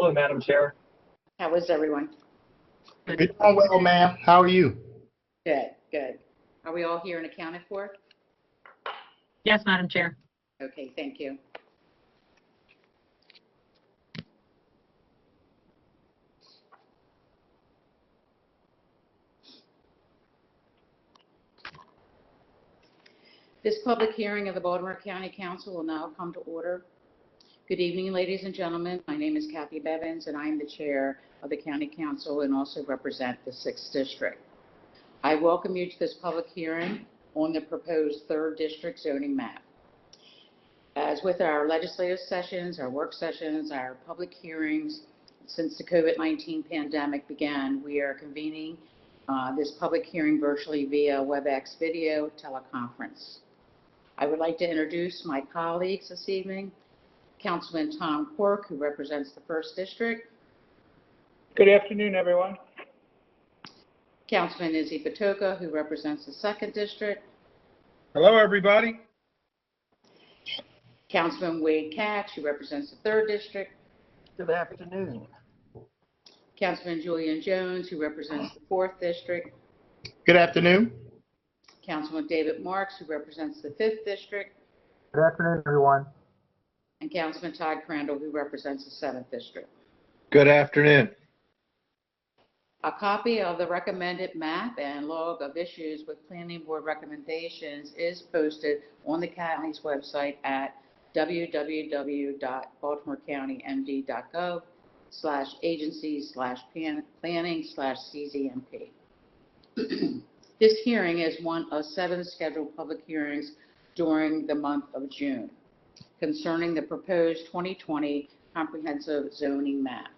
Hello, Madam Chair. How is everyone? We're doing well, ma'am. How are you? Good, good. Are we all here and accounted for? Yes, Madam Chair. Okay, thank you. This public hearing of the Baltimore County Council will now come to order. Good evening, ladies and gentlemen. My name is Kathy Bevins, and I am the chair of the County Council and also represent the 6th District. I welcome you to this public hearing on the proposed 3rd District zoning map. As with our legislative sessions, our work sessions, our public hearings, since the COVID-19 pandemic began, we are convening this public hearing virtually via WebEx video teleconference. I would like to introduce my colleagues this evening. Councilman Tom Quirk, who represents the 1st District. Good afternoon, everyone. Councilman Izzy Patoka, who represents the 2nd District. Hello, everybody. Councilman Wade Katz, who represents the 3rd District. Good afternoon. Councilman Julian Jones, who represents the 4th District. Good afternoon. Councilman David Marks, who represents the 5th District. Good afternoon, everyone. And Councilman Todd Crandall, who represents the 7th District. Good afternoon. A copy of the recommended map and log of issues with planning board recommendations is posted on the county's website at www.baltimorecounty.md.gov/agencies/planning/CZMP. This hearing is one of 7 scheduled public hearings during the month of June concerning the proposed 2020 comprehensive zoning map.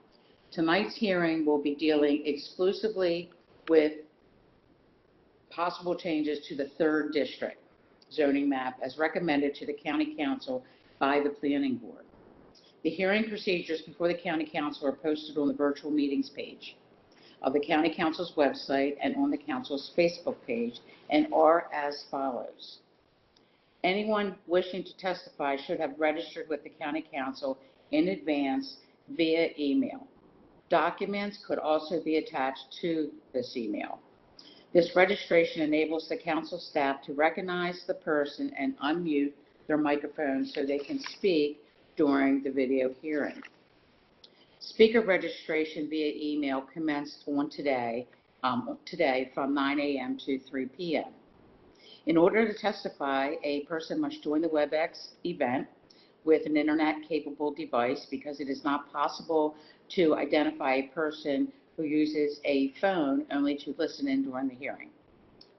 Tonight's hearing will be dealing exclusively with possible changes to the 3rd District zoning map as recommended to the County Council by the Planning Board. The hearing procedures before the County Council are posted on the virtual meetings page of the County Council's website and on the Council's Facebook page and are as follows. Anyone wishing to testify should have registered with the County Council in advance via email. Documents could also be attached to this email. This registration enables the council staff to recognize the person and unmute their microphone so they can speak during the video hearing. Speaker registration via email commenced on today from 9 a.m. to 3 p.m. In order to testify, a person must join the WebEx event with an internet-capable device because it is not possible to identify a person who uses a phone only to listen in during the hearing.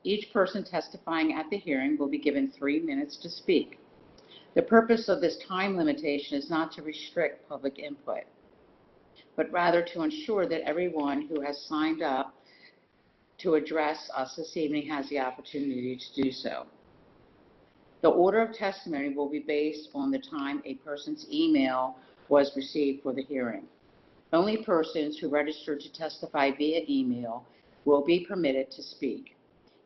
Each person testifying at the hearing will be given 3 minutes to speak. The purpose of this time limitation is not to restrict public input, but rather to ensure that everyone who has signed up to address us this evening has the opportunity to do so. The order of testimony will be based on the time a person's email was received for the hearing. Only persons who registered to testify via email will be permitted to speak.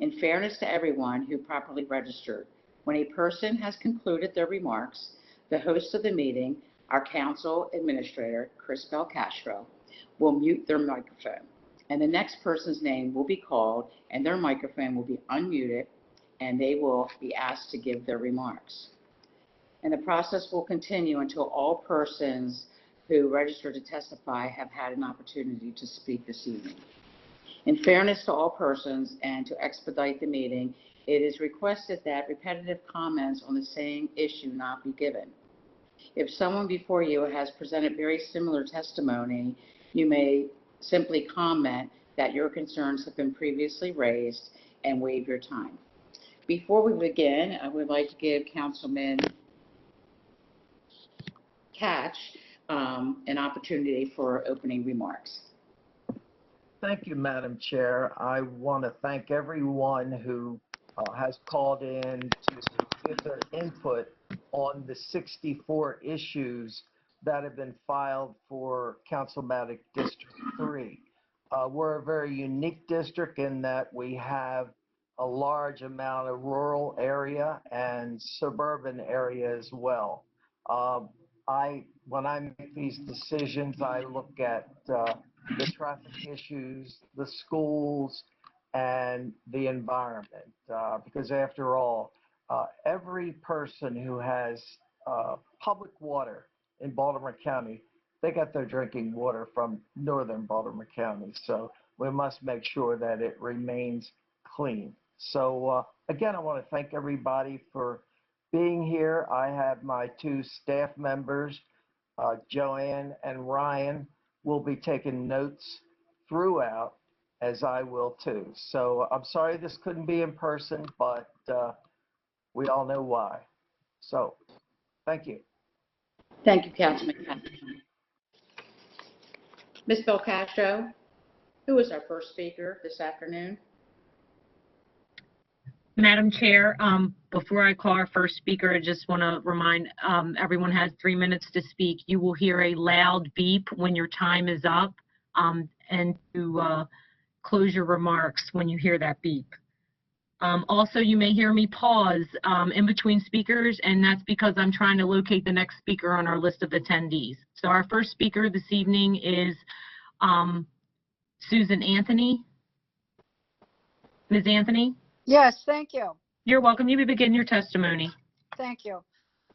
In fairness to everyone who properly registered, when a person has concluded their remarks, the host of the meeting, our council administrator, Chris Belcastro, will mute their microphone, and the next person's name will be called and their microphone will be unmuted, and they will be asked to give their remarks. And the process will continue until all persons who registered to testify have had an opportunity to speak this evening. In fairness to all persons and to expedite the meeting, it is requested that repetitive comments on the same issue not be given. If someone before you has presented very similar testimony, you may simply comment that your concerns have been previously raised and waive your time. Before we begin, I would like to give Councilman Katz an opportunity for opening remarks. Thank you, Madam Chair. I want to thank everyone who has called in to give their input on the 64 issues that have been filed for Councilmatic District 3. We're a very unique district in that we have a large amount of rural area and suburban area as well. when I make these decisions, I look at the traffic issues, the schools, and the environment. Because after all, every person who has public water in Baltimore County, they got their drinking water from northern Baltimore County. So we must make sure that it remains clean. So again, I want to thank everybody for being here. I have my two staff members, Joanne and Ryan, will be taking notes throughout, as I will too. So I'm sorry this couldn't be in person, but we all know why. So thank you. Thank you, Councilman Patterson. Ms. Belcastro, who is our first speaker this afternoon? Madam Chair, before I call our first speaker, I just want to remind everyone has 3 minutes to speak. You will hear a loud beep when your time is up, and to close your remarks when you hear that beep. Also, you may hear me pause in between speakers, and that's because I'm trying to locate the next speaker on our list of attendees. So our first speaker this evening is Susan Anthony. Ms. Anthony? Yes, thank you. You're welcome. You may begin your testimony. Thank you.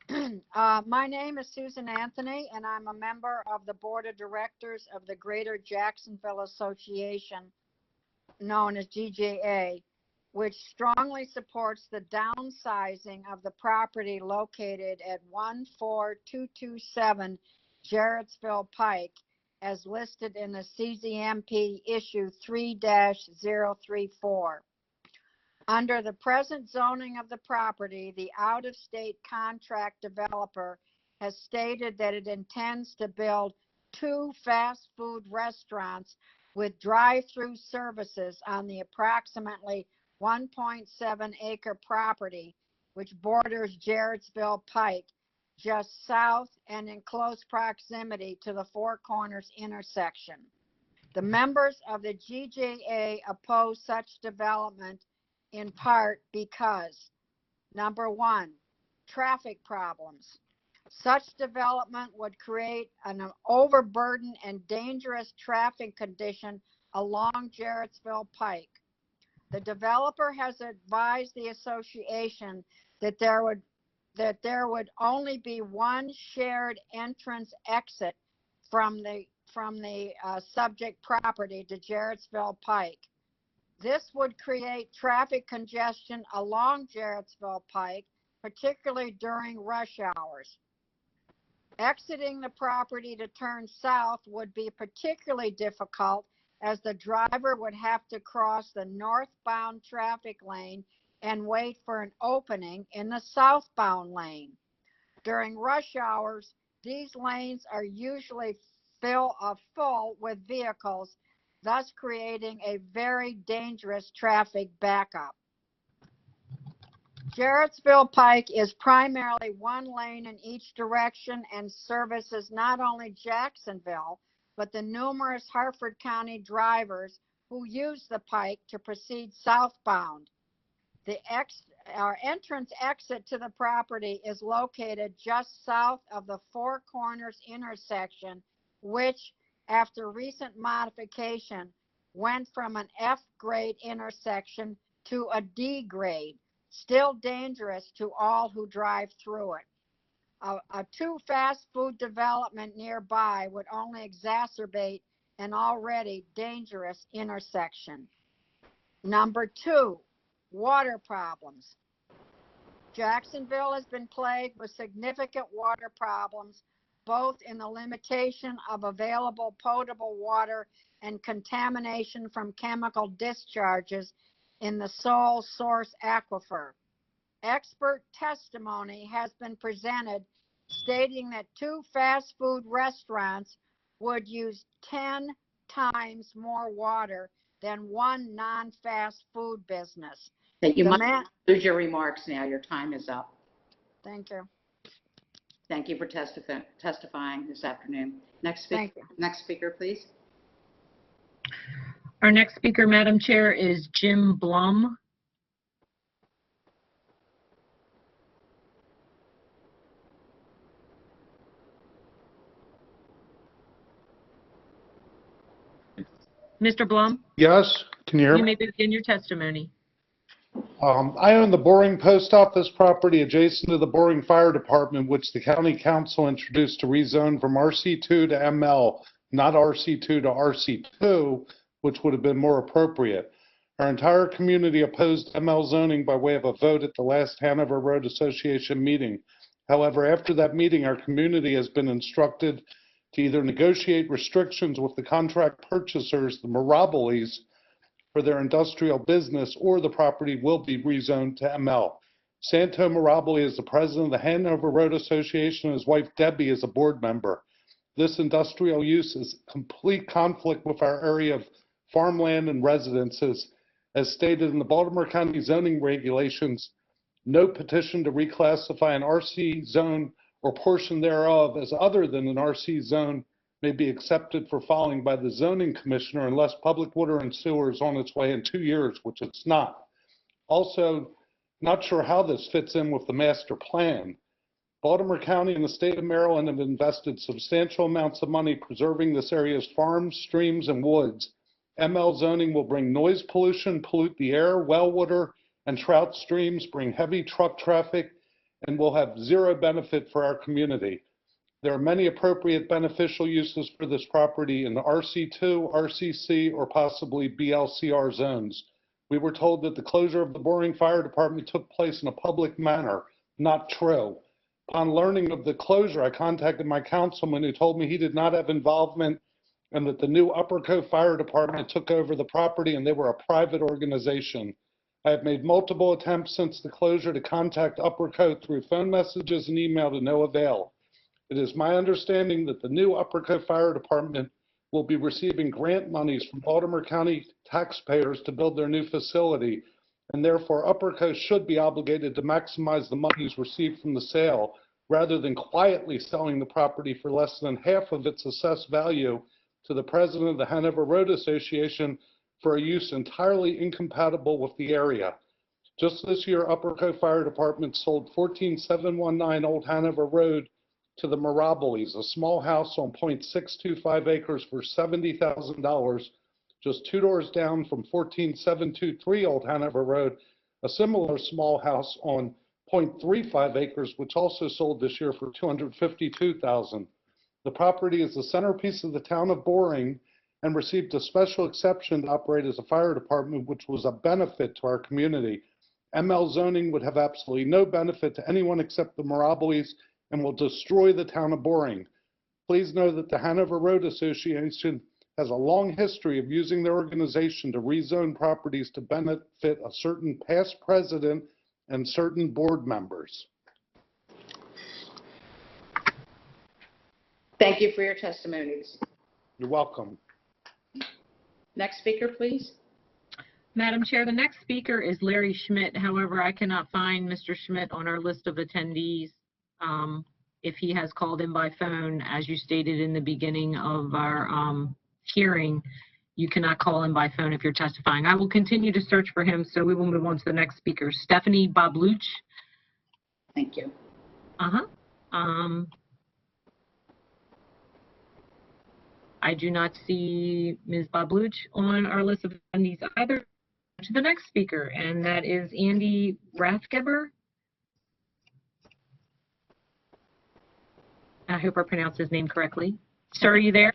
My name is Susan Anthony, and I'm a member of the Board of Directors of the Greater Jacksonville Association, known as GJA, which strongly supports the downsizing of the property located at 14227 Jarrettsville Pike, as listed in the CZMP issue 3-034. Under the present zoning of the property, the out-of-state contract developer has stated that it intends to build 2 fast food restaurants with drive-through services on the approximately 1.7 acre property, which borders Jarrettsville Pike, just south and in close proximity to the Four Corners intersection. The members of the GJA oppose such development in part because, number one, traffic problems. Such development would create an overburdened and dangerous traffic condition along Jarrettsville Pike. The developer has advised the association that there would only be one shared entrance exit from the subject property to Jarrettsville Pike. This would create traffic congestion along Jarrettsville Pike, particularly during rush hours. Exiting the property to turn south would be particularly difficult, as the driver would have to cross the northbound traffic lane and wait for an opening in the southbound lane. During rush hours, these lanes are usually full with vehicles, thus creating a very dangerous traffic backup. Jarrettsville Pike is primarily one lane in each direction and services not only Jacksonville, but the numerous Harford County drivers who use the Pike to proceed southbound. Our entrance exit to the property is located just south of the Four Corners intersection, which, after recent modification, went from an F grade intersection to a D grade, still dangerous to all who drive through it. A 2 fast food development nearby would only exacerbate an already dangerous intersection. Number 2, water problems. Jacksonville has been plagued with significant water problems, both in the limitation of available potable water and contamination from chemical discharges in the sole source aquifer. Expert testimony has been presented stating that 2 fast food restaurants would use 10 times more water than one non-fast food business. You must lose your remarks now. Your time is up. Thank you. Thank you for testifying this afternoon. Next speaker, please. Our next speaker, Madam Chair, is Jim Blum. Mr. Blum, Yes, can you hear you me? may begin your testimony. I own the Boring Post Office property adjacent to the Boring Fire Department, which the County Council introduced to rezone from RC2 to ML, not RC2 to RC2, which would have been more appropriate. Our entire community opposed ML zoning by way of a vote at the last Hanover Road Association meeting. However, after that meeting, our community has been instructed to either negotiate restrictions with the contract purchasers, the Mirabolis, for their industrial business, or the property will be rezoned to ML. Santo Miraboli is the president of the Hanover Road Association, and his wife Debbie is a board member. This industrial use is complete conflict with our area of farmland and residences. As stated in the Baltimore County zoning regulations, no petition to reclassify an RC zone or portion thereof as other than an RC zone may be accepted for filing by the zoning commissioner unless public water and sewer is on its way in 2 years, which it's not. Also, not sure how this fits in with the master plan. Baltimore County and the state of Maryland have invested substantial amounts of money preserving this area's farms, streams, and woods. ML zoning will bring noise pollution, pollute the air, well water, and trout streams, bring heavy truck traffic, and will have zero benefit for our community. There are many appropriate beneficial uses for this property in the RC2, RCC, or possibly BLCR zones. We were told that the closure of the Boring Fire Department took place in a public manner. Not true. Upon learning of the closure, I contacted my councilman who told me he did not have involvement and that the new Upper Cove Fire Department took over the property and they were a private organization. I have made multiple attempts since the closure to contact Upper Cove through phone messages and email to no avail. It is my understanding that the new Upper Cove Fire Department will be receiving grant monies from Baltimore County taxpayers to build their new facility, and therefore Upper Cove should be obligated to maximize the monies received from the sale rather than quietly selling the property for less than half of its assessed value to the president of the Hanover Road Association for a use entirely incompatible with the area. Just this year, Upper Cove Fire Department sold 14719 Old Hanover Road to the Mirabolis, a small house on 0.625 acres for $70,000, just 2 doors down from 14723 Old Hanover Road, a similar small house on 0.35 acres, which also sold this year for $252,000. The property is the centerpiece of the town of Boring and received a special exception to operate as a fire department, which was a benefit to our community. ML zoning would have absolutely no benefit to anyone except the Mirabolis and will destroy the town of Boring. Please know that the Hanover Road Association has a long history of using their organization to rezone properties to benefit a certain past president and certain board members. Thank you for your testimonies. You're welcome. Next speaker, please. Madam Chair, the next speaker is Larry Schmidt. However, I cannot find Mr. Schmidt on our list of attendees. If he has called in by phone, as you stated in the beginning of our hearing, you cannot call in by phone if you're testifying. I will continue to search for him, so we will move on to the next speaker, Stephanie Babluch. Thank you. I do not see Ms. Babluch on our list of attendees either. To the next speaker, and that is Andy Rathgeber. I hope I pronounced his name correctly. Sir, are you there?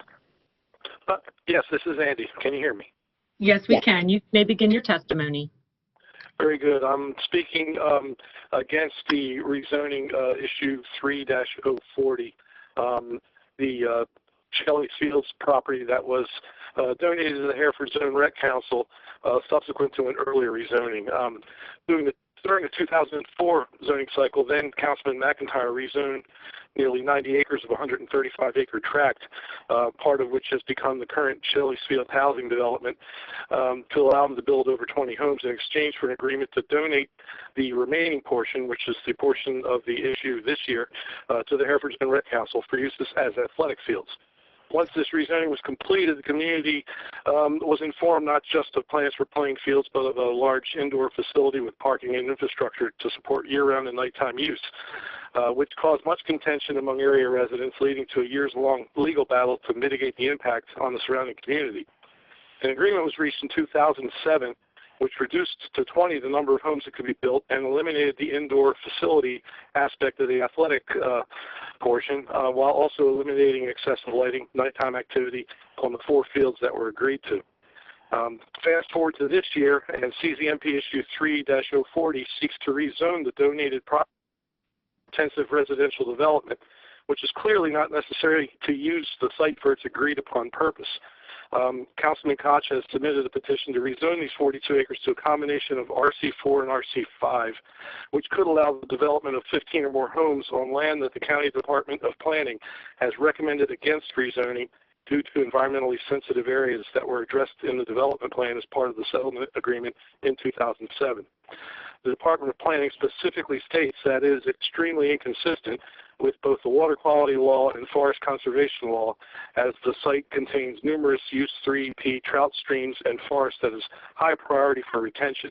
Yes, this is Andy. Can you hear me? Yes, we can. You may begin your testimony. Very good. I'm speaking against the rezoning issue 3-040, the Shelley Fields property that was donated to the Hereford Zone Rec Council subsequent to an earlier rezoning. During the 2004 zoning cycle, then Councilman McIntyre rezoned nearly 90 acres of 135-acre tract, part of which has become the current Shelley Fields housing development, to allow them to build over 20 homes in exchange for an agreement to donate the remaining portion, which is the portion of the issue this year, to the Hereford Zone Rec Council for use as athletic fields. Once this rezoning was completed, the community was informed not just of plans for playing fields, but of a large indoor facility with parking and infrastructure to support year-round and nighttime use, which caused much contention among area residents, leading to a years-long legal battle to mitigate the impact on the surrounding community. An agreement was reached in 2007, which reduced to 20 the number of homes that could be built and eliminated the indoor facility aspect of the athletic portion, while also eliminating excessive lighting, nighttime activity on the 4 fields that were agreed to. Fast forward to this year, and CZMP issue 3-040 seeks to rezone the donated property intensive residential development, which is clearly not necessary to use the site for its agreed upon purpose. Councilman Koch has submitted a petition to rezone these 42 acres to a combination of RC4 and RC5, which could allow the development of 15 or more homes on land that the County Department of Planning has recommended against rezoning due to environmentally sensitive areas that were addressed in the development plan as part of the settlement agreement in 2007. The Department of Planning specifically states that it is extremely inconsistent with both the water quality law and forest conservation law, as the site contains numerous use 3P trout streams and forest that is high priority for retention.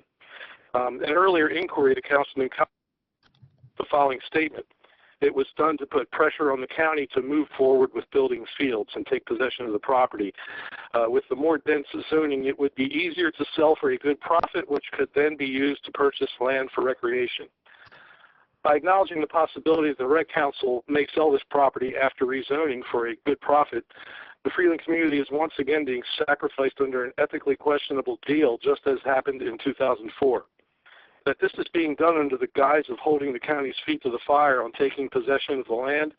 An earlier inquiry to Councilman Koch, the following statement: it was done to put pressure on the county to move forward with building fields and take possession of the property. With the more dense zoning, it would be easier to sell for a good profit, which could then be used to purchase land for recreation. By acknowledging the possibility that the Rec Council may sell this property after rezoning for a good profit, the Freeland community is once again being sacrificed under an ethically questionable deal, just as happened in 2004. That this is being done under the guise of holding the county's feet to the fire on taking possession of the land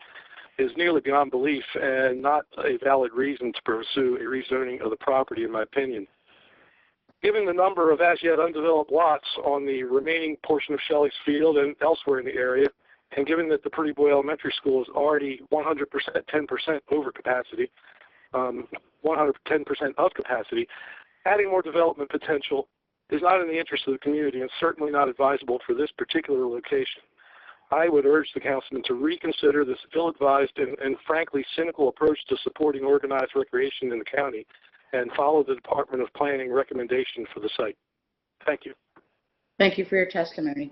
is nearly beyond belief and not a valid reason to pursue a rezoning of the property, in my opinion. Given the number of as yet undeveloped lots on the remaining portion of Shelley's Field and elsewhere in the area, and given that the Pretty Boy Elementary School is already 10% over capacity, 110% of capacity, adding more development potential is not in the interest of the community and certainly not advisable for this particular location. I would urge the councilman to reconsider this ill-advised and frankly cynical approach to supporting organized recreation in the county and follow the Department of Planning recommendation for the site. Thank you. Thank you for your testimony.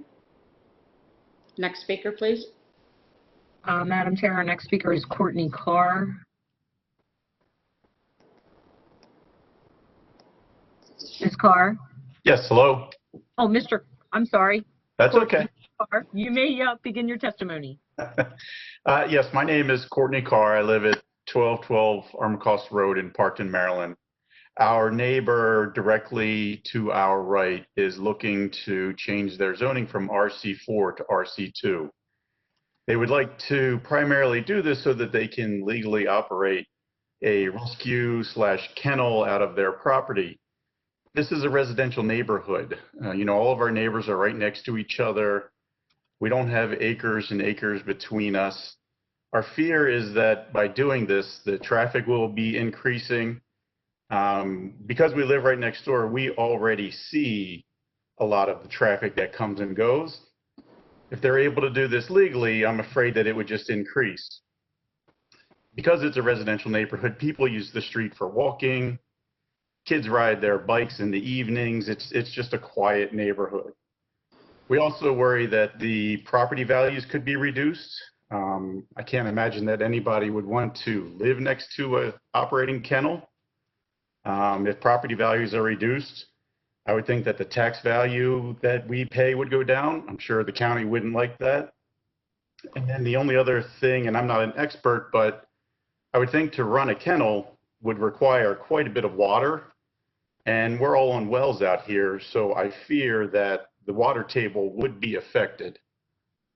Next speaker, please. Madam Chair, our next speaker is Courtney Carr. Ms. Carr? Yes, hello. Oh, I'm sorry. That's Courtney okay. Carr, you may begin your testimony. Yes, my name is Courtney Carr. I live at 1212 Armacost Road in Parkton, Maryland. Our neighbor directly to our right is looking to change their zoning from RC4 to RC2. They would like to primarily do this so that they can legally operate a rescue/kennel out of their property. This is a residential neighborhood. All of our neighbors are right next to each other. We don't have acres and acres between us. Our fear is that by doing this, the traffic will be increasing. Because we live right next door, we already see a lot of the traffic that comes and goes. If they're able to do this legally, I'm afraid that it would just increase. Because it's a residential neighborhood, people use the street for walking. Kids ride their bikes in the evenings. It's just a quiet neighborhood. We also worry that the property values could be reduced. I can't imagine that anybody would want to live next to an operating kennel. If property values are reduced, I would think that the tax value that we pay would go down. I'm sure the county wouldn't like that. And then the only other thing, and I'm not an expert, but I would think to run a kennel would require quite a bit of water. And we're all on wells out here, so I fear that the water table would be affected.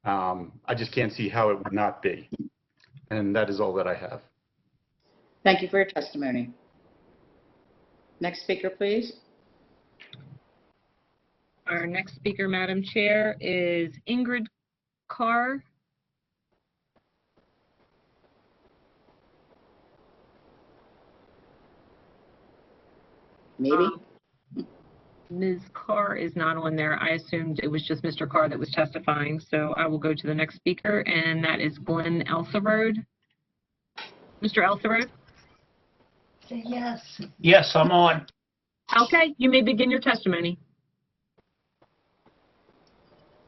I just can't see how it would not be. And that is all that I have. Thank you for your testimony. Next speaker, please. Our next speaker, Madam Chair, is Ingrid Carr. Maybe. Ms. Carr is not on there. I assumed it was just Mr. Carr that was testifying, so I will go to the next speaker, and that is Glenn Elserode. Mr. Elserode? Say yes. Yes, I'm on. Okay, you may begin your testimony.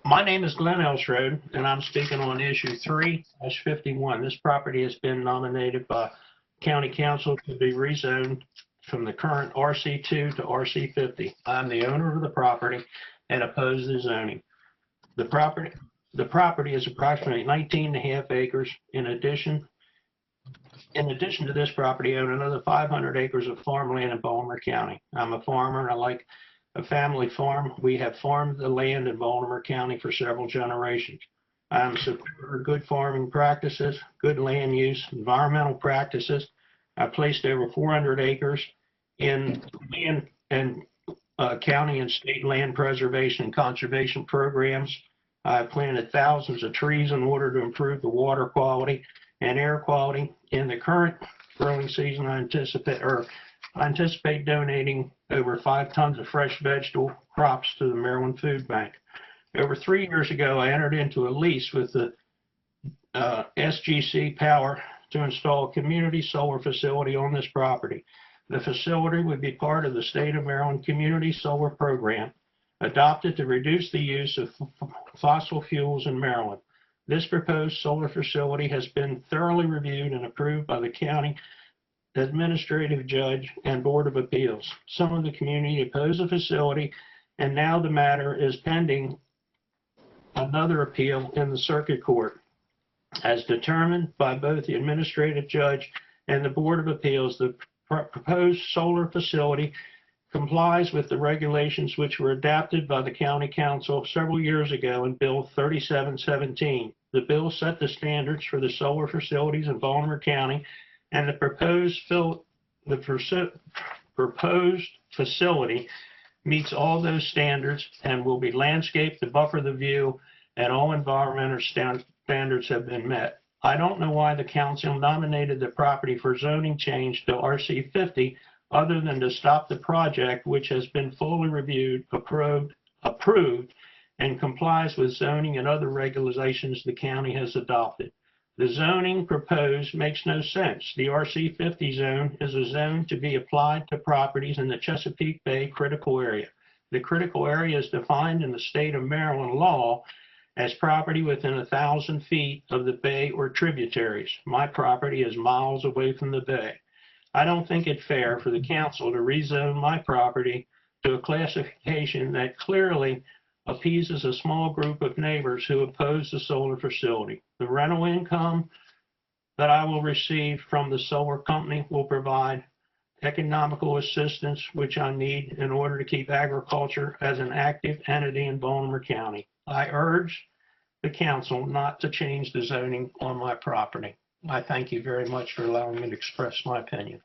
My name is Glenn Elsrode, and I'm speaking on issue 3-51. This property has been nominated by County Council to be rezoned from the current RC2 to RC50. I'm the owner of the property and oppose the zoning. The property is approximately 19 and a half acres. In addition to this property, I own another 500 acres of farmland in Baltimore County. I'm a farmer and I like a family farm. We have farmed the land in Baltimore County for several generations. I am a supporter of good farming practices, good land use, environmental practices. I placed over 400 acres in land and county and state land preservation and conservation programs. I planted thousands of trees in order to improve the water quality and air quality. In the current growing season, I anticipate donating over 5 tons of fresh vegetable crops to the Maryland Food Bank. Over 3 years ago, I entered into a lease with the SGC Power to install a community solar facility on this property. The facility would be part of the State of Maryland Community Solar Program, adopted to reduce the use of fossil fuels in Maryland. This proposed solar facility has been thoroughly reviewed and approved by the county administrative judge and Board of Appeals. Some of the community opposed the facility, and now the matter is pending another appeal in the circuit court. As determined by both the administrative judge and the Board of Appeals, the proposed solar facility complies with the regulations which were adopted by the County Council several years ago in Bill 3717. The bill set the standards for the solar facilities in Baltimore County, and the proposed facility meets all those standards and will be landscaped to buffer the view, and all environmental standards have been met. I don't know why the council nominated the property for zoning change to RC50 other than to stop the project, which has been fully reviewed, approved, and complies with zoning and other regulations the county has adopted. The zoning proposed makes no sense. The RC50 zone is a zone to be applied to properties in the Chesapeake Bay critical area. The critical area is defined in the state of Maryland law as property within 1,000 feet of the bay or tributaries. My property is miles away from the bay. I don't think it fair for the council to rezone my property to a classification that clearly appeases a small group of neighbors who oppose the solar facility. The rental income that I will receive from the solar company will provide economical assistance, which I need in order to keep agriculture as an active entity in Baltimore County. I urge the council not to change the zoning on my property. I thank you very much for allowing me to express my opinion.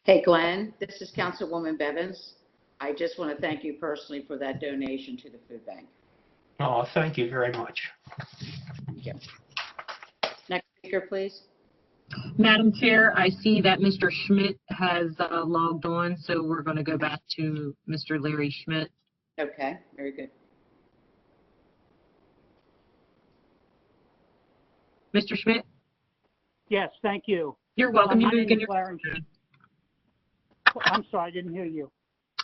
Hey, Glenn, this is Councilwoman Bevins. I just want to thank you personally for that donation to the food bank. Oh, thank you very much. Thank you. Next speaker, please. Madam Chair, I see that Mr. Schmidt has logged on, so we're going to go back to Mr. Larry Schmidt. Okay, very good. Mr. Schmidt? Yes, thank you. You're welcome. You My may name begin is your Larry. I'm sorry, I didn't hear you.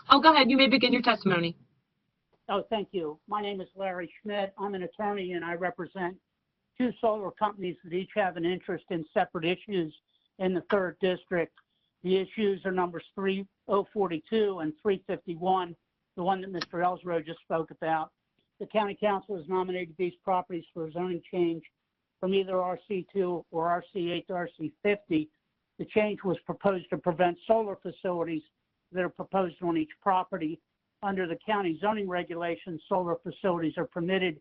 Oh, go ahead. You may begin your testimony. Oh, thank you. My name is Larry Schmidt. I'm an attorney and I represent 2 solar companies that each have an interest in separate issues in the 3rd District. The issues are numbers 3042 and 351, the one that Mr. Elsro just spoke about. The County Council has nominated these properties for a zoning change from either RC2 or RC8 to RC50. The change was proposed to prevent solar facilities that are proposed on each property. Under the county zoning regulations, solar facilities are permitted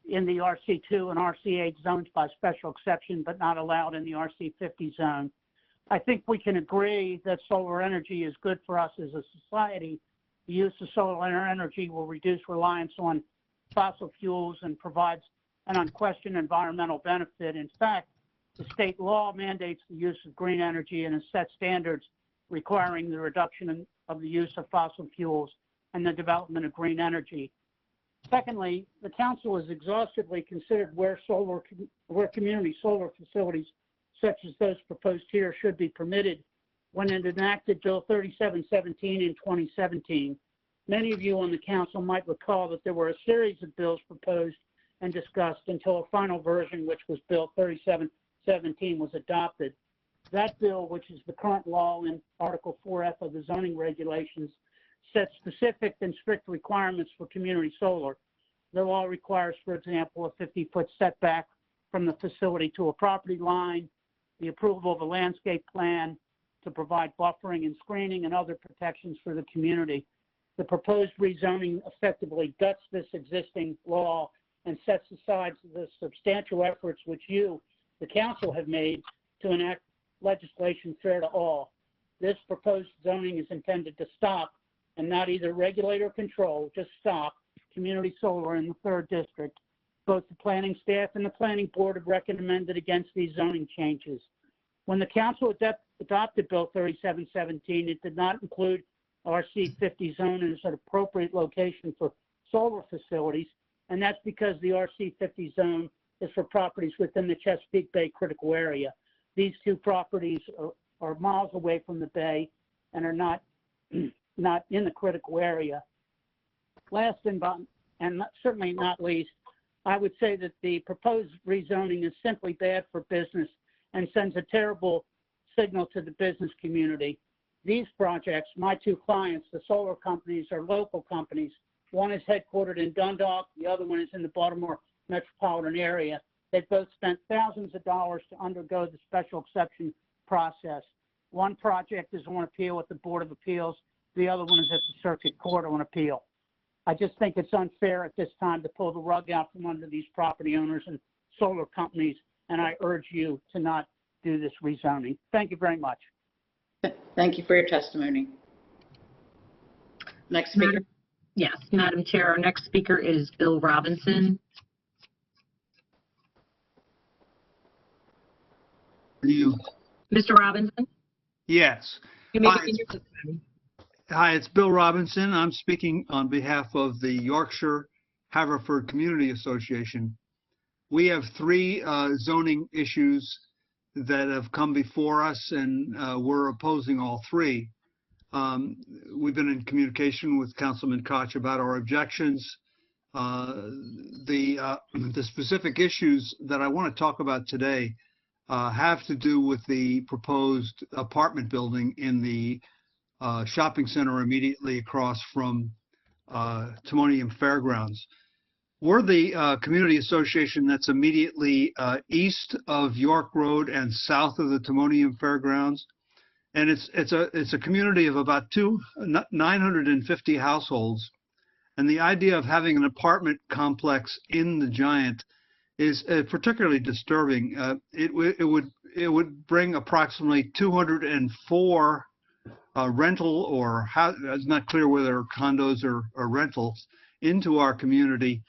in the RC2 and RC8 zones by special exception, but not allowed in the RC50 zone. I think we can agree that solar energy is good for us as a society. The use of solar energy will reduce reliance on fossil fuels and provides an unquestioned environmental benefit. In fact, the state law mandates the use of green energy and has set standards requiring the reduction of the use of fossil fuels and the development of green energy. Secondly, the council has exhaustively considered where community solar facilities such as those proposed here should be permitted when it enacted Bill 3717 in 2017. Many of you on the council might recall that there were a series of bills proposed and discussed until a final version, which was Bill 3717, was adopted. That bill, which is the current law in Article 4F of the zoning regulations, sets specific and strict requirements for community solar. The law requires, for example, a 50-foot setback from the facility to a property line, the approval of a landscape plan to provide buffering and screening and other protections for the community. The proposed rezoning effectively guts this existing law and sets aside the substantial efforts which you, the council, have made to enact legislation fair to all. This proposed zoning is intended to stop and not either regulate or control, just stop community solar in the 3rd district. Both the planning staff and the planning board have recommended against these zoning changes. When the council adopted Bill 3717, it did not include RC50 zone as an appropriate location for solar facilities, and that's because the RC50 zone is for properties within the Chesapeake Bay critical area. These two properties are miles away from the bay and are not in the critical area. Last and certainly not least, I would say that the proposed rezoning is simply bad for business and sends a terrible signal to the business community. These projects, my two clients, the solar companies, are local companies. One is headquartered in Dundalk, the other one is in the Baltimore metropolitan area. They've both spent thousands of dollars to undergo the special exception process. One project is on appeal at the Board of Appeals. The other one is at the Circuit Court on appeal. I just think it's unfair at this time to pull the rug out from under these property owners and solar companies, and I urge you to not do this rezoning. Thank you very much. Thank you for your testimony. Next speaker. Yes, Madam Chair, our next speaker is Bill Robinson. You. Mr. Robinson? Yes. You may begin your testimony. Hi, it's Bill Robinson. I'm speaking on behalf of the Yorkshire Haverford Community Association. We have 3 zoning issues that have come before us, and we're opposing all 3. We've been in communication with Councilman Koch about our objections. The specific issues that I want to talk about today have to do with the proposed apartment building in the shopping center immediately across from Timonium Fairgrounds. We're the community association that's immediately east of York Road and south of the Timonium Fairgrounds, and it's a community of about 950 households. And the idea of having an apartment complex in the Giant is particularly disturbing. It would bring approximately 204 rental or it's not clear whether condos or rentals into our community,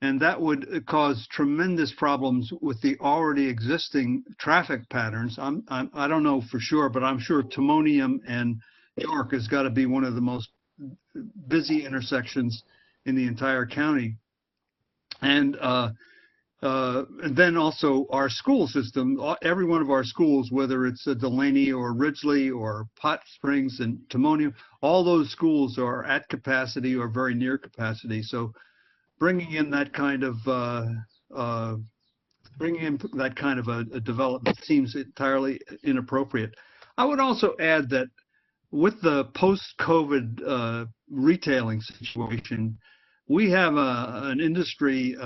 and that would cause tremendous problems with the already existing traffic patterns. I don't know for sure, but I'm sure Timonium and York has got to be one of the most busy intersections in the entire county. And then also our school system, every one of our schools, whether it's Delaney or Ridgely or Hot Springs and Timonium, all those schools are at capacity or very near capacity. So bringing in that kind of a development seems entirely inappropriate. I would also add that with the post-COVID retailing situation, we have an industry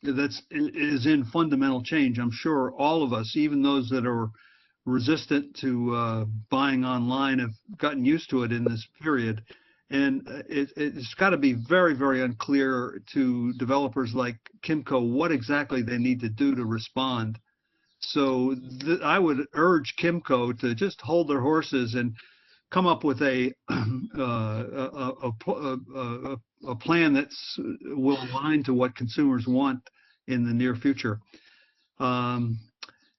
that is in fundamental change. I'm sure all of us, even those that are resistant to buying online, have gotten used to it in this period. And it's got to be very, very unclear to developers like Kimco what exactly they need to do to respond. So I would urge Kimco to just hold their horses and come up with a plan that will align to what consumers want in the near future.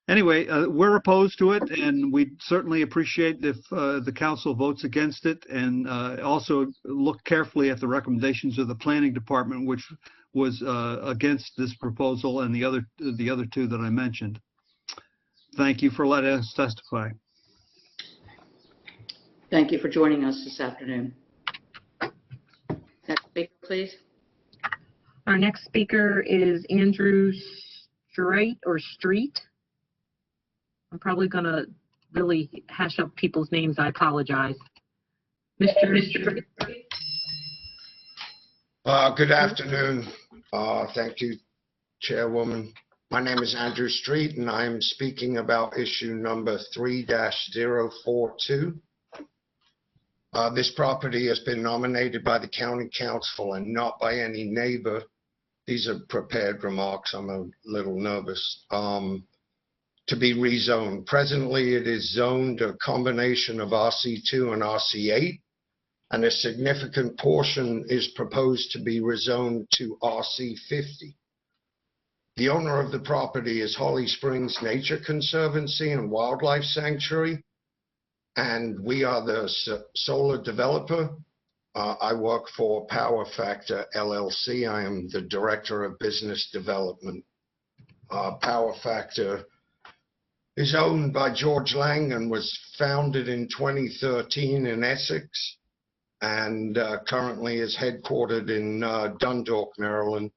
Anyway, we're opposed to it, and we'd certainly appreciate if the council votes against it, and also look carefully at the recommendations of the planning department, which was against this proposal and the other 2 that I mentioned. Thank you for letting us testify. Thank you for joining us this afternoon. Next speaker, please. Our next speaker is Andrew Street. I'm probably going to really hash up people's names, I apologize. Mr. Good afternoon. Thank you, Chairwoman. My name is Andrew Street, and I'm speaking about issue number 3-042. This property has been nominated by the County Council and not by any neighbor. These are prepared remarks. I'm a little nervous. To be rezoned. Presently, it is zoned a combination of RC2 and RC8, and a significant portion is proposed to be rezoned to RC50. The owner of the property is Holly Springs Nature Conservancy and Wildlife Sanctuary, and we are the solar developer. I work for Power Factor LLC. I am the Director of Business Development. Power Factor is owned by George Lang and was founded in 2013 in Essex, and currently is headquartered in Dundalk, Maryland,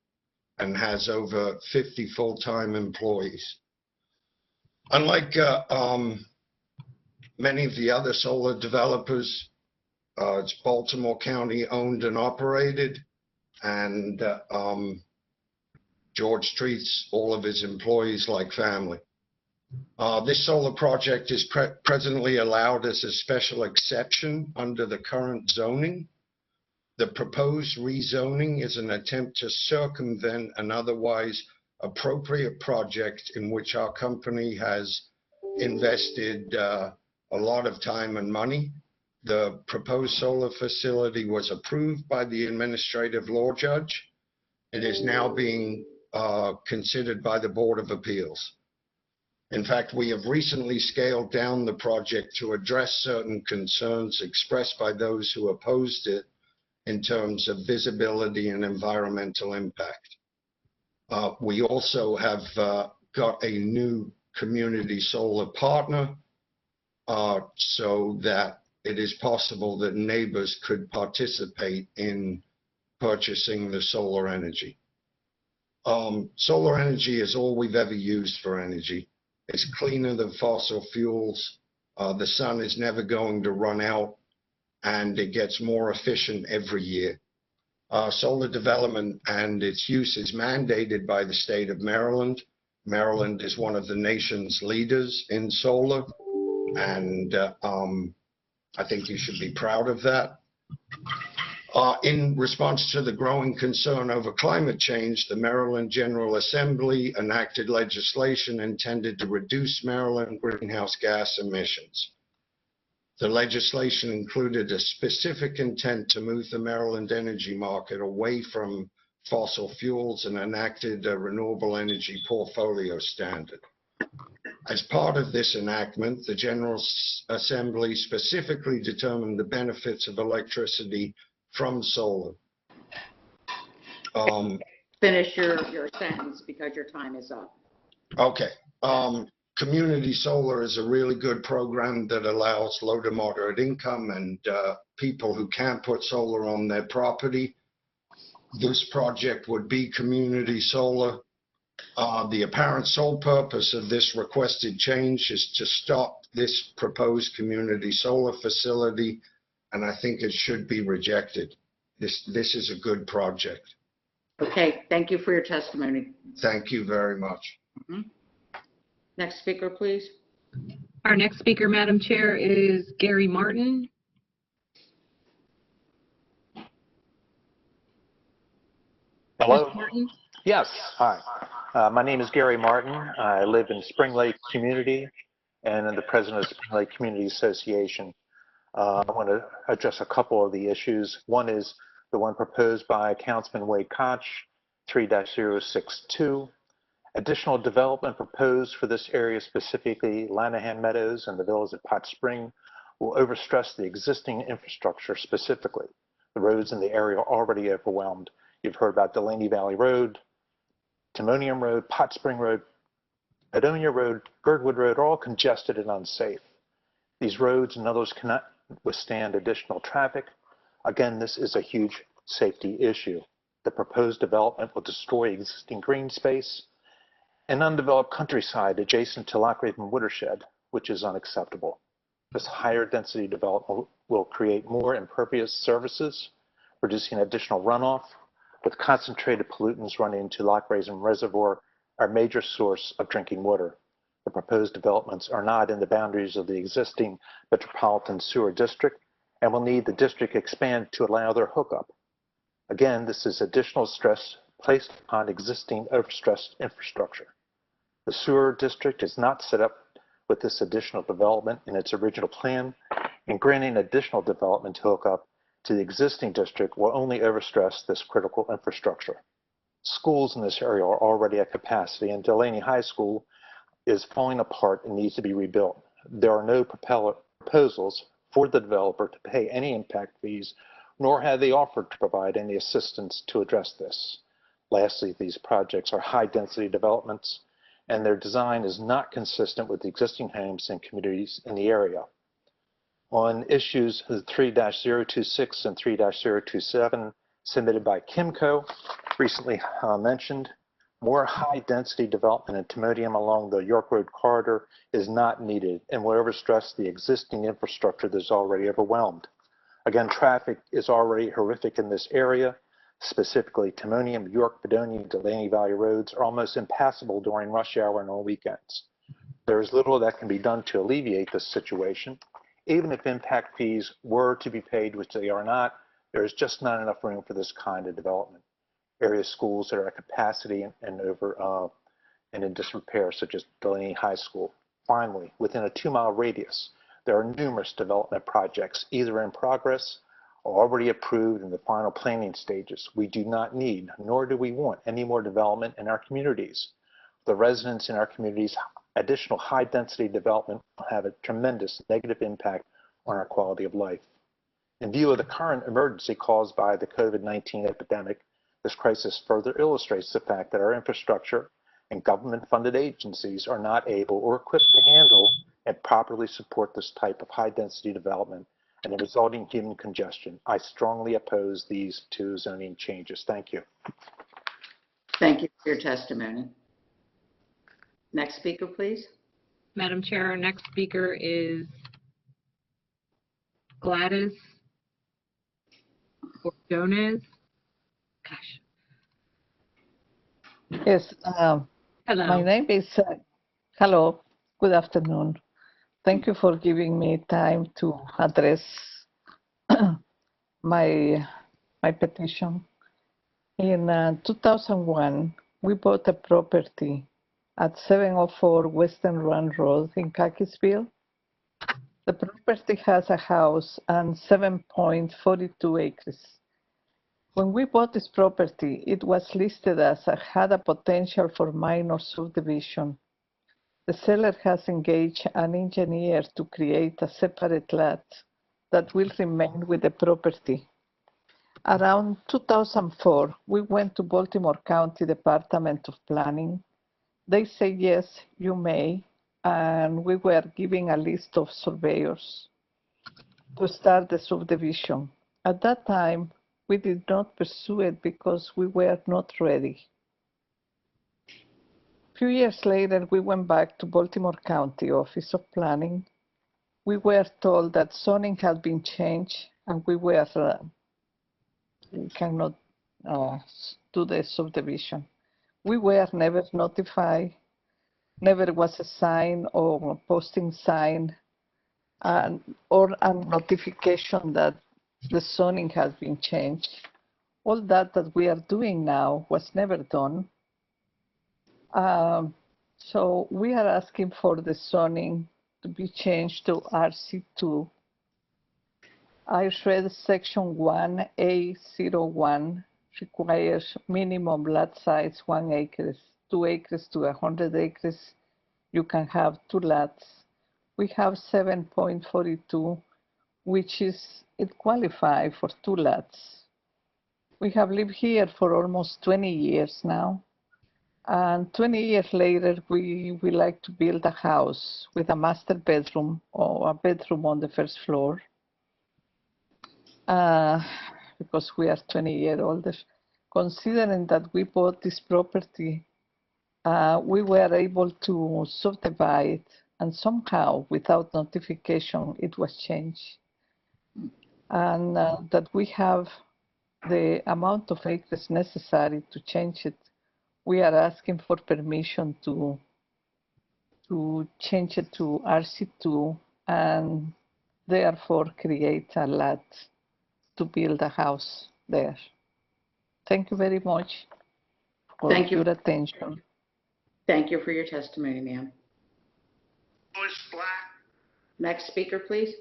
and has over 50 full-time employees. Unlike many of the other solar developers, it's Baltimore County owned and operated, and George treats all of his employees like family. This solar project is presently allowed as a special exception under the current zoning. The proposed rezoning is an attempt to circumvent an otherwise appropriate project in which our company has invested a lot of time and money. The proposed solar facility was approved by the administrative law judge. It is now being considered by the Board of Appeals. In fact, we have recently scaled down the project to address certain concerns expressed by those who opposed it in terms of visibility and environmental impact. We also have got a new community solar partner so that it is possible that neighbors could participate in purchasing the solar energy. Solar energy is all we've ever used for energy. It's cleaner than fossil fuels. The sun is never going to run out, and it gets more efficient every year. Solar development and its use is mandated by the state of Maryland. Maryland is one of the nation's leaders in solar, and I think you should be proud of that. In response to the growing concern over climate change, the Maryland General Assembly enacted legislation intended to reduce Maryland greenhouse gas emissions. The legislation included a specific intent to move the Maryland energy market away from fossil fuels and enacted a renewable energy portfolio standard. As part of this enactment, the General Assembly specifically determined the benefits of electricity from solar. Finish your sentence because your time is up. Okay. Community solar is a really good program that allows low to moderate income and people who can't put solar on their property. This project would be community solar. The apparent sole purpose of this requested change is to stop this proposed community solar facility, and I think it should be rejected. This is a good project. Okay, thank you for your testimony. Thank you very much. Next speaker, please. Our next speaker, Madam Chair, is Gary Martin. Hello. Mr. Martin? Yes, hi. My name is Gary Martin. I live in Spring Lake Community and I'm the president of Spring Lake Community Association. I want to address a couple of the issues. One is the one proposed by Councilman Wade Koch, 3-062. Additional development proposed for this area, specifically Lanahan Meadows and the villas at Pot Spring, will overstress the existing infrastructure, specifically the roads in the area are already overwhelmed. You've heard about Delaney Valley Road, Timonium Road, Pot Spring Road, Adonia Road, Girdwood Road are all congested and unsafe. These roads and others cannot withstand additional traffic. Again, this is a huge safety issue. The proposed development will destroy existing green space and undeveloped countryside adjacent to Lock Raven Watershed, which is unacceptable. This higher density development will create more impervious surfaces, producing additional runoff, with concentrated pollutants running into Loch Raisin Reservoir, our major source of drinking water. The proposed developments are not in the boundaries of the existing metropolitan sewer district and will need the district expand to allow their hookup. Again, this is additional stress placed upon existing overstressed infrastructure. The sewer district is not set up with this additional development in its original plan, and granting additional development to hook up to the existing district will only overstress this critical infrastructure. Schools in this area are already at capacity, and Delaney High School is falling apart and needs to be rebuilt. There are no proposals for the developer to pay any impact fees, nor have they offered to provide any assistance to address this. Lastly, these projects are high-density developments, and their design is not consistent with the existing homes and communities in the area. On issues 3-026 and 3-027 submitted by Kimco, recently mentioned, more high-density development in Timonium along the York Road corridor is not needed and will overstress the existing infrastructure that is already overwhelmed. Again, traffic is already horrific in this area. Specifically, Timonium, York, Padonia, and Delaney Valley roads are almost impassable during rush hour and on weekends. There is little that can be done to alleviate this situation. Even if impact fees were to be paid, which they are not, there is just not enough room for this kind of development. Area schools that are at capacity and in disrepair, such as Delaney High School. Finally, within a 2-mile radius, there are numerous development projects either in progress or already approved in the final planning stages. We do not need, nor do we want, any more development in our communities. The residents in our communities, additional high-density development will have a tremendous negative impact on our quality of life. In view of the current emergency caused by the COVID-19 epidemic, this crisis further illustrates the fact that our infrastructure and government-funded agencies are not able or equipped to handle and properly support this type of high-density development and the resulting human congestion. I strongly oppose these 2 zoning changes. Thank you. Thank you for your testimony. Next speaker, please. Madam Chair, our next speaker is Gladys Ordonez. Gosh. Yes. Hello. My name is, hello, good afternoon. Thank you for giving me time to address my petition. In 2001, we bought a property at 704 Western Run Road in Cockeysville. The property has a house and 7.42 acres. When we bought this property, it was listed as had a potential for minor subdivision. The seller has engaged an engineer to create a separate lot that will remain with the property. Around 2004, we went to Baltimore County Department of Planning. They say, yes, you may, and we were given a list of surveyors to start the subdivision. At that time, we did not pursue it because we were not ready. A few years later, we went back to Baltimore County Office of Planning. We were told that zoning had been changed and we cannot do the subdivision. We were never notified, never was a sign or a posting sign or a notification that the zoning has been changed. All that we are doing now was never done. So we are asking for the zoning to be changed to RC2. I read section 1A01 requires minimum lot size 1 acre, 2 acres to 100 acres. You can have 2 lots. We have 7.42, which it qualifies for 2 lots. We have lived here for almost 20 years now. And 20 years later, we like to build a house with a master bedroom or a bedroom on the first floor. Because we are 20 years older. Considering that we bought this property, we were able to subdivide and somehow, without notification, it was changed. And that we have the amount of acres necessary to change it. We are asking for permission to change it to RC2 and therefore create a lot to build a house there. Thank you very much for Thank you. your attention. Thank you for your testimony, ma'am. Next speaker, please.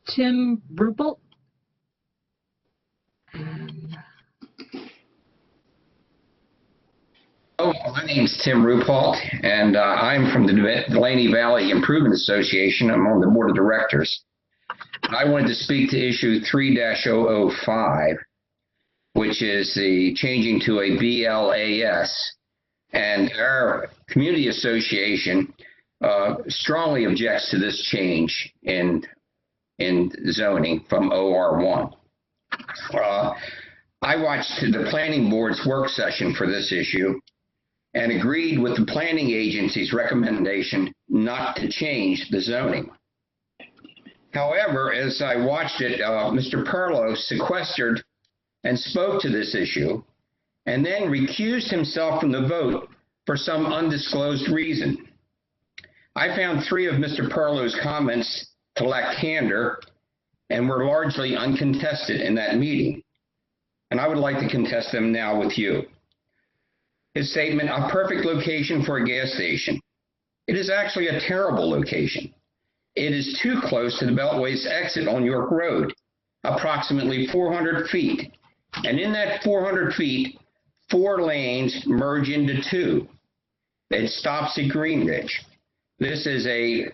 Tim Rupel. Oh, my name's Tim Rupault, and I'm from the Delaney Valley Improvement Association. I'm on the board of directors. I wanted to speak to issue 3-005, which is the changing to a BLAS. And our community association strongly objects to this change in zoning from OR1. I watched the planning board's work session for this issue and agreed with the planning agency's recommendation not to change the zoning. However, as I watched it, Mr. Perlow sequestered and spoke to this issue and then recused himself from the vote for some undisclosed reason. I found 3 of Mr. Perlow's comments to lack candor and were largely uncontested in that meeting. And I would like to contest them now with you. His statement, a perfect location for a gas station. It is actually a terrible location. It is too close to the Beltway's exit on York Road, approximately 400 feet. And in that 400 feet, 4 lanes merge into 2. It stops at Green Ridge. This is a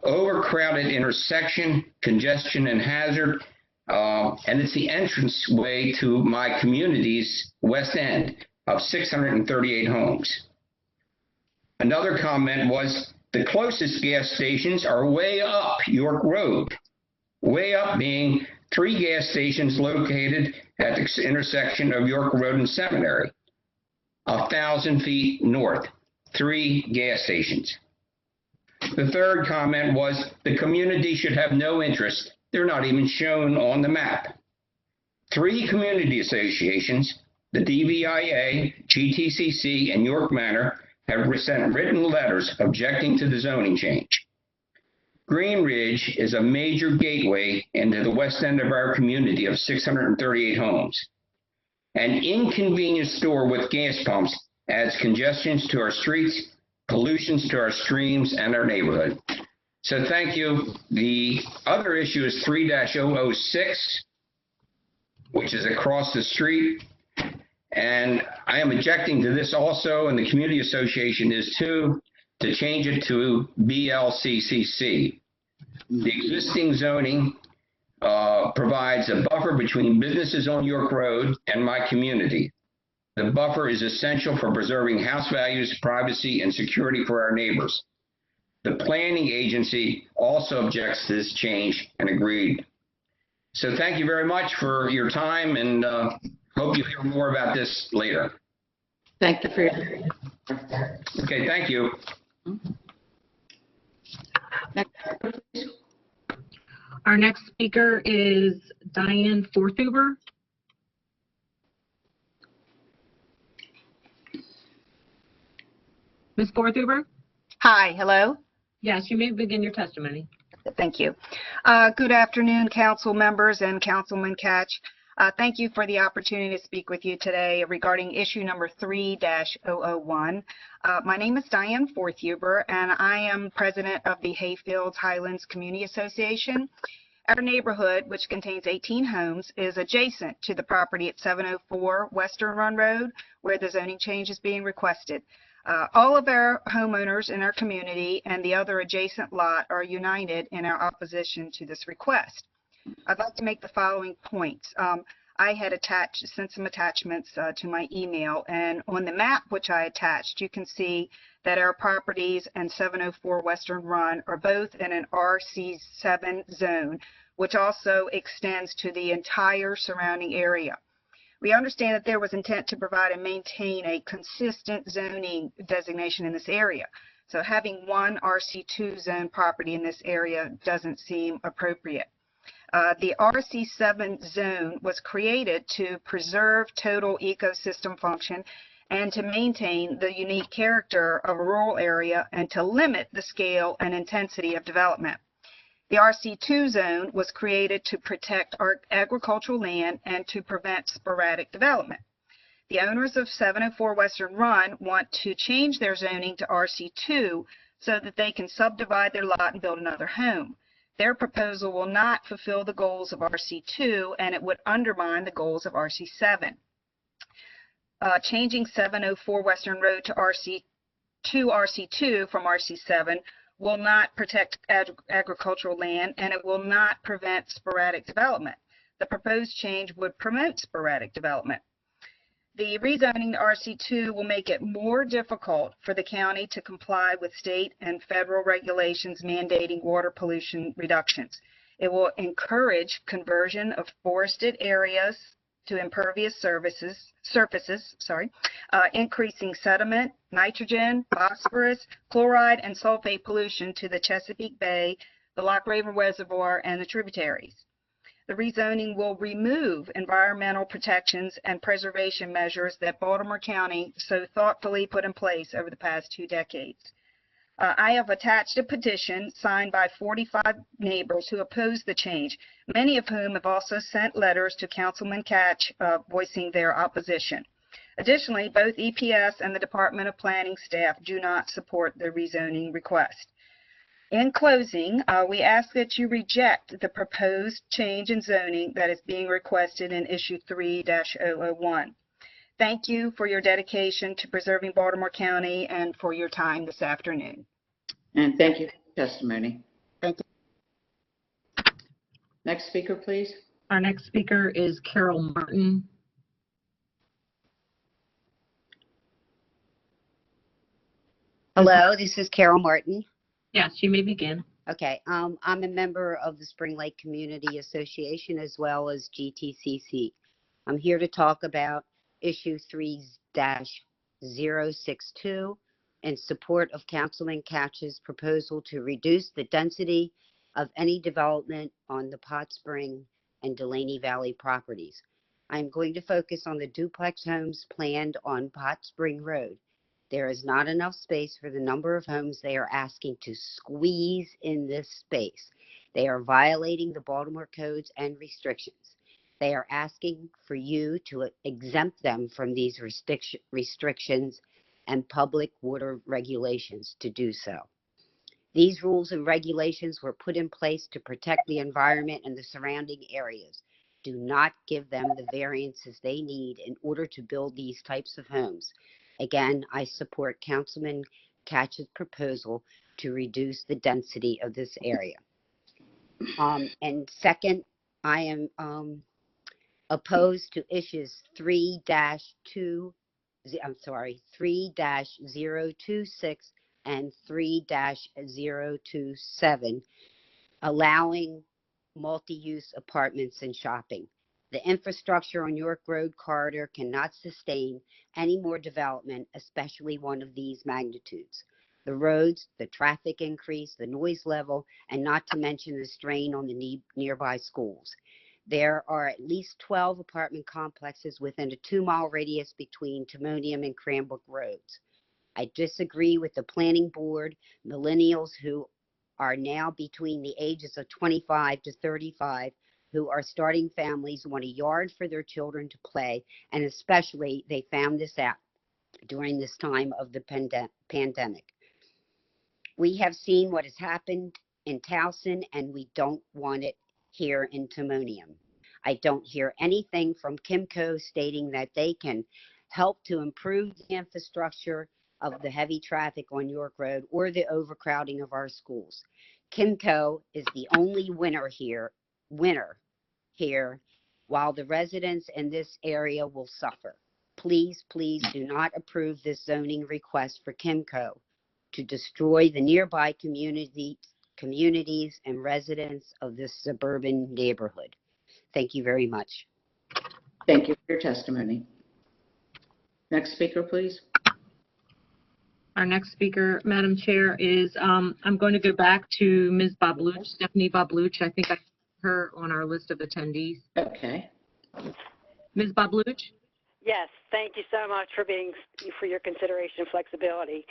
overcrowded intersection, congestion and hazard, and it's the entrance way to my community's west end of 638 homes. Another comment was the closest gas stations are way up York Road, way up being 3 gas stations located at the intersection of York Road and Seminary, 1,000 feet north, 3 gas stations. The third comment was the community should have no interest. They're not even shown on the map. 3 community associations, the DVIA, GTCC, and York Manor, have sent written letters objecting to the zoning change. Green Ridge is a major gateway into the west end of our community of 638 homes. An inconvenient store with gas pumps adds congestions to our streets, pollutions to our streams and our neighborhood. So thank you. The other issue is 3-006, which is across the street. And I am objecting to this also, and the community association is too, to change it to BLCCC. The existing zoning provides a buffer between businesses on York Road and my community. The buffer is essential for preserving house values, privacy, and security for our neighbors. The planning agency also objects to this change and agreed. So thank you very much for your time, and hope you hear more about this later. Thank you for your. Okay, thank you. Next. Our next speaker is Diane Forthuber. Ms. Forthuber? Hi, hello. Yes, you may begin your testimony. Thank you. Good afternoon, council members and Councilman Catch. Thank you for the opportunity to speak with you today regarding issue number 3-001. My name is Diane Forthuber, and I am president of the Hayfields Highlands Community Association. Our neighborhood, which contains 18 homes, is adjacent to the property at 704 Western Run Road, where the zoning change is being requested. All of our homeowners in our community and the other adjacent lot are united in our opposition to this request. I'd like to make the following points. I had sent some attachments to my email, and on the map which I attached, you can see that our properties and 704 Western Run are both in an RC7 zone, which also extends to the entire surrounding area. We understand that there was intent to provide and maintain a consistent zoning designation in this area. So having one RC2 zone property in this area doesn't seem appropriate. The RC7 zone was created to preserve total ecosystem function and to maintain the unique character of a rural area and to limit the scale and intensity of development. The RC2 zone was created to protect our agricultural land and to prevent sporadic development. The owners of 704 Western Run want to change their zoning to RC2 so that they can subdivide their lot and build another home. Their proposal will not fulfill the goals of RC2 and it would undermine the goals of RC7. Changing 704 Western Road to RC2 from RC7 will not protect agricultural land and it will not prevent sporadic development. The proposed change would promote sporadic development. The rezoning to RC2 will make it more difficult for the county to comply with state and federal regulations mandating water pollution reductions. It will encourage conversion of forested areas to impervious surfaces, increasing sediment, nitrogen, phosphorus, chloride, and sulfate pollution to the Chesapeake Bay, the Lock Raven Reservoir, and the tributaries. The rezoning will remove environmental protections and preservation measures that Baltimore County so thoughtfully put in place over the past 2 decades. I have attached a petition signed by 45 neighbors who oppose the change, many of whom have also sent letters to Councilman Catch voicing their opposition. Additionally, both EPS and the Department of Planning staff do not support the rezoning request. In closing, we ask that you reject the proposed change in zoning that is being requested in issue 3-001. Thank you for your dedication to preserving Baltimore County and for your time this afternoon. And thank you for your testimony. Thank you. Next speaker, please. Our next speaker is Carol Martin. Hello, this is Carol Martin. Yes, you may begin. Okay, I'm a member of the Spring Lake Community Association as well as GTCC. I'm here to talk about issue 3-062 in support of Councilman Catch's proposal to reduce the density of any development on the Pot Spring and Delaney Valley properties. I'm going to focus on the duplex homes planned on Pot Spring Road. There is not enough space for the number of homes they are asking to squeeze in this space. They are violating the Baltimore codes and restrictions. They are asking for you to exempt them from these restrictions and public water regulations to do so. These rules and regulations were put in place to protect the environment and the surrounding areas. Do not give them the variances they need in order to build these types of homes. Again, I support Councilman Catch's proposal to reduce the density of this area. And second, I am opposed to issues 3-026 and 3-027, allowing multi-use apartments and shopping. The infrastructure on York Road corridor cannot sustain any more development, especially one of these magnitudes. The roads, the traffic increase, the noise level, and not to mention the strain on the nearby schools. There are at least 12 apartment complexes within a 2-mile radius between Timonium and Cranbrook roads. I disagree with the planning board. Millennials who are now between the ages of 25 to 35 who are starting families want a yard for their children to play, and especially they found this out during this time of the pandemic. We have seen what has happened in Towson, and we don't want it here in Timonium. I don't hear anything from Kimco stating that they can help to improve the infrastructure of the heavy traffic on York Road or the overcrowding of our schools. Kimco is the only winner here, while the residents in this area will suffer. Please, please do not approve this zoning request for Kimco to destroy the nearby communities and residents of this suburban neighborhood. Thank you very much. Thank you for your testimony. Next speaker, please. Our next speaker, Madam Chair, is, I'm going to go back to Ms. Babluch, Stephanie Babluch. I think I have her on our list of attendees. Okay. Ms. Babluch? Yes, thank you so much for your consideration and flexibility.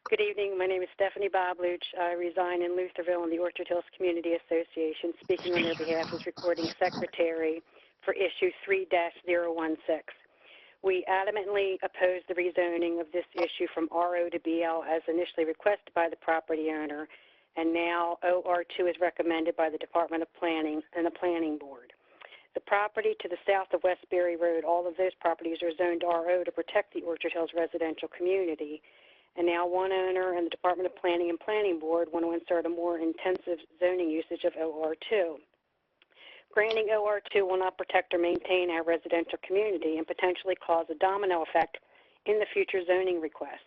Good evening. My name is Stephanie Babluch. I reside in Lutherville in the Orchard Hills Community Association. Speaking on their behalf is recording secretary for issue 3-016. We adamantly oppose the rezoning of this issue from RO to BL as initially requested by the property owner, and now OR2 is recommended by the Department of Planning and the Planning Board. The property to the south of Westbury Road, all of those properties are zoned RO to protect the Orchard Hills residential community, and now one owner and the Department of Planning and Planning Board want to insert a more intensive zoning usage of OR2. Granting OR2 will not protect or maintain our residential community and potentially cause a domino effect in the future zoning request.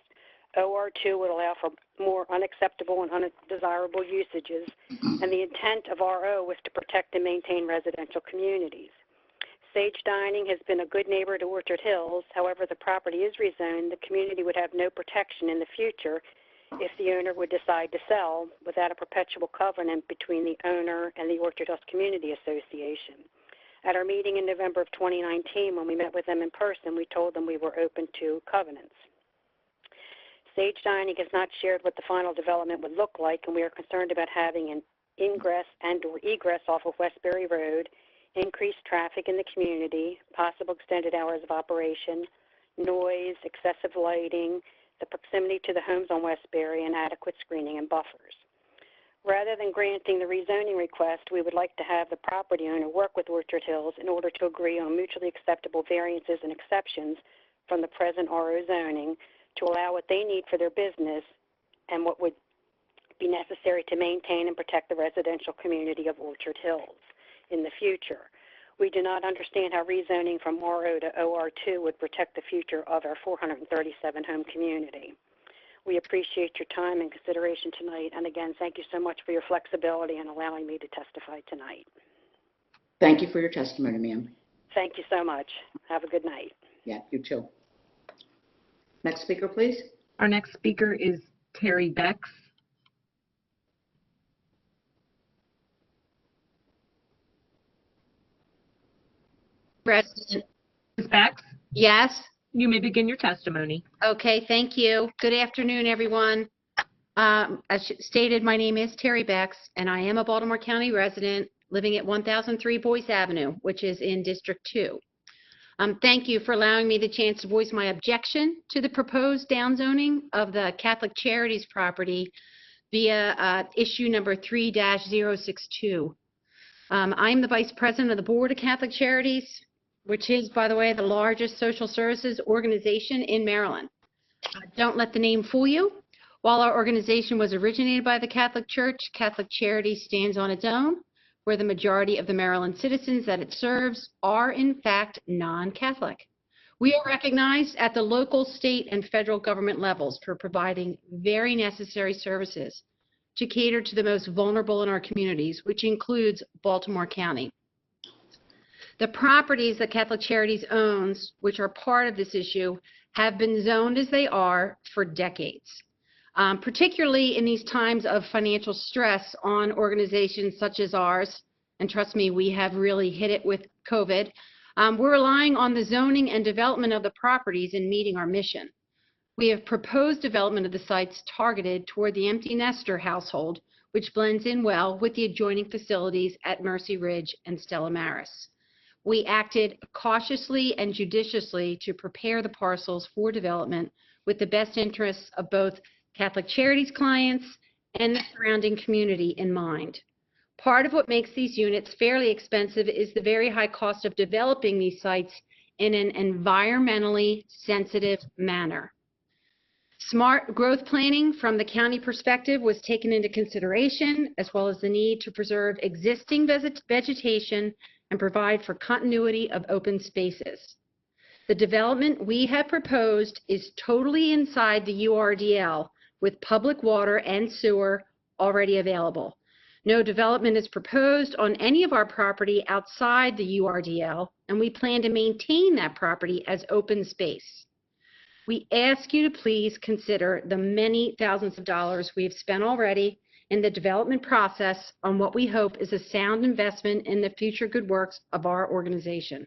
OR2 would allow for more unacceptable and undesirable usages, and the intent of RO was to protect and maintain residential communities. Sage Dining has been a good neighbor to Orchard Hills. However, the property is rezoned. The community would have no protection in the future if the owner would decide to sell without a perpetual covenant between the owner and the Orchard Hills Community Association. At our meeting in November of 2019, when we met with them in person, we told them we were open to covenants. Sage Dining has not shared what the final development would look like, and we are concerned about having an ingress and or egress off of Westbury Road, increased traffic in the community, possible extended hours of operation, noise, excessive lighting, the proximity to the homes on Westbury, and adequate screening and buffers. Rather than granting the rezoning request, we would like to have the property owner work with Orchard Hills in order to agree on mutually acceptable variances and exceptions from the present RO zoning to allow what they need for their business and what would be necessary to maintain and protect the residential community of Orchard Hills in the future. We do not understand how rezoning from RO to OR2 would protect the future of our 437 home community. We appreciate your time and consideration tonight, and again, thank you so much for your flexibility and allowing me to testify tonight. Thank you for your testimony, ma'am. Thank you so much. Have a good night. Yeah, you too. Next speaker, please. Our next speaker is Terry Becks. President. Ms. Becks, Yes. you may begin your testimony. Okay, thank you. Good afternoon, everyone. As stated, my name is Terry Becks, and I am a Baltimore County resident living at 1003 Boyce Avenue, which is in District 2. Thank you for allowing me the chance to voice my objection to the proposed downzoning of the Catholic Charities property via issue number 3-062. I'm the Vice President of the Board of Catholic Charities, which is, by the way, the largest social services organization in Maryland. Don't let the name fool you. While our organization was originated by the Catholic Church, Catholic Charities stands on its own, where the majority of the Maryland citizens that it serves are, in fact, non-Catholic. We are recognized at the local, state, and federal government levels for providing very necessary services to cater to the most vulnerable in our communities, which includes Baltimore County. The properties that Catholic Charities owns, which are part of this issue, have been zoned as they are for decades. Particularly in these times of financial stress on organizations such as ours, and trust me, we have really hit it with COVID, we're relying on the zoning and development of the properties in meeting our mission. We have proposed development of the sites targeted toward the empty nester household, which blends in well with the adjoining facilities at Mercy Ridge and Stella Maris. We acted cautiously and judiciously to prepare the parcels for development with the best interests of both Catholic Charities clients and the surrounding community in mind. Part of what makes these units fairly expensive is the very high cost of developing these sites in an environmentally sensitive manner. Smart growth planning from the county perspective was taken into consideration, as well as the need to preserve existing vegetation and provide for continuity of open spaces. The development we have proposed is totally inside the URDL with public water and sewer already available. No development is proposed on any of our property outside the URDL, and we plan to maintain that property as open space. We ask you to please consider the many thousands of dollars we have spent already in the development process on what we hope is a sound investment in the future good works of our organization.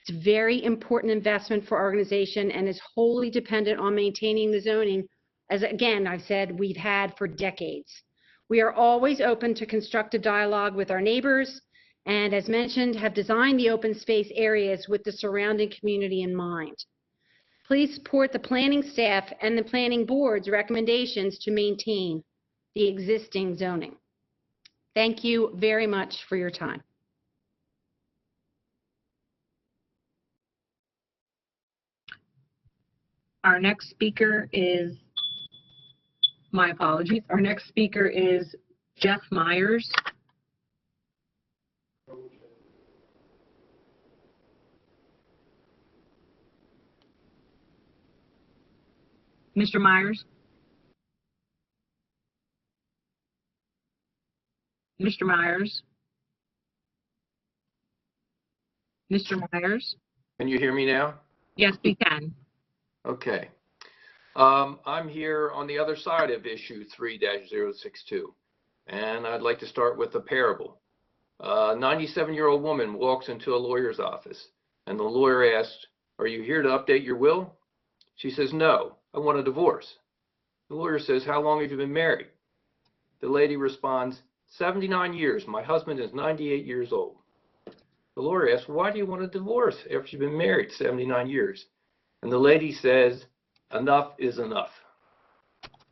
It's a very important investment for our organization and is wholly dependent on maintaining the zoning, as again, I've said, we've had for decades. We are always open to constructive dialogue with our neighbors and, as mentioned, have designed the open space areas with the surrounding community in mind. Please support the planning staff and the planning board's recommendations to maintain the existing zoning. Thank you very much for your time. Our next speaker is, my apologies, our next speaker is Jeff Myers. Mr. Myers? Mr. Myers? Mr. Myers? Can you hear me now? Yes, we can. Okay. I'm here on the other side of issue 3-062, and I'd like to start with a parable. A 97-year-old woman walks into a lawyer's office, and the lawyer asks, "Are you here to update your will?" She says, "No, I want a divorce." The lawyer says, "How long have you been married?" The lady responds, 79 years. My husband is 98 years old. The lawyer asks, "Why do you want a divorce after you've been married 79 years? And the lady says, "Enough is enough."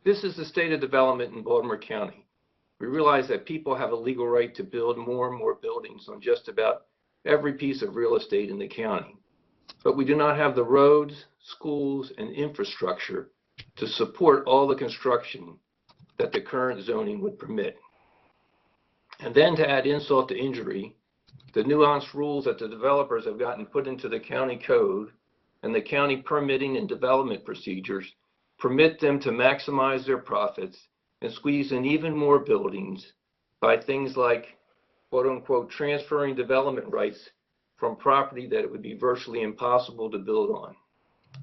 This is the state of development in Baltimore County. We realize that people have a legal right to build more and more buildings on just about every piece of real estate in the county. But we do not have the roads, schools, and infrastructure to support all the construction that the current zoning would permit. And then to add insult to injury, the nuanced rules that the developers have gotten put into the county code and the county permitting and development procedures permit them to maximize their profits and squeeze in even more buildings by things like, quote unquote, transferring development rights from property that it would be virtually impossible to build on,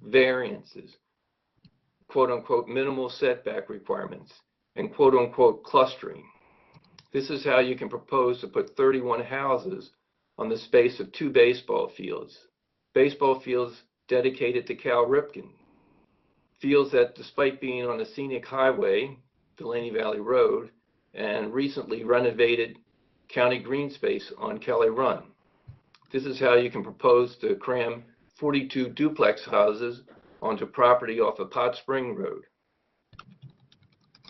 variances, quote unquote, minimal setback requirements, and quote unquote, clustering. This is how you can propose to put 31 houses on the space of 2 baseball fields. Baseball fields dedicated to Cal Ripken. Fields that, despite being on a scenic highway, Delaney Valley Road, and recently renovated county green space on Kelly Run. This is how you can propose to cram 42 duplex houses onto property off of Pot Spring Road.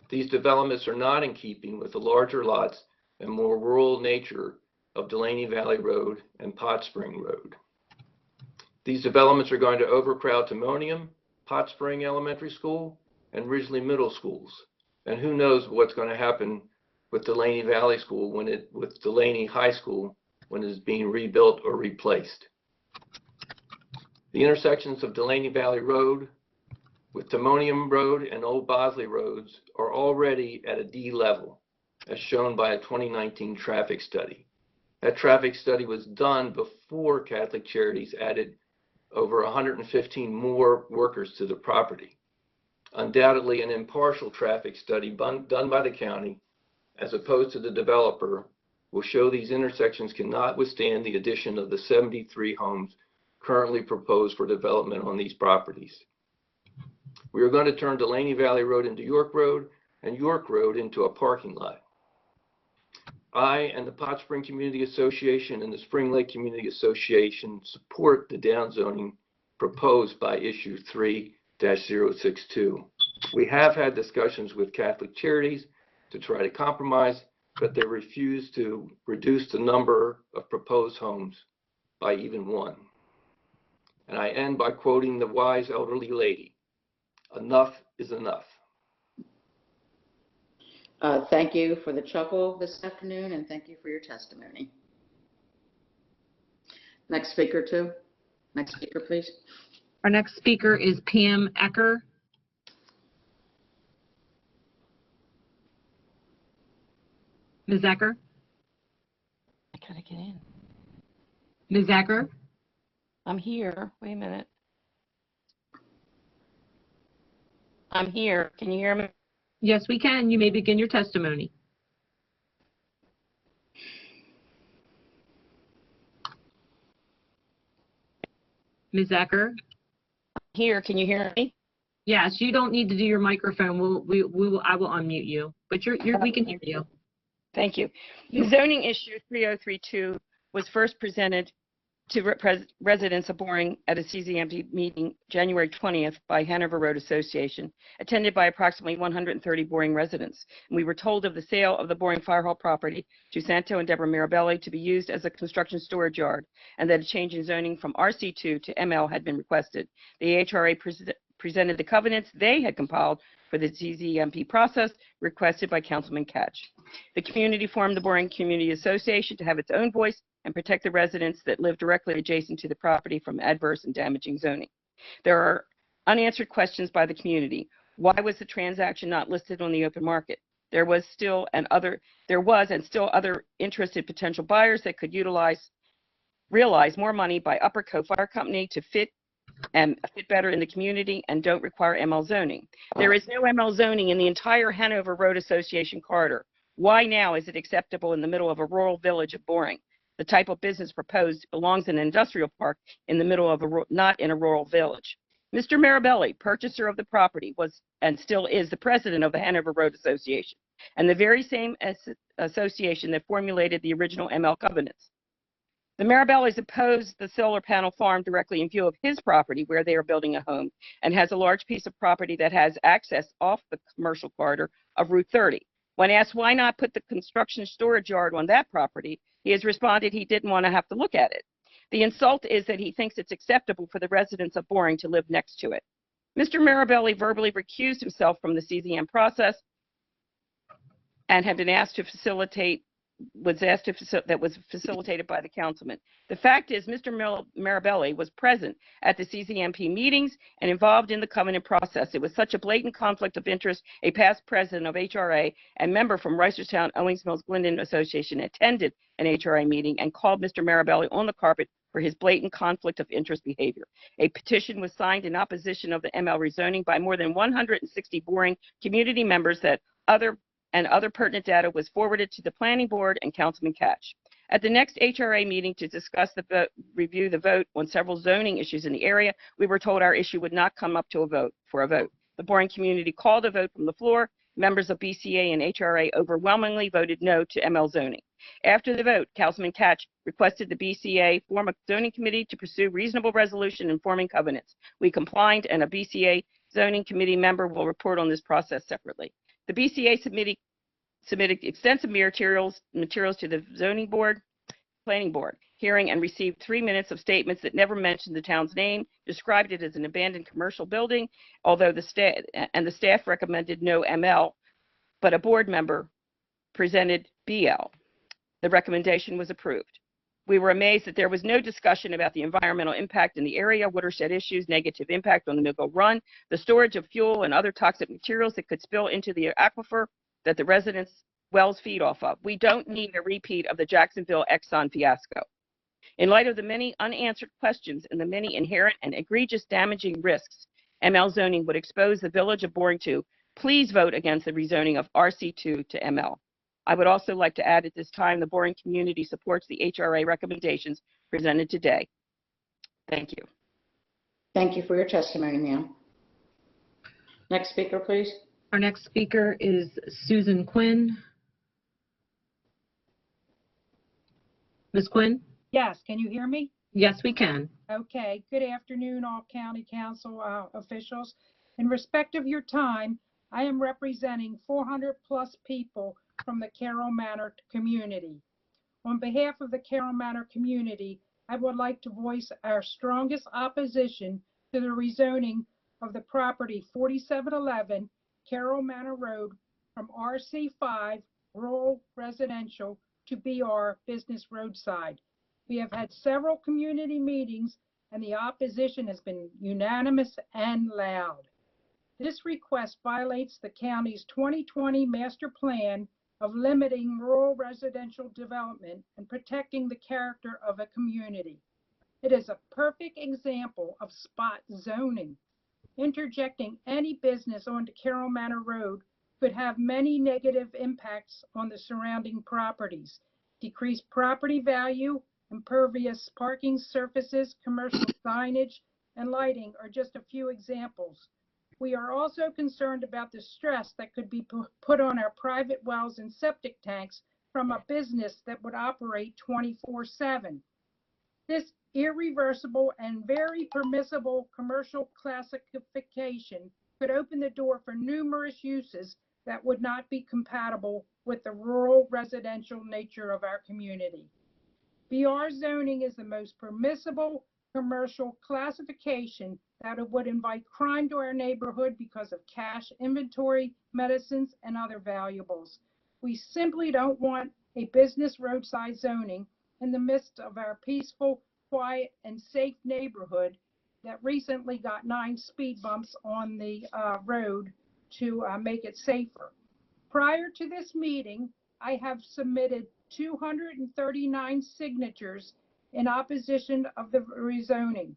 These developments are not in keeping with the larger lots and more rural nature of Delaney Valley Road and Pot Spring Road. These developments are going to overcrowd Timonium, Pot Spring Elementary School, and Ridgely Middle Schools. And who knows what's going to happen with Delaney Valley School with Delaney High School when it is being rebuilt or replaced. The intersections of Delaney Valley Road with Timonium Road and Old Bosley Roads are already at a D level, as shown by a 2019 traffic study. That traffic study was done before Catholic Charities added over 115 more workers to the property. Undoubtedly, an impartial traffic study done by the county, as opposed to the developer, will show these intersections cannot withstand the addition of the 73 homes currently proposed for development on these properties. We are going to turn Delaney Valley Road into York Road and York Road into a parking lot. I and the Pot Spring Community Association and the Spring Lake Community Association support the downzoning proposed by issue 3-062. We have had discussions with Catholic Charities to try to compromise, but they refuse to reduce the number of proposed homes by even one. And I end by quoting the wise elderly lady, "Enough is enough." Thank you for the chuckle this afternoon, and thank you for your testimony. Next speaker, please. Our next speaker is Pam Ecker. Ms. Ecker? I gotta get in. Ms. Ecker? I'm here. Wait a minute. I'm here. Can you hear me? Yes, we can. You may begin your testimony. Ms. Ecker? Here, can you hear me? Yes, you don't need to do your microphone. I will unmute you, but we can hear you. Thank you. The zoning issue 3032 was first presented to residents of Boring at a CZMP meeting January 20th by Hanover Road Association, attended by approximately 130 Boring residents. And we were told of the sale of the Boring Fire Hall property to Santo and Deborah Mirabelli to be used as a construction storage yard, and that a change in zoning from RC2 to ML had been requested. The HRA presented the covenants they had compiled for the CZMP process requested by Councilman Catch. The community formed the Boring Community Association to have its own voice and protect the residents that live directly adjacent to the property from adverse and damaging zoning. There are unanswered questions by the community. Why was the transaction not listed on the open market? There was and still other interested potential buyers that could realize more money by Upper Cove Fire Company to fit better in the community and don't require ML zoning. There is no ML zoning in the entire Hanover Road Association corridor. Why now is it acceptable in the middle of a rural village of Boring? The type of business proposed belongs in an industrial park in the middle of not in a rural village. Mr. Mirabelli, purchaser of the property, was and still is the president of the Hanover Road Association, and the very same association that formulated the original ML covenants. The Mirabellis opposed the solar panel farm directly in view of his property where they are building a home, and has a large piece of property that has access off the commercial corridor of Route 30. When asked why not put the construction storage yard on that property, he has responded he didn't want to have to look at it. The insult is that he thinks it's acceptable for the residents of Boring to live next to it. Mr. Mirabelli verbally recused himself from the CZM process and had been asked to facilitate that was facilitated by the councilman. The fact is, Mr. Mirabelli was present at the CZMP meetings and involved in the covenant process. It was such a blatant conflict of interest, a past president of HRA and member from Reisterstown Owings Mills Glendon Association attended an HRA meeting and called Mr. Mirabelli on the carpet for his blatant conflict of interest behavior. A petition was signed in opposition of the ML rezoning by more than 160 Boring community members that other pertinent data was forwarded to the planning board and Councilman Catch. At the next HRA meeting to discuss review the vote on several zoning issues in the area, we were told our issue would not come up to a vote. The Boring community called a vote from the floor. Members of BCA and HRA overwhelmingly voted no to ML zoning. After the vote, Councilman Catch requested the BCA form a zoning committee to pursue reasonable resolution and forming covenants. We complied, and a BCA zoning committee member will report on this process separately. The BCA submitted extensive materials to the planning board hearing and received 3 minutes of statements that never mentioned the town's name, described it as an abandoned commercial building, although the staff recommended no ML, but a board member presented BL. The recommendation was approved. We were amazed that there was no discussion about the environmental impact in the area, watershed issues, negative impact on the Mill Run, the storage of fuel and other toxic materials that could spill into the aquifer that the residents' wells feed off of. We don't need a repeat of the Jacksonville Exxon fiasco. In light of the many unanswered questions and the many inherent and egregious damaging risks ML zoning would expose the village of Boring to, please vote against the rezoning of RC2 to ML. I would also like to add at this time the Boring community supports the HRA recommendations presented today. Thank you. Thank you for your testimony, ma'am. Next speaker, please. Our next speaker is Susan Quinn. Ms. Quinn? Yes, can you hear me? Yes, we can. Okay, good afternoon, all county council officials. In respect of your time, I am representing 400 plus people from the Carroll Manor community. On behalf of the Carroll Manor community, I would like to voice our strongest opposition to the rezoning of the property 4711 Carroll Manor Road from RC5 Rural Residential to BR Business Roadside. We have had several community meetings and the opposition has been unanimous and loud. This request violates the county's 2020 master plan of limiting rural residential development and protecting the character of a community. It is a perfect example of spot zoning. Interjecting any business onto Carroll Manor Road could have many negative impacts on the surrounding properties. Decreased property value, impervious parking surfaces, commercial signage, and lighting are just a few examples. We are also concerned about the stress that could be put on our private wells and septic tanks from a business that would operate 24/7. This irreversible and very permissible commercial classification could open the door for numerous uses that would not be compatible with the rural residential nature of our community. BR zoning is the most permissible commercial classification that it would invite crime to our neighborhood because of cash inventory, medicines, and other valuables. We simply don't want a business roadside zoning in the midst of our peaceful, quiet, and safe neighborhood that recently got 9 speed bumps on the road to make it safer. Prior to this meeting, I have submitted 239 signatures in opposition of the rezoning.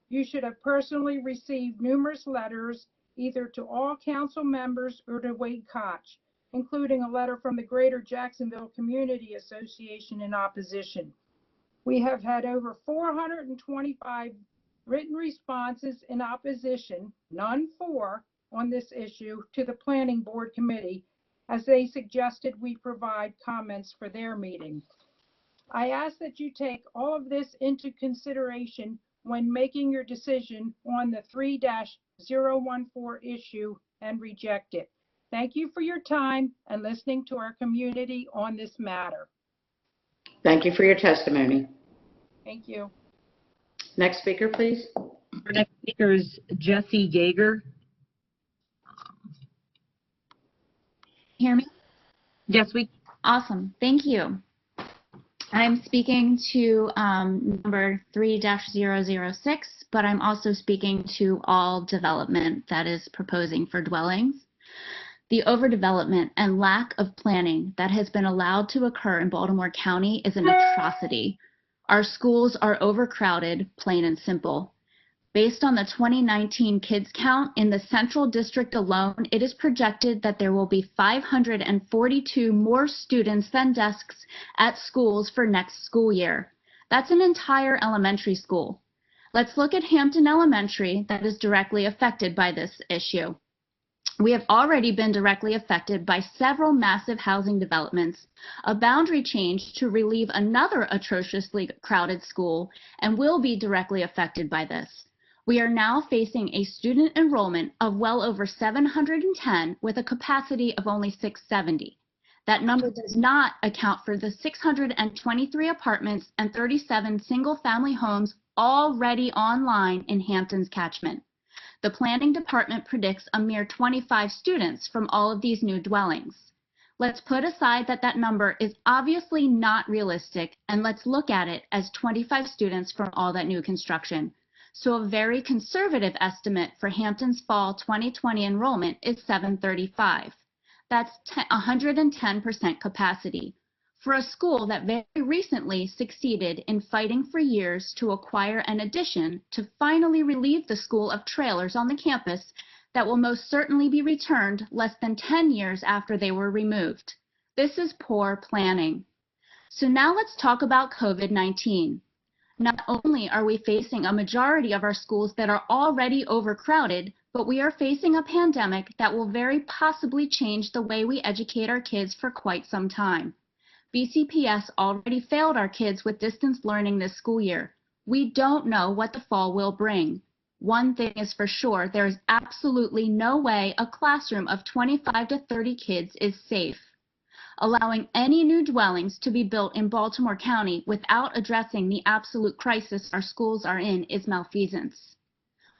You should have personally received numerous letters, either to all council members or to Wade Koch, including a letter from the Greater Jacksonville Community Association in opposition. We have had over 425 written responses in opposition, none for, on this issue to the Planning Board Committee, as they suggested we provide comments for their meeting. I ask that you take all of this into consideration when making your decision on the 3-014 issue and reject it. Thank you for your time and listening to our community on this matter. Thank you for your testimony. Thank you. Next speaker, please. Our next speaker is Jesse Yeager. Hear me? Yes, we. Awesome. Thank you. I'm speaking to number 3-006, but I'm also speaking to all development that is proposing for dwellings. The overdevelopment and lack of planning that has been allowed to occur in Baltimore County is an atrocity. Our schools are overcrowded, plain and simple. Based on the 2019 kids count in the Central District alone, it is projected that there will be 542 more students than desks at schools for next school year. That's an entire elementary school. Let's look at Hampton Elementary that is directly affected by this issue. We have already been directly affected by several massive housing developments, a boundary change to relieve another atrociously crowded school, and will be directly affected by this. We are now facing a student enrollment of well over 710 with a capacity of only 670. That number does not account for the 623 apartments and 37 single-family homes already online in Hampton's catchment. The planning department predicts a mere 25 students from all of these new dwellings. Let's put aside that number is obviously not realistic, and let's look at it as 25 students from all that new construction. So a very conservative estimate for Hampton's fall 2020 enrollment is 735. That's 110% capacity. For a school that very recently succeeded in fighting for years to acquire an addition to finally relieve the school of trailers on the campus that will most certainly be returned less than 10 years after they were removed. This is poor planning. So now let's talk about COVID-19. Not only are we facing a majority of our schools that are already overcrowded, but we are facing a pandemic that will very possibly change the way we educate our kids for quite some time. BCPS already failed our kids with distance learning this school year. We don't know what the fall will bring. One thing is for sure, there is absolutely no way a classroom of 25 to 30 kids is safe. Allowing any new dwellings to be built in Baltimore County without addressing the absolute crisis our schools are in is malfeasance.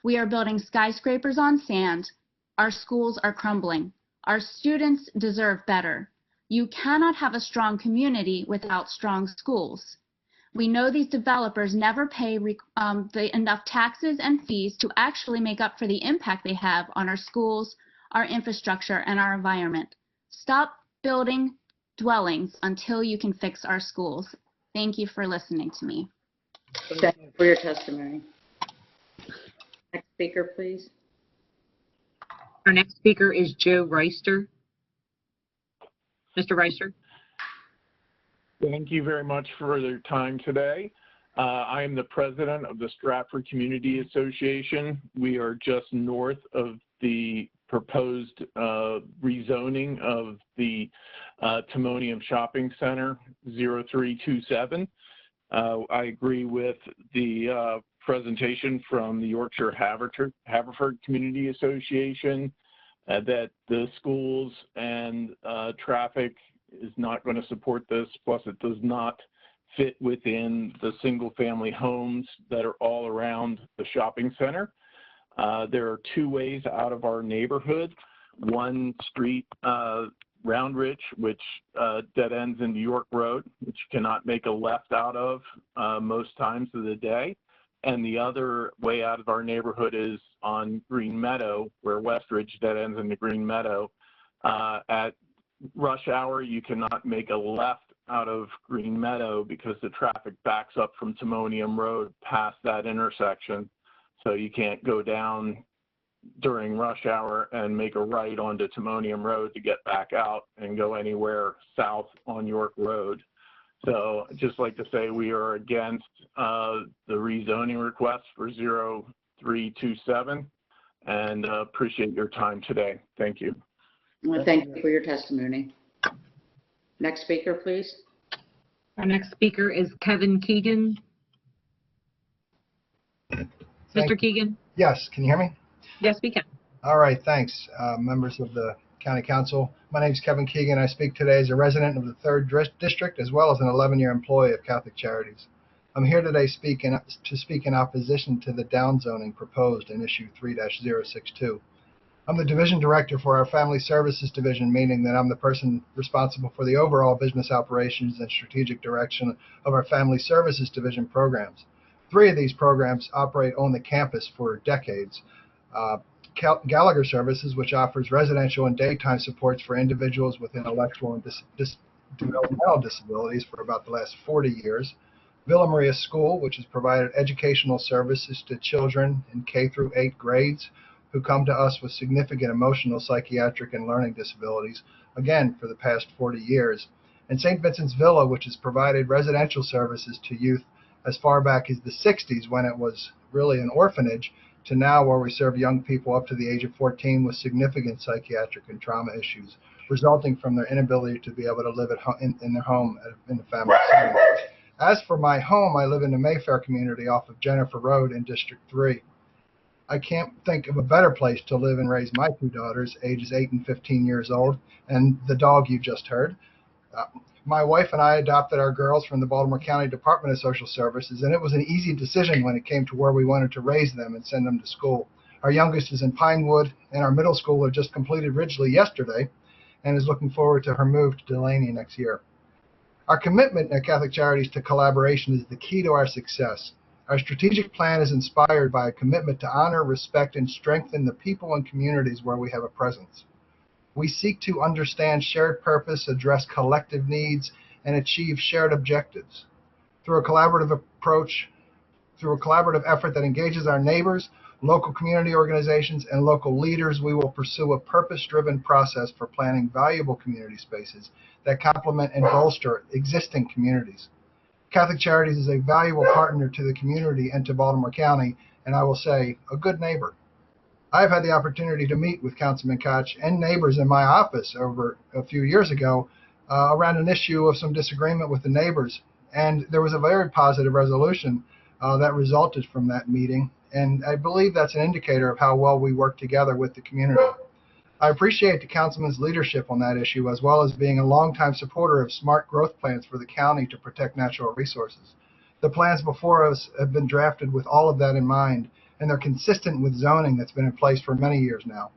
We are building skyscrapers on sand. Our schools are crumbling. Our students deserve better. You cannot have a strong community without strong schools. We know these developers never pay enough taxes and fees to actually make up for the impact they have on our schools, our infrastructure, and our environment. Stop building dwellings until you can fix our schools. Thank you for listening to me. Thank you for your testimony. Next speaker, please. Our next speaker is Joe Reister. Mr. Reister. Thank you very much for their time today. I am the president of the Stratford Community Association. We are just north of the proposed rezoning of the Timonium Shopping Center 0327. I agree with the presentation from the Yorkshire Haverford Community Association that the schools and traffic is not going to support this, plus it does not fit within the single-family homes that are all around the shopping center. There are two ways out of our neighborhood. One street, Roundridge, which dead ends into York Road, which you cannot make a left out of most times of the day. And the other way out of our neighborhood is on Green Meadow, where Westridge dead ends into Green Meadow. At rush hour, you cannot make a left out of Green Meadow because the traffic backs up from Timonium Road past that intersection. So you can't go down during rush hour and make a right onto Timonium Road to get back out and go anywhere south on York Road. So I'd just like to say we are against the rezoning request for 0327 and appreciate your time today. Thank you. Well, thank you for your testimony. Next speaker, please. Our next speaker is Kevin Keegan. Mr. Keegan? Yes, can you hear me? Yes, we can. All right, thanks, members of the County Council. My name is Kevin Keegan. I speak today as a resident of the 3rd District as well as an 11-year employee of Catholic Charities. I'm here today to speak in opposition to the downzoning proposed in issue 3-062. I'm the division director for our Family Services Division, meaning that I'm the person responsible for the overall business operations and strategic direction of our Family Services Division programs. 3 of these programs operate on the campus for decades. Gallagher Services, which offers residential and daytime supports for individuals with intellectual and developmental disabilities for about the last 40 years. Villa Maria School, which has provided educational services to children in K through 8 grades who come to us with significant emotional, psychiatric, and learning disabilities, again, for the past 40 years. And St. Vincent's Villa, which has provided residential services to youth as far back as the 60s when it was really an orphanage, to now where we serve young people up to the age of 14 with significant psychiatric and trauma issues resulting from their inability to be able to live in their home in the family setting. As for my home, I live in the Mayfair community off of Jennifer Road in District 3. I can't think of a better place to live and raise my 2 daughters, ages 8 and 15 years old, and the dog you just heard. My wife and I adopted our girls from the Baltimore County Department of Social Services, and it was an easy decision when it came to where we wanted to raise them and send them to school. Our youngest is in Pinewood, and our middle schooler just completed Ridgely yesterday and is looking forward to her move to Delaney next year. Our commitment at Catholic Charities to collaboration is the key to our success. Our strategic plan is inspired by a commitment to honor, respect, and strengthen the people and communities where we have a presence. We seek to understand shared purpose, address collective needs, and achieve shared objectives. Through a collaborative approach, through a collaborative effort that engages our neighbors, local community organizations, and local leaders, we will pursue a purpose-driven process for planning valuable community spaces that complement and bolster existing communities. Catholic Charities is a valuable partner to the community and to Baltimore County, and I will say, a good neighbor. I've had the opportunity to meet with Councilman Koch and neighbors in my office over a few years ago around an issue of some disagreement with the neighbors, and there was a very positive resolution that resulted from that meeting, and I believe that's an indicator of how well we work together with the community. I appreciate the Councilman's leadership on that issue, as well as being a longtime supporter of smart growth plans for the county to protect natural resources. The plans before us have been drafted with all of that in mind, and they're consistent with zoning that's been in place for many years now.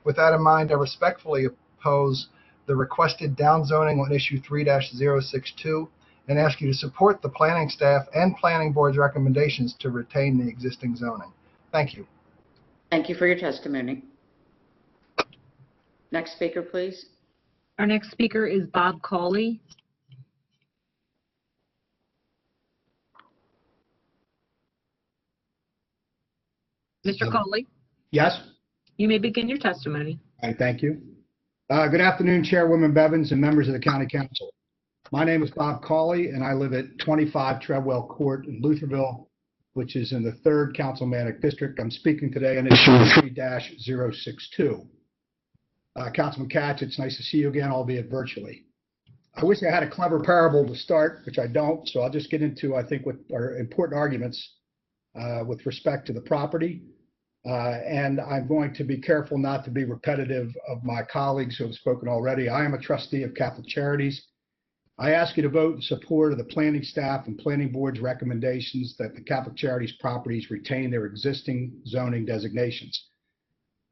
With that in mind, I respectfully oppose the requested downzoning on issue 3-062 and ask you to support the planning staff and planning board's recommendations to retain the existing zoning. Thank you. Thank you for your testimony. Next speaker, please. Our next speaker is Bob Cawley. Mr. Cawley? Yes. You may begin your testimony. All right, thank you. Good afternoon, Chairwoman Bevins and members of the County Council. My name is Bob Cawley, and I live at 25 Treadwell Court in Lutherville, which is in the 3rd Councilmanic District. I'm speaking today on issue 3-062. Councilman Katz, it's nice to see you again, albeit virtually. I wish I had a clever parable to start, which I don't, so I'll just get into, I think, what are important arguments with respect to the property. And I'm going to be careful not to be repetitive of my colleagues who have spoken already. I am a trustee of Catholic Charities. I ask you to vote in support of the planning staff and planning board's recommendations that the Catholic Charities properties retain their existing zoning designations.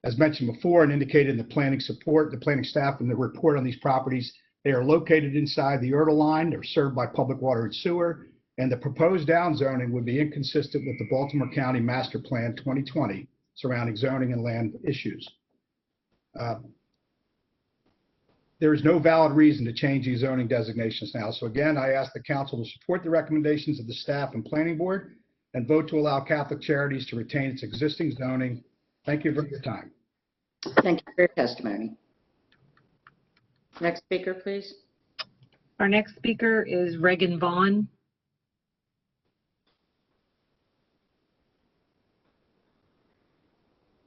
As mentioned before and indicated in the planning staff and the report on these properties, they are located inside the Erdel line. They're served by public water and sewer, and the proposed downzoning would be inconsistent with the Baltimore County Master Plan 2020 surrounding zoning and land issues. There is no valid reason to change these zoning designations now. So again, I ask the council to support the recommendations of the staff and planning board and vote to allow Catholic Charities to retain its existing zoning. Thank you for your time. Thank you for your testimony. Next speaker, please. Our next speaker is Regan Vaughn.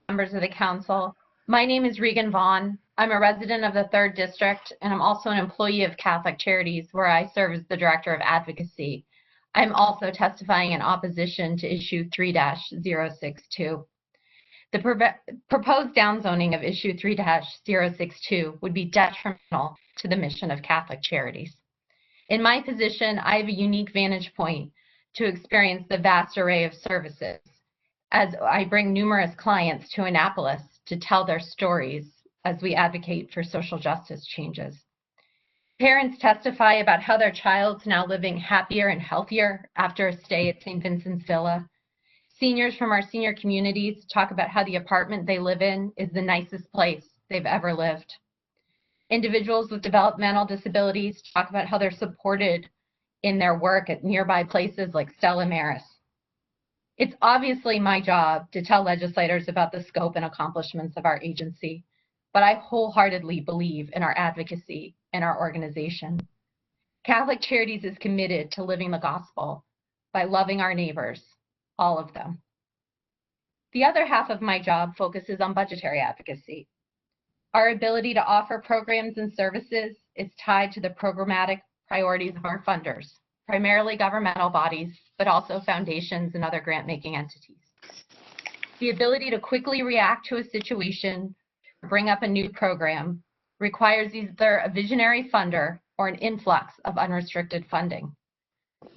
Members of the council. My name is Regan Vaughn. I'm a resident of the 3rd District, and I'm also an employee of Catholic Charities, where I serve as the Director of Advocacy. I'm also testifying in opposition to issue 3-062. The proposed downzoning of issue 3-062 would be detrimental to the mission of Catholic Charities. In my position, I have a unique vantage point to experience the vast array of services, as I bring numerous clients to Annapolis to tell their stories as we advocate for social justice changes. Parents testify about how their child's now living happier and healthier after a stay at St. Vincent's Villa. Seniors from our senior communities talk about how the apartment they live in is the nicest place they've ever lived. Individuals with developmental disabilities talk about how they're supported in their work at nearby places like Stella Maris. It's obviously my job to tell legislators about the scope and accomplishments of our agency, but I wholeheartedly believe in our advocacy and our organization. Catholic Charities is committed to living the gospel by loving our neighbors, all of them. The other half of my job focuses on budgetary advocacy. Our ability to offer programs and services is tied to the programmatic priorities of our funders, primarily governmental bodies, but also foundations and other grant-making entities. The ability to quickly react to a situation, bring up a new program, requires either a visionary funder or an influx of unrestricted funding.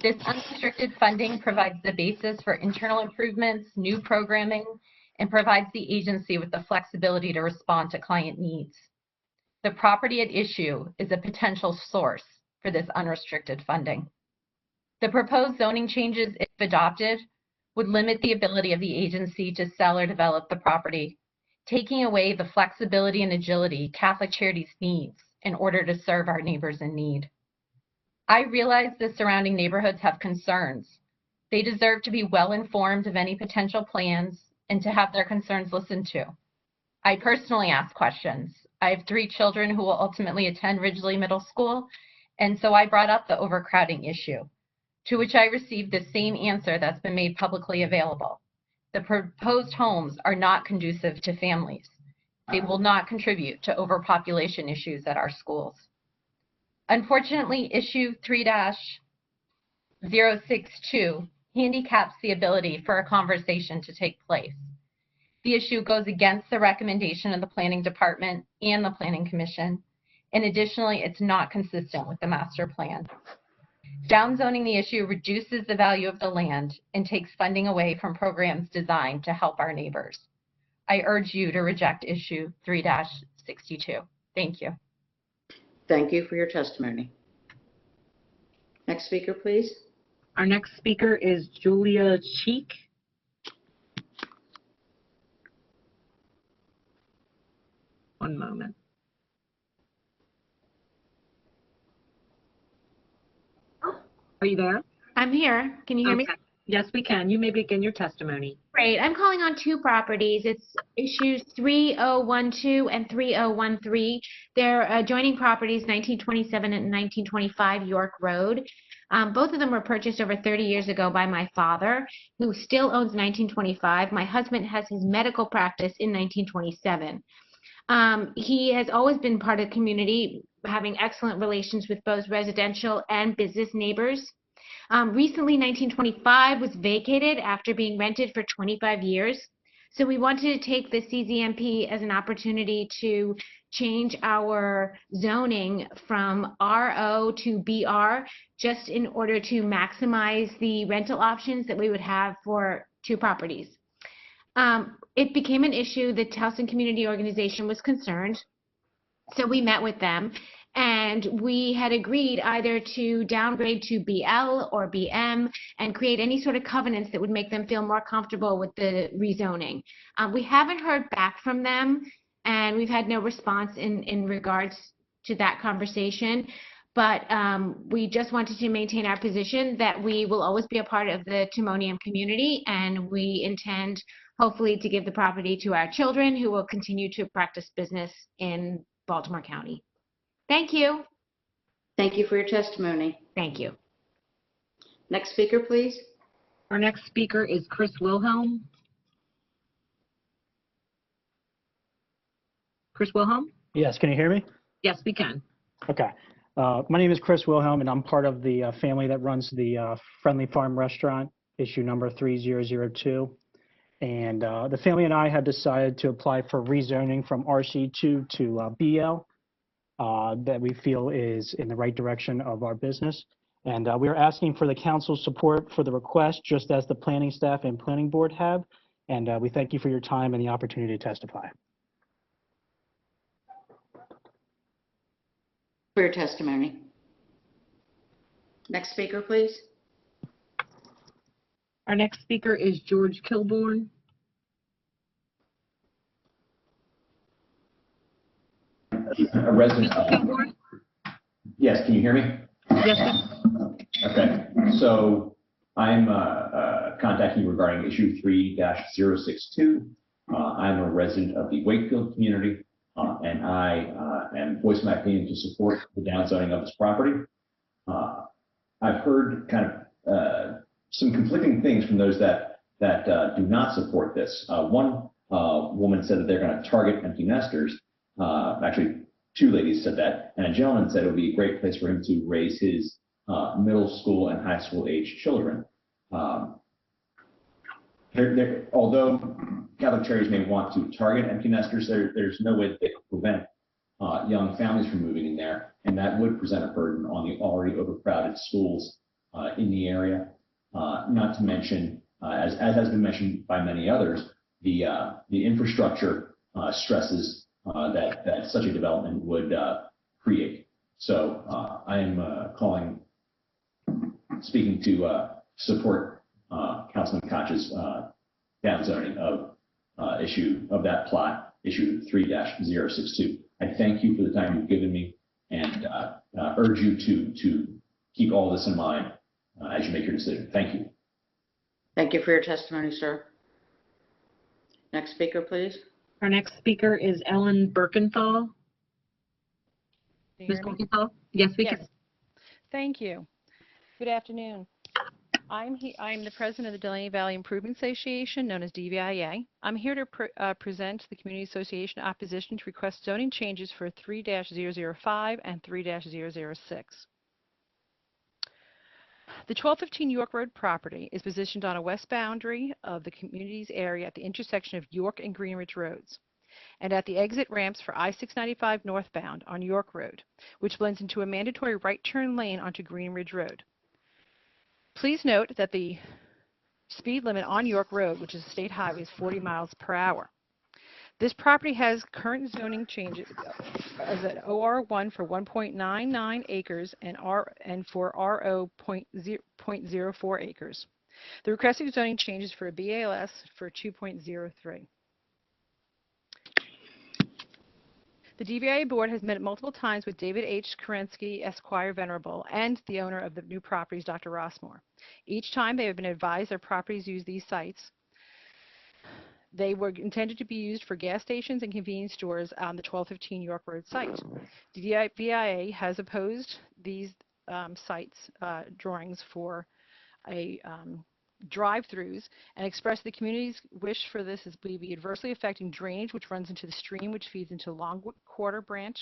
This unrestricted funding provides the basis for internal improvements, new programming, and provides the agency with the flexibility to respond to client needs. The property at issue is a potential source for this unrestricted funding. The proposed zoning changes, if adopted, would limit the ability of the agency to sell or develop the property, taking away the flexibility and agility Catholic Charities needs in order to serve our neighbors in need. I realize the surrounding neighborhoods have concerns. They deserve to be well informed of any potential plans and to have their concerns listened to. I personally ask questions. I have 3 children who will ultimately attend Ridgely Middle School, and so I brought up the overcrowding issue, to which I received the same answer that's been made publicly available. The proposed homes are not conducive to families. They will not contribute to overpopulation issues at our schools. Unfortunately, issue 3-062 handicaps the ability for a conversation to take place. The issue goes against the recommendation of the Planning Department and the Planning Commission, and additionally, it's not consistent with the master plan. Downzoning the issue reduces the value of the land and takes funding away from programs designed to help our neighbors. I urge you to reject issue 3-62. Thank you. Thank you for your testimony. Next speaker, please. Our next speaker is Julia Cheek. One moment. Are you there? I'm here. Can you hear me? Okay. Yes, we can. You may begin your testimony. Great. I'm calling on two properties. It's issues 3012 and 3013. They're adjoining properties 1927 and 1925 York Road. Both of them were purchased over 30 years ago by my father, who still owns 1925. My husband has his medical practice in 1927. He has always been part of the community, having excellent relations with both residential and business neighbors. Recently, 1925 was vacated after being rented for 25 years. So we wanted to take the CZMP as an opportunity to change our zoning from RO to BR, just in order to maximize the rental options that we would have for two properties. It became an issue. The Towson Community Organization was concerned. So we met with them. And we had agreed either to downgrade to BL or BM and create any sort of covenants that would make them feel more comfortable with the rezoning. We haven't heard back from them, and we've had no response in regards to that conversation. But we just wanted to maintain our position that we will always be a part of the Timonium community, and we intend hopefully to give the property to our children who will continue to practice business in Baltimore County. Thank you. Thank you for your testimony. Thank you. Next speaker, please. Our next speaker is Chris Wilhelm. Chris Wilhelm? Yes, can you hear me? Yes, we can. Okay. My name is Chris Wilhelm, and I'm part of the family that runs the Friendly Farm Restaurant, issue number 3002. And the family and I have decided to apply for rezoning from RC2 to BL. That we feel is in the right direction of our business. And we are asking for the council's support for the request, just as the planning staff and planning board have. And we thank you for your time and the opportunity to testify. For your testimony. Next speaker, please. Our next speaker is George Kilborn. A resident. Yes, can you hear me? Yes. Okay, so I'm contacting you regarding issue 3-062. I'm a resident of the Wakefield community, and I am voicing my opinion to support the downzoning of this property. I've heard kind of some conflicting things from those that do not support this. One woman said that they're going to target empty nesters. Actually, two ladies said that, and a gentleman said it would be a great place for him to raise his middle school and high school age children. Although Catholic Charities may want to target empty nesters, there's no way that they can prevent young families from moving in there, and that would present a burden on the already overcrowded schools in the area. Not to mention, as has been mentioned by many others, the infrastructure stresses that such a development would create. So I am speaking to support Councilman Koch's downzoning of that plot, issue 3-062. I thank you for the time you've given me, and urge you to keep all this in mind as you make your decision. Thank you. Thank you for your testimony, sir. Next speaker, please. Our next speaker is Ellen Birkenthal. Ms. Birkenthal? Yes, we can. Thank you. Good afternoon. I'm the president of the Delaney Valley Improvement Association, known as DVIA. I'm here to present the Community Association opposition to request zoning changes for 3-005 and 3-006. The 1215 York Road property is positioned on a west boundary of the community's area at the intersection of York and Greenridge Roads, and at the exit ramps for I-695 northbound on York Road, which blends into a mandatory right turn lane onto Greenridge Road. Please note that the speed limit on York Road, which is a state highway, is 40 miles per hour. This property has current zoning changes as an OR1 for 1.99 acres and for RO 0.04 acres. The requested zoning changes for a BALS for 2.03. The DVIA board has met multiple times with David H. Kerensky, Esquire Venerable, and the owner of the new properties, Dr. Rossmore. Each time they have been advised their properties use these sites. They were intended to be used for gas stations and convenience stores on the 1215 York Road site. DVIA has opposed these sites drawings for a drive-throughs and expressed the community's wish for this as be adversely affecting drainage, which runs into the stream, which feeds into Longwood Quarter Branch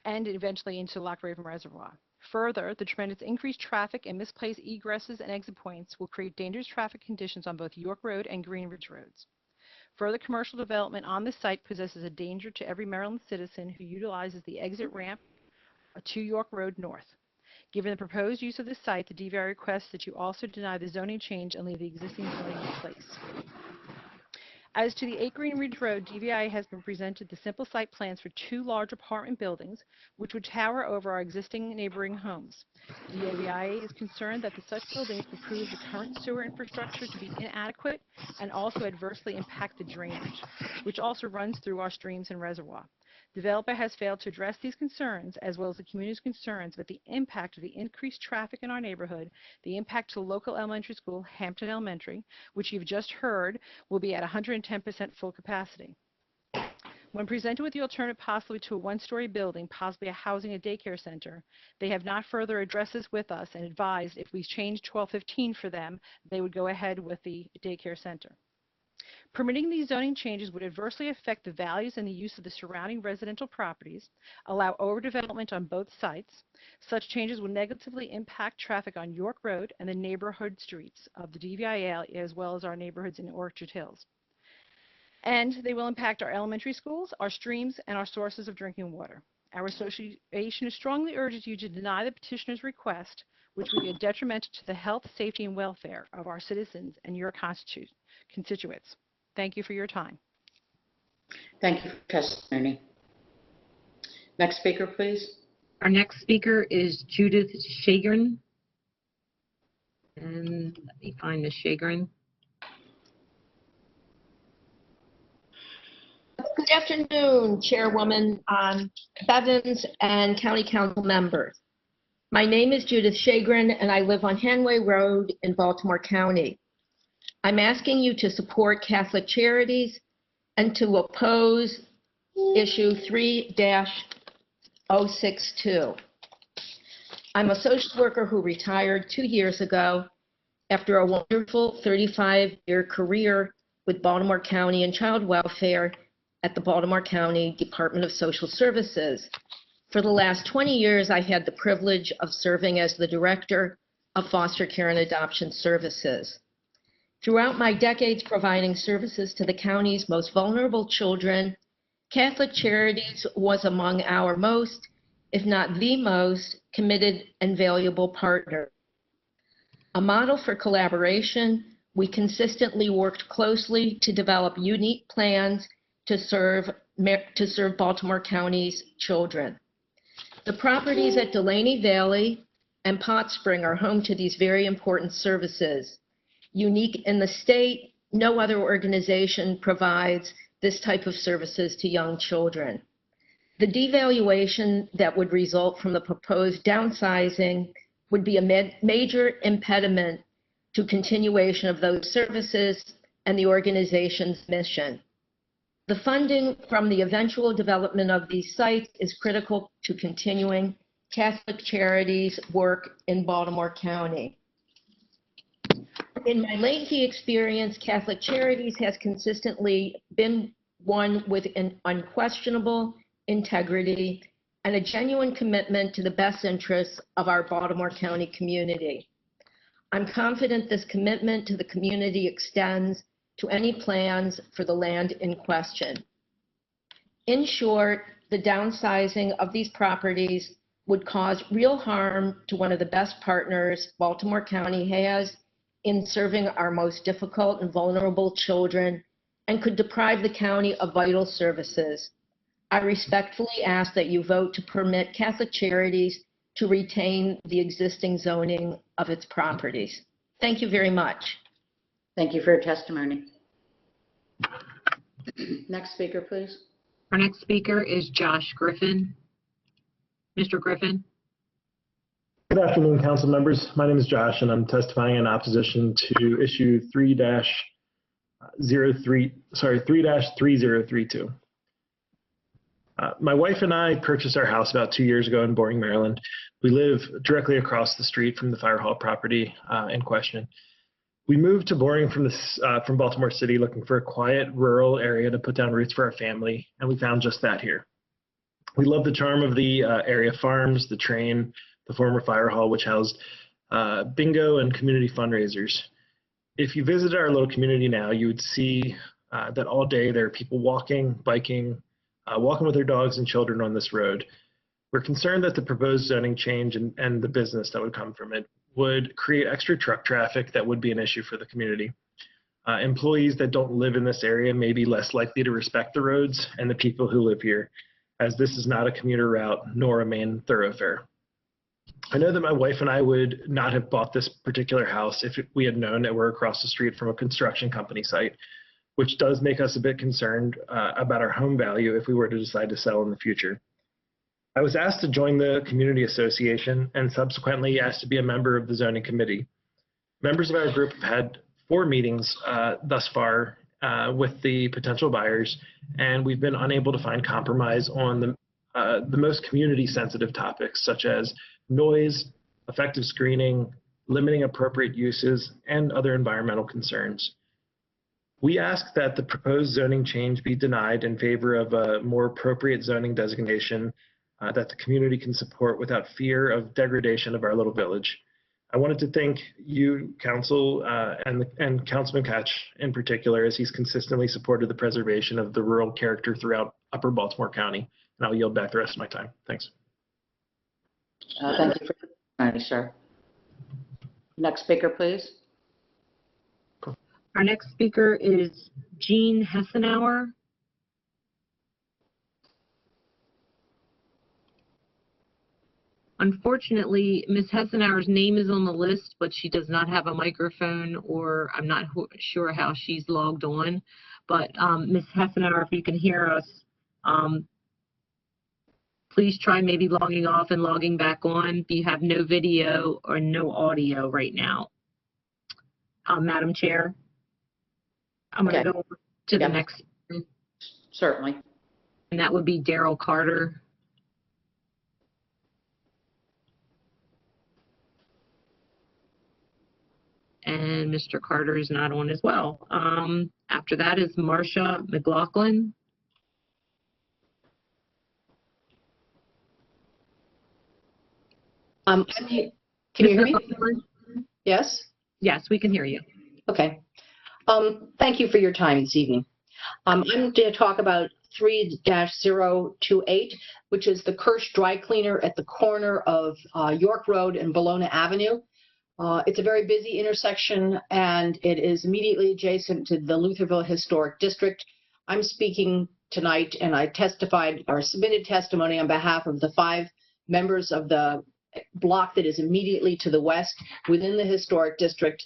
and eventually into Lock Raven Reservoir. Further, the tremendous increased traffic and misplaced egresses and exit points will create dangerous traffic conditions on both York Road and Greenridge Roads. Further commercial development on this site possesses a danger to every Maryland citizen who utilizes the exit ramp to York Road North. Given the proposed use of this site, the DVR requests that you also deny the zoning change and leave the existing zoning in place. As to the 8 Greenridge Road, DVI has been presented the simple site plans for 2 large apartment buildings, which would tower over our existing neighboring homes. DVI is concerned that such buildings would prove the current sewer infrastructure to be inadequate and also adversely impact the drainage, which also runs through our streams and reservoir. Developer has failed to address these concerns, as well as the community's concerns about the impact of the increased traffic in our neighborhood, the impact to the local elementary school, Hampton Elementary, which you've just heard will be at 110% full capacity. When presented with the alternative possibly to a one-story building, possibly a housing and daycare center, they have not further addressed this with us and advised if we changed 1215 for them, they would go ahead with the daycare center. Permitting these zoning changes would adversely affect the values and the use of the surrounding residential properties, allow overdevelopment on both sites. Such changes will negatively impact traffic on York Road and the neighborhood streets of the DVIA, as well as our neighborhoods in Orchard Hills. And they will impact our elementary schools, our streams, and our sources of drinking water. Our association strongly urges you to deny the petitioner's request, which would be detrimental to the health, safety, and welfare of our citizens and your constituents. Thank you for your time. Thank you for testimony. Next speaker, please. Our next speaker is Judith Shagrin. And let me find Ms. Shagrin. Good afternoon, Chairwoman Bevins and County Council members. My name is Judith Shagrin, and I live on Hanway Road in Baltimore County. I'm asking you to support Catholic Charities and to oppose issue 3-062. I'm a social worker who retired 2 years ago after a wonderful 35-year career with Baltimore County and Child Welfare at the Baltimore County Department of Social Services. For the last 20 years, I've had the privilege of serving as the Director of Foster Care and Adoption Services. Throughout my decades providing services to the county's most vulnerable children, Catholic Charities was among our most, if not the most, committed and valuable partner. A model for collaboration, we consistently worked closely to develop unique plans to serve Baltimore County's children. The properties at Delaney Valley and Pot Spring are home to these very important services. Unique in the state, no other organization provides this type of services to young children. The devaluation that would result from the proposed downsizing would be a major impediment to continuation of those services and the organization's mission. The funding from the eventual development of these sites is critical to continuing Catholic Charities' work in Baltimore County. In my lengthy experience, Catholic Charities has consistently been one with an unquestionable integrity and a genuine commitment to the best interests of our Baltimore County community. I'm confident this commitment to the community extends to any plans for the land in question. In short, the downsizing of these properties would cause real harm to one of the best partners Baltimore County has in serving our most difficult and vulnerable children and could deprive the county of vital services. I respectfully ask that you vote to permit Catholic Charities to retain the existing zoning of its properties. Thank you very much. Thank you for your testimony. Next speaker, please. Our next speaker is Josh Griffin. Mr. Griffin. Good afternoon, council members. My name is Josh, and I'm testifying in opposition to issue 3-3032. My wife and I purchased our house about 2 years ago in Boring, Maryland. We live directly across the street from the fire hall property in question. We moved to Boring from Baltimore City looking for a quiet rural area to put down roots for our family, and we found just that here. We love the charm of the area farms, the train, the former fire hall, which housed bingo and community fundraisers. If you visited our little community now, you would see that all day there are people walking, biking, walking with their dogs and children on this road. We're concerned that the proposed zoning change and the business that would come from it would create extra truck traffic that would be an issue for the community. Employees that don't live in this area may be less likely to respect the roads and the people who live here, as this is not a commuter route nor a main thoroughfare. I know that my wife and I would not have bought this particular house if we had known that we're across the street from a construction company site, which does make us a bit concerned about our home value if we were to decide to sell in the future. I was asked to join the community association and subsequently asked to be a member of the zoning committee. Members of our group have had 4 meetings thus far with the potential buyers, and we've been unable to find compromise on the most community-sensitive topics, such as noise, effective screening, limiting appropriate uses, and other environmental concerns. We ask that the proposed zoning change be denied in favor of a more appropriate zoning designation that the community can support without fear of degradation of our little village. I wanted to thank you, Council, and Councilman Catch in particular, as he's consistently supported the preservation of the rural character throughout Upper Baltimore County. And I'll yield back the rest of my time. Thanks. Thank you for your testimony, sir. Next speaker, please. Our next speaker is Jean Hessenauer. Unfortunately, Ms. Hessenauer's name is on the list, but she does not have a microphone, or I'm not sure how she's logged on. But Ms. Hessenauer, if you can hear us, please try maybe logging off and logging back on. You have no video or no audio right now. Madam Chair, I'm going to go to the next. Certainly. And that would be Daryl Carter. And Mr. Carter is not on as well. After that is Marsha McLaughlin. Can you hear me? Yes? Yes, we can hear you. Okay. Thank you for your time this evening. I'm going to talk about 3-028, which is the Kirsch Dry Cleaner at the corner of York Road and Bologna Avenue. It's a very busy intersection, and it is immediately adjacent to the Lutherville Historic District. I'm speaking tonight, and I testified or submitted testimony on behalf of the 5 members of the block that is immediately to the west within the Historic District.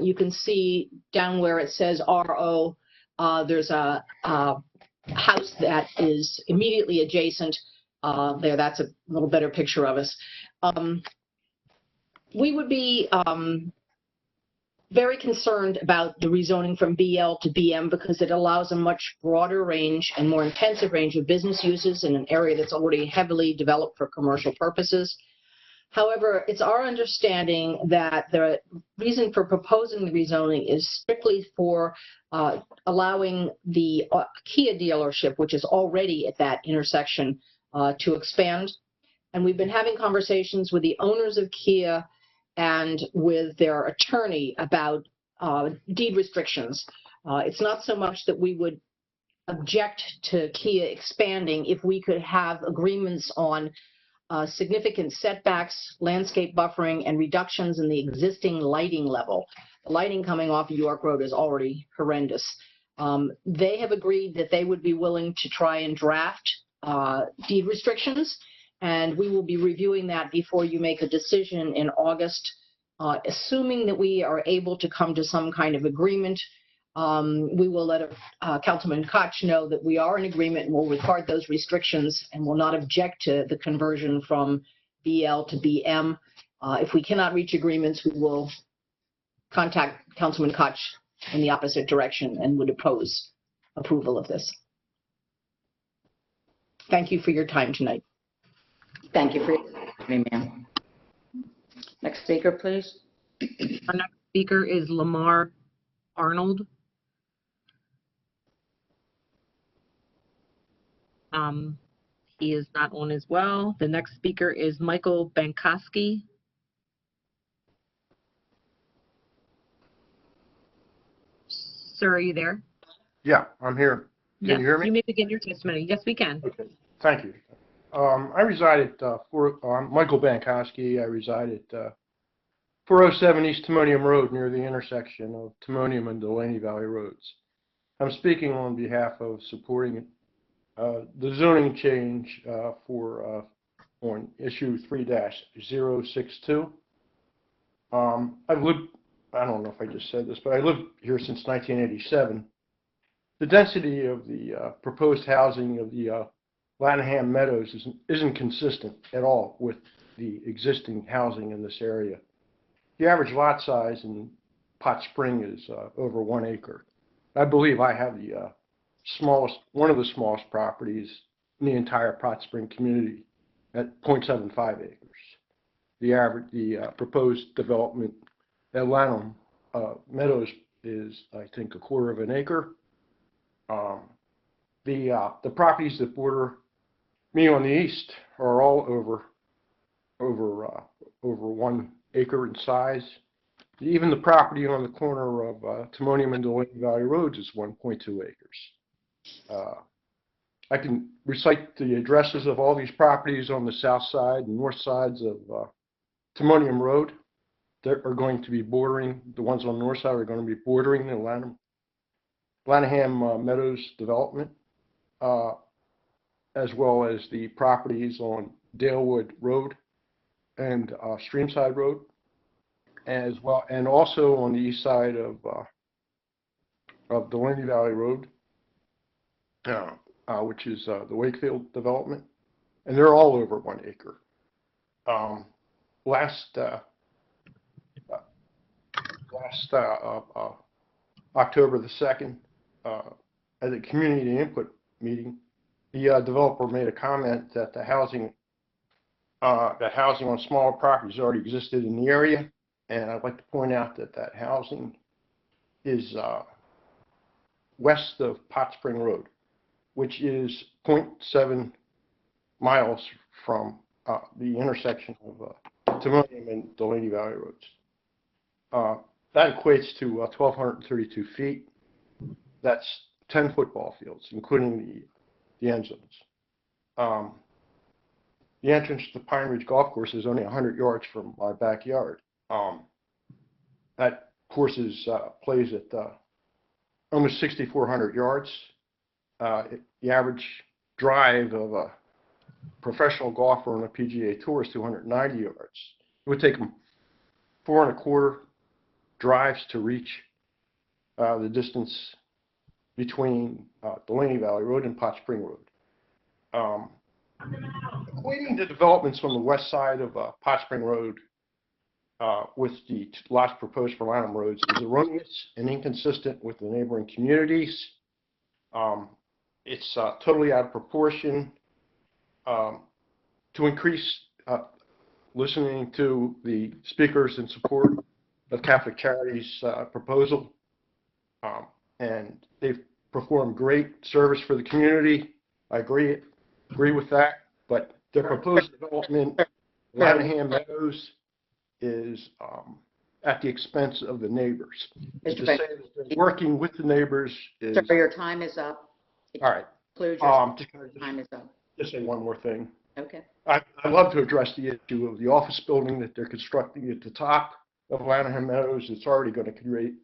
You can see down where it says RO, there's a house that is immediately adjacent there. That's a little better picture of us. We would be very concerned about the rezoning from BL to BM because it allows a much broader range and more intensive range of business uses in an area that's already heavily developed for commercial purposes. However, it's our understanding that the reason for proposing the rezoning is strictly for allowing the Kia dealership, which is already at that intersection, to expand. And we've been having conversations with the owners of Kia and with their attorney about deed restrictions. It's not so much that we would object to Kia expanding if we could have agreements on significant setbacks, landscape buffering, and reductions in the existing lighting level. The lighting coming off of York Road is already horrendous. They have agreed that they would be willing to try and draft deed restrictions, and we will be reviewing that before you make a decision in August. Assuming that we are able to come to some kind of agreement, We will let Councilman Koch know that we are in agreement and will regard those restrictions and will not object to the conversion from BL to BM. If we cannot reach agreements, we will contact Councilman Koch in the opposite direction and would oppose approval of this. Thank you for your time tonight. Thank you for your testimony, ma'am. Next speaker, please. Our next speaker is Lamar Arnold. He is not on as well. The next speaker is Michael Bankoski. Sir, are you there? Yeah, I'm here. Can Yes, you hear me? you may begin your testimony. Yes, we can. Okay, thank you. I reside at Michael Bankoski. I reside at 407 East Timonium Road near the intersection of Timonium and Delaney Valley Roads. I'm speaking on behalf of supporting the zoning change on issue 3-062. I've lived, I don't know if I just said this, but I lived here since 1987. The density of the proposed housing of the Lanham Meadows isn't consistent at all with the existing housing in this area. The average lot size in Pot Spring is over 1 acre. I believe I have the one of the smallest properties in the entire Pot Spring community at 0.75 acres. The proposed development at Lanham Meadows is, I think, 1/4 of an acre. The properties that border me on the east are all over 1 acre in size. Even the property on the corner of Timonium and Delaney Valley Roads is 1.2 acres. I can recite the addresses of all these properties on the south side and north sides of Timonium Road that are going to be bordering, the ones on the north side are going to be bordering the Lanham Meadows development, as well as the properties on Dalewood Road and Streamside Road, as well, and also on the east side of Delaney Valley Road, which is the Wakefield development, and they're all over 1 acre. Last October the 2nd, at a community input meeting, the developer made a comment that the housing on smaller properties already existed in the area, and I'd like to point out that that housing is west of Pot Spring Road, which is 0.7 miles from the intersection of Timonium and Delaney Valley Roads. That equates to 1,232 feet. That's 10 football fields, including the end zones. The entrance to the Pine Ridge Golf Course is only 100 yards from my backyard. That course plays at almost 6,400 yards. The average drive of a professional golfer on a PGA Tour is 290 yards. It would take them 4 1/4 drives to reach the distance between Delaney Valley Road and Pot Spring Road. Equating the developments on the west side of Pot Spring Road with the lots proposed for Lanham Roads is erroneous and inconsistent with the neighboring communities. It's totally out of proportion. To increase listening to the speakers in support of Catholic Charities proposal, and they've performed great service for the community. I agree with that, but the proposed development, Lanham Meadows, is at the expense of the neighbors. To say that they're working with the neighbors is... Sir, your time is up. All right. Your time is up. Just say one more thing. Okay. I'd love to address the issue of the office building that they're constructing at the top of Lanham Meadows. It's already going to create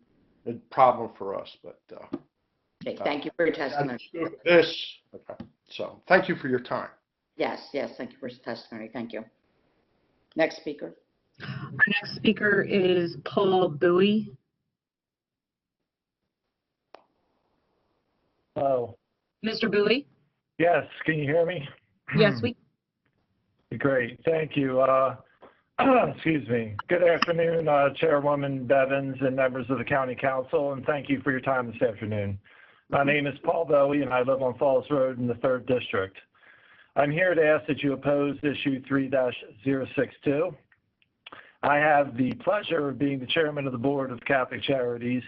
a problem for us, but... Okay, thank you for your testimony. Okay. So, thank you for your time. Yes, thank you for your testimony. Thank you. Next speaker. Our next speaker is Paul Bowie. Hello. Mr. Bowie? Yes, can you hear me? Yes, we. Great, thank you. Excuse me. Good afternoon, Chairwoman Bevins and members of the County Council, and thank you for your time this afternoon. My name is Paul Bowie, and I live on Falls Road in the 3rd District. I'm here to ask that you oppose issue 3-062. I have the pleasure of being the chairman of the board of Catholic Charities.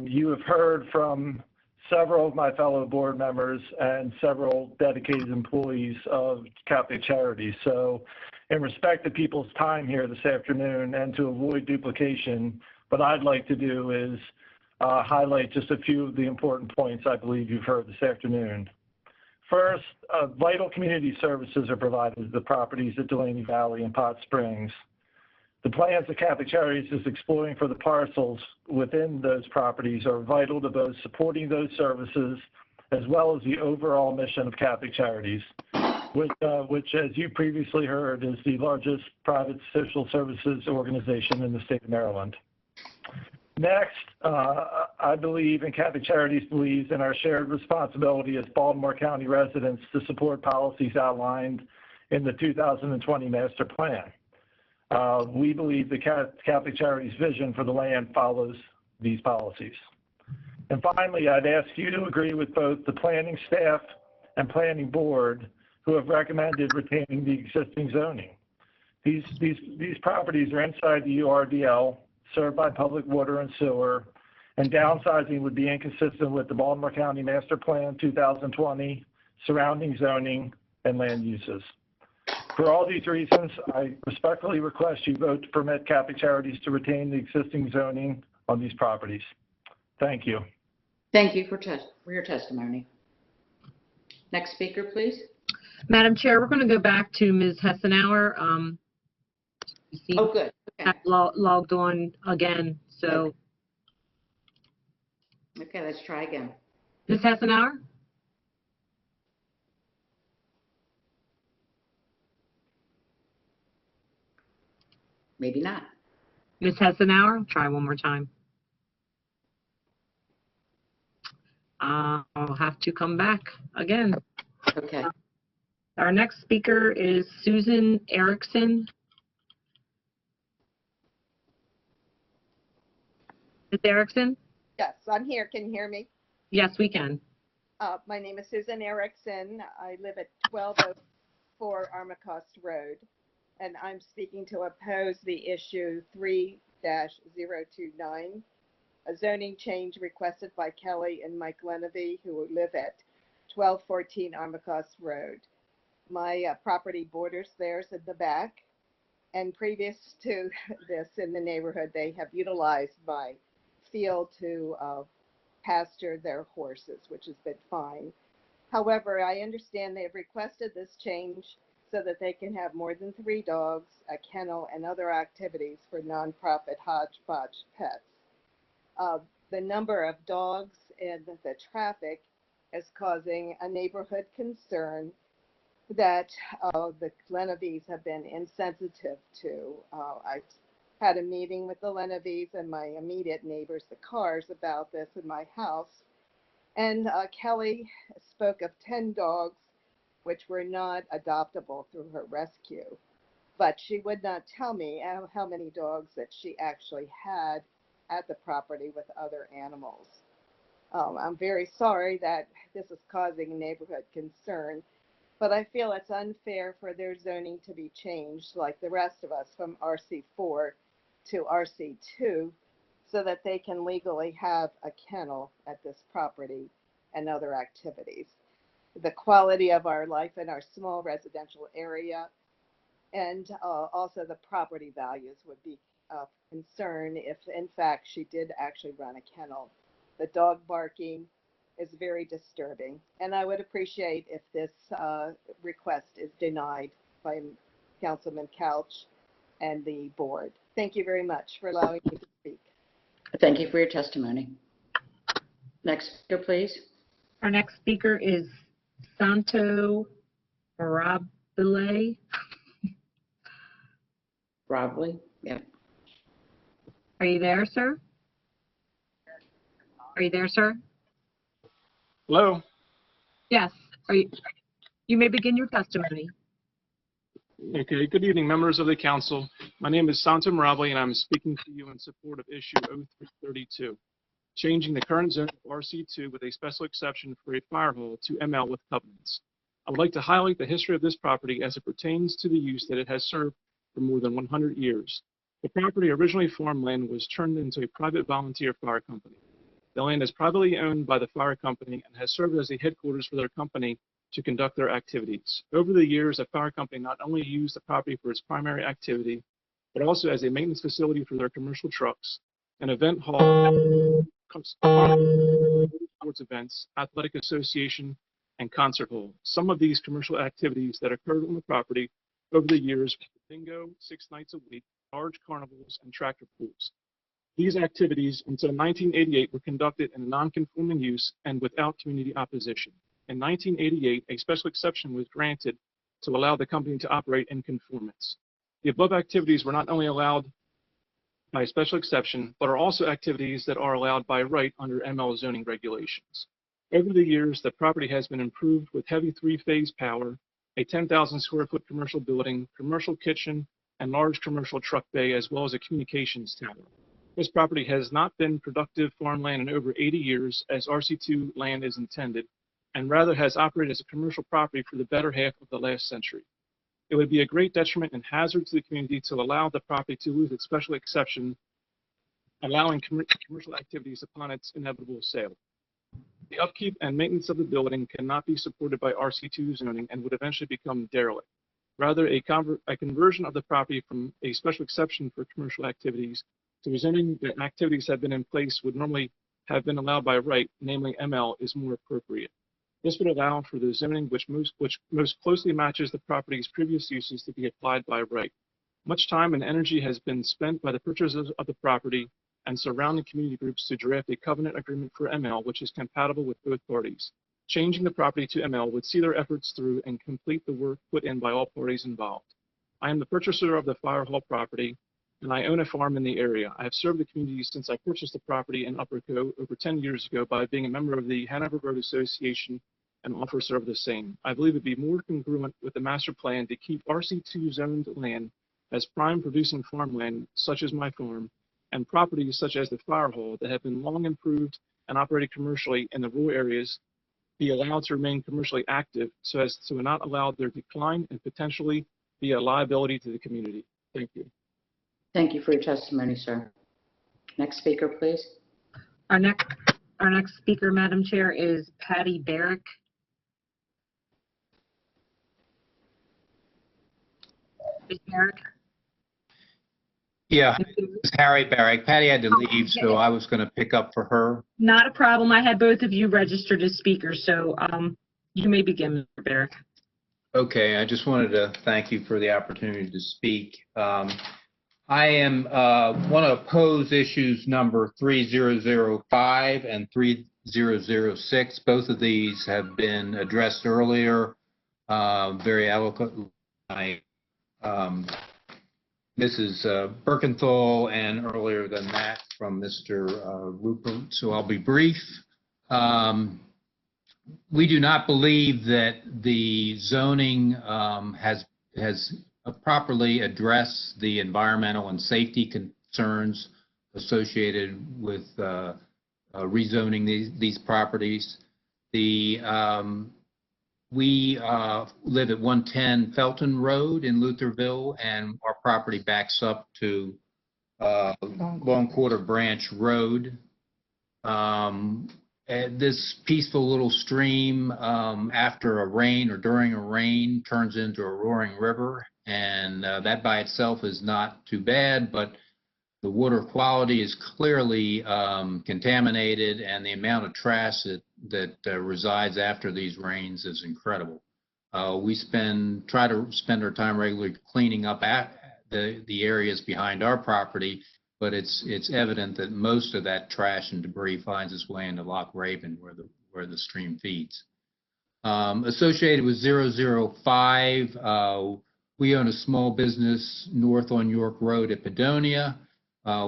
You have heard from several of my fellow board members and several dedicated employees of Catholic Charities. So in respect to people's time here this afternoon and to avoid duplication, what I'd like to do is highlight just a few of the important points I believe you've heard this afternoon. First, vital community services are provided to the properties at Delaney Valley and Pot Springs. The plans of Catholic Charities is exploring for the parcels within those properties are vital to both supporting those services as well as the overall mission of Catholic Charities, which as you previously heard, is the largest private social services organization in the state of Maryland. Next, I believe, and Catholic Charities believes in our shared responsibility as Baltimore County residents to support policies outlined in the 2020 Master Plan. We believe the Catholic Charities vision for the land follows these policies. And finally, I'd ask you to agree with both the planning staff and planning board who have recommended retaining the existing zoning. These properties are inside the URDL, served by public water and sewer, and downsizing would be inconsistent with the Baltimore County Master Plan 2020, surrounding zoning, and land uses. For all these reasons, I respectfully request you vote to permit Catholic Charities to retain the existing zoning on these properties. Thank you. Thank you for your testimony. Next speaker, please. Madam Chair, we're going to go back to Ms. Hessenauer. Oh, good. Okay. Logged on again, so. Okay, let's try again. Ms. Hessenauer? Maybe not. Ms. Hessenauer, try one more time. I'll have to come back again. Okay. Our next speaker is Susan Erickson. Ms. Erickson? Yes, I'm here. Can you hear me? Yes, we can. My name is Susan Erickson. I live at 1204 Armacost Road, and I'm speaking to oppose the issue 3-029, a zoning change requested by Kelly and Mike Lenevy, who live at 1214 Armacost Road. My property borders theirs in the back, and previous to this in the neighborhood, they have utilized my field to pasture their horses, which has been fine. However, I understand they have requested this change so that they can have more than 3 dogs, a kennel, and other activities for nonprofit Hodgepodge Pets. The number of dogs and the traffic is causing a neighborhood concern that the Lenevys have been insensitive to. I've had a meeting with the Lenevys and my immediate neighbors, the Cars, about this in my house. And Kelly spoke of 10 dogs, which were not adoptable through her rescue. But she would not tell me how many dogs that she actually had at the property with other animals. I'm very sorry that this is causing neighborhood concern, but I feel it's unfair for their zoning to be changed like the rest of us from RC4 to RC2 so that they can legally have a kennel at this property and other activities. The quality of our life in our small residential area and also the property values would be of concern if in fact she did actually run a kennel. The dog barking is very disturbing, and I would appreciate if this request is denied by Councilman Couch and the board. Thank you very much for allowing me to speak. Thank you for your testimony. Next speaker, please. Our next speaker is Santo Mirabile. Probably, yeah. Are you there, sir? Are you there, sir? Hello. Yes, you may begin your testimony. Okay, good evening, members of the council. My name is Santo Mirabile, and I'm speaking to you in support of issue 0332, changing the current zone of RC2 with a special exception for a fire hall to ML with covenants. I would like to highlight the history of this property as it pertains to the use that it has served for more than 100 years. The property, originally farmland, was turned into a private volunteer fire company. The land is privately owned by the fire company and has served as the headquarters for their company to conduct their activities. Over the years, the fire company not only used the property for its primary activity, but also as a maintenance facility for their commercial trucks, an event hall, sports events, athletic association, and concert hall. Some of these commercial activities that occurred on the property over the years were bingo 6 nights a week, large carnivals, and tractor pools. These activities until 1988 were conducted in a non-conforming use and without community opposition. In 1988, a special exception was granted to allow the company to operate in conformance. The above activities were not only allowed by a special exception, but are also activities that are allowed by right under ML zoning regulations. Over the years, the property has been improved with heavy 3-phase power, a 10,000 square foot commercial building, commercial kitchen, and large commercial truck bay, as well as a communications tower. This property has not been productive farmland in over 80 years, as RC2 land is intended, and rather has operated as a commercial property for the better half of the last century. It would be a great detriment and hazard to the community to allow the property to lose its special exception, allowing commercial activities upon its inevitable sale. The upkeep and maintenance of the building cannot be supported by RC2 zoning and would eventually become derelict. Rather, a conversion of the property from a special exception for commercial activities to zoning that activities have been in place would normally have been allowed by right, namely ML, is more appropriate. This would allow for the zoning which most closely matches the property's previous uses to be applied by right. Much time and energy has been spent by the purchasers of the property and surrounding community groups to draft a covenant agreement for ML which is compatible with both parties. Changing the property to ML would see their efforts through and complete the work put in by all parties involved. I am the purchaser of the fire hall property, and I own a farm in the area. I have served the community since I purchased the property in Upper Co over 10 years ago by being a member of the Hanover Road Association and officer of the same. I believe it would be more congruent with the master plan to keep RC2 zoned land as prime producing farmland, such as my farm, and properties such as the fire hall that have been long improved and operated commercially in the rural areas be allowed to remain commercially active so as to not allow their decline and potentially be a liability to the community. Thank you. Thank you for your testimony, sir. Next speaker, please. Our next speaker, Madam Chair, is Patty Barrick. Ms. Barrick? Yeah, it's Harry Barrick. Patty had to leave, so I was going to pick up for her. Not a problem. I had both of you registered as speakers, so you may begin, Mr. Barrick. Okay, I just wanted to thank you for the opportunity to speak. I want to oppose issues number 3005 and 3006. Both of these have been addressed earlier, very eloquently by Mrs. Birkenthal, and earlier than that from Mr. Rupert, so I'll be brief. We do not believe that the zoning has properly addressed the environmental and safety concerns associated with rezoning these properties. We live at 110 Felton Road in Lutherville, and our property backs up to Long Quarter Branch Road. This peaceful little stream, after a rain or during a rain, turns into a roaring river, and that by itself is not too bad, but the water quality is clearly contaminated, and the amount of trash that resides after these rains is incredible. We try to spend our time regularly cleaning up the areas behind our property, but it's evident that most of that trash and debris finds its way into Loch Raven, where the stream feeds. Associated with 005, we own a small business north on York Road at Padonia.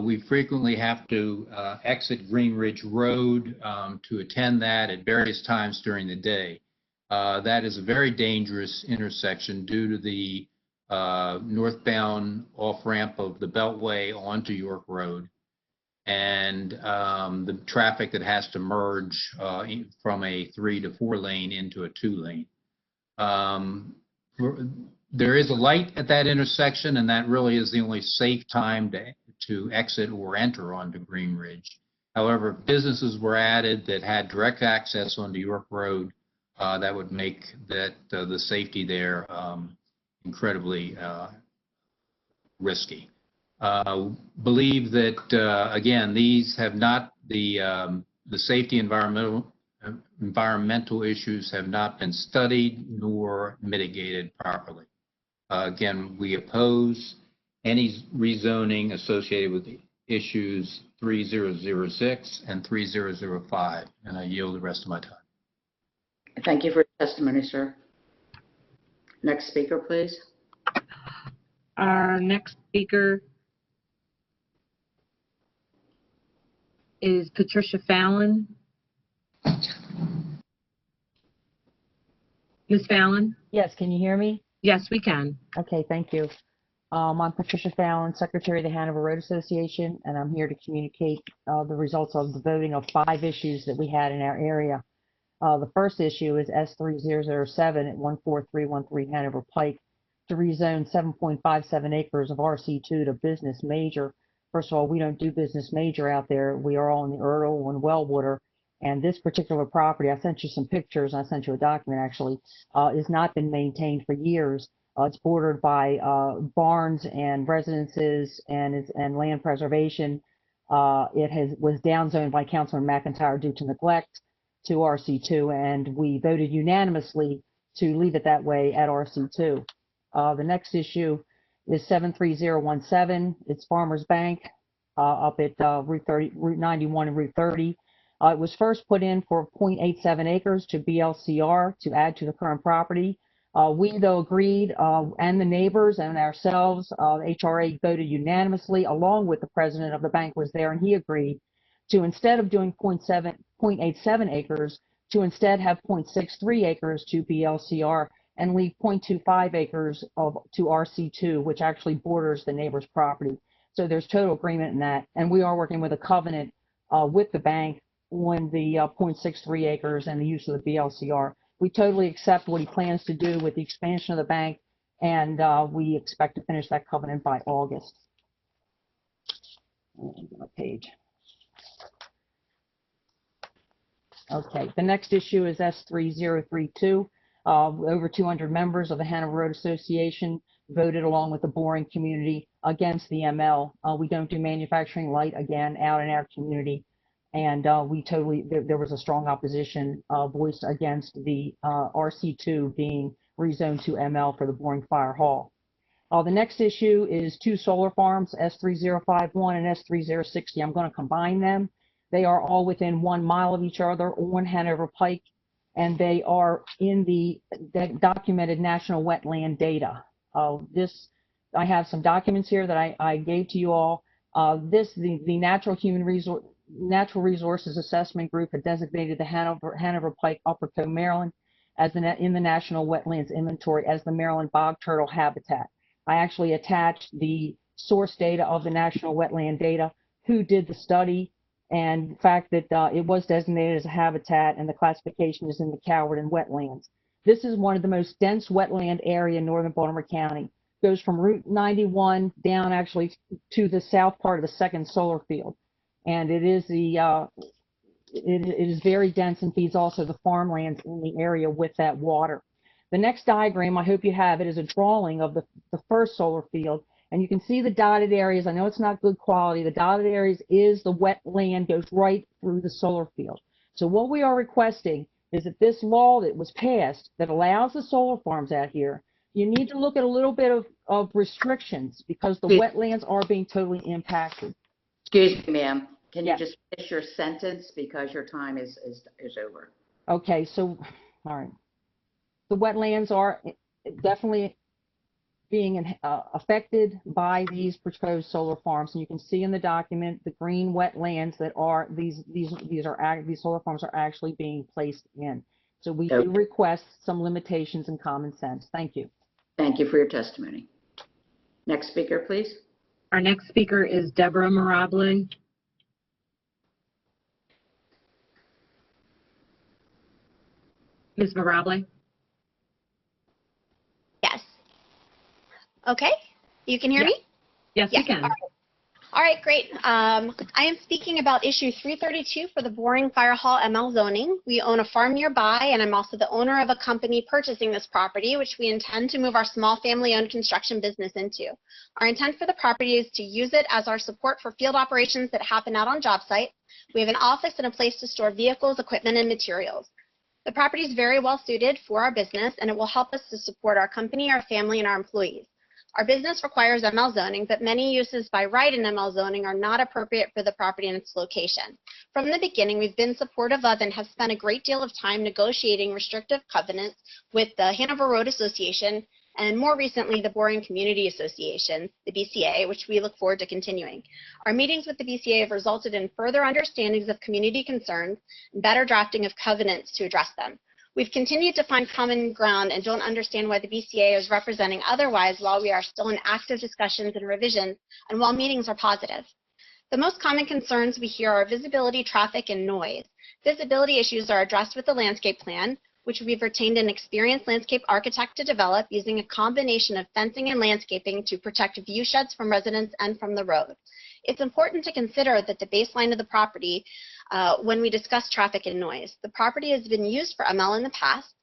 We frequently have to exit Green Ridge Road to attend that at various times during the day. That is a very dangerous intersection due to the northbound off-ramp of the Beltway onto York Road and the traffic that has to merge from a 3 to 4 lane into a 2 lane. There is a light at that intersection, and that really is the only safe time to exit or enter onto Green Ridge. However, if businesses were added that had direct access onto York Road, that would make the safety there incredibly risky. Believe that, again, these have not, the safety environmental issues have not been studied nor mitigated properly. Again, we oppose any rezoning associated with the issues 3006 and 3005, and I yield the rest of my time. Thank you for your testimony, sir. Next speaker, please. Our next speaker is Patricia Fallon. Ms. Fallon? Yes, can you hear me? Yes, we can. Okay, thank you. I'm Patricia Fallon, Secretary of the Hanover Road Association, and I'm here to communicate the results of the voting of 5 issues that we had in our area. The first issue is S3007 at 14313 Hanover Pike to rezone 7.57 acres of RC2 to business major. First of all, we don't do business major out there. We are all in the Erdel and Wellwater. And this particular property, I sent you some pictures, I sent you a document actually, has not been maintained for years. It's bordered by barns and residences and land preservation. It was downzoned by Councilman McIntyre due to neglect to RC2, and we voted unanimously to leave it that way at RC2. The next issue is 73017. It's Farmers Bank up at Route 91 and Route 30. It was first put in for 0.87 acres to BLCR to add to the current property. We, though, agreed, and the neighbors and ourselves, HRA voted unanimously, along with the president of the bank was there, and he agreed to, instead of doing 0.87 acres, to instead have 0.63 acres to BLCR and leave 0.25 acres to RC2, which actually borders the neighbor's property. So there's total agreement in that, and we are working with a covenant with the bank on the 0.63 acres and the use of the BLCR. We totally accept what he plans to do with the expansion of the bank, and we expect to finish that covenant by August. Page. Okay, the next issue is S3032. Over 200 members of the Hanover Road Association voted along with the boring community against the ML. We don't do manufacturing light, again, out in our community. And there was a strong opposition voiced against the RC2 being rezoned to ML for the Boring Fire Hall. The next issue is 2 solar farms, S3051 and S3060. I'm going to combine them. They are all within 1 mile of each other on Hanover Pike, and they are in the documented national wetland data. I have some documents here that I gave to you all. The Natural Resources Assessment Group had designated the Hanover Pike Upper Cove, Maryland, as in the National Wetlands Inventory as the Maryland bog turtle habitat. I actually attached the source data of the National Wetland data, who did the study, and the fact that it was designated as a habitat, and the classification is in the Cowardin Wetlands. This is one of the most dense wetland area in northern Baltimore County. It goes from Route 91 down actually to the south part of the second solar field. And it is it is very dense and feeds also the farmlands in the area with that water. The next diagram, I hope you have it, is a drawing of the first solar field. And you can see the dotted areas. I know it's not good quality. The dotted areas is the wetland, goes right through the solar field. So what we are requesting is that this law that was passed that allows the solar farms out here, you need to look at a little bit of restrictions because the wetlands are being totally impacted. Excuse me, ma'am. Can you just finish your sentence because your time is over? Okay, so, all right. The wetlands are definitely being affected by these proposed solar farms. And you can see in the document the green wetlands that are these solar farms are actually being placed in. So we do request some limitations and common sense. Thank you. Thank you for your testimony. Next speaker, please. Our next speaker is Deborah Mirabile. Ms. Mirabile? Yes. Okay. You can hear me? Yes, we can. All right, great. I am speaking about issue 332 for the Boring Fire Hall ML zoning. We own a farm nearby, and I'm also the owner of a company purchasing this property, which we intend to move our small family-owned construction business into. Our intent for the property is to use it as our support for field operations that happen out on job site. We have an office and a place to store vehicles, equipment, and materials. The property is very well suited for our business, and it will help us to support our company, our family, and our employees. Our business requires ML zoning, but many uses by right in ML zoning are not appropriate for the property and its location. From the beginning, we've been supportive of and have spent a great deal of time negotiating restrictive covenants with the Hanover Road Association and more recently the Boring Community Association, the BCA, which we look forward to continuing. Our meetings with the BCA have resulted in further understandings of community concerns and better drafting of covenants to address them. We've continued to find common ground and don't understand why the BCA is representing otherwise while we are still in active discussions and revisions and while meetings are positive. The most common concerns we hear are visibility, traffic, and noise. Visibility issues are addressed with the landscape plan, which we've retained an experienced landscape architect to develop using a combination of fencing and landscaping to protect view sheds from residents and from the road. It's important to consider that the baseline of the property when we discuss traffic and noise. The property has been used for ML in the past,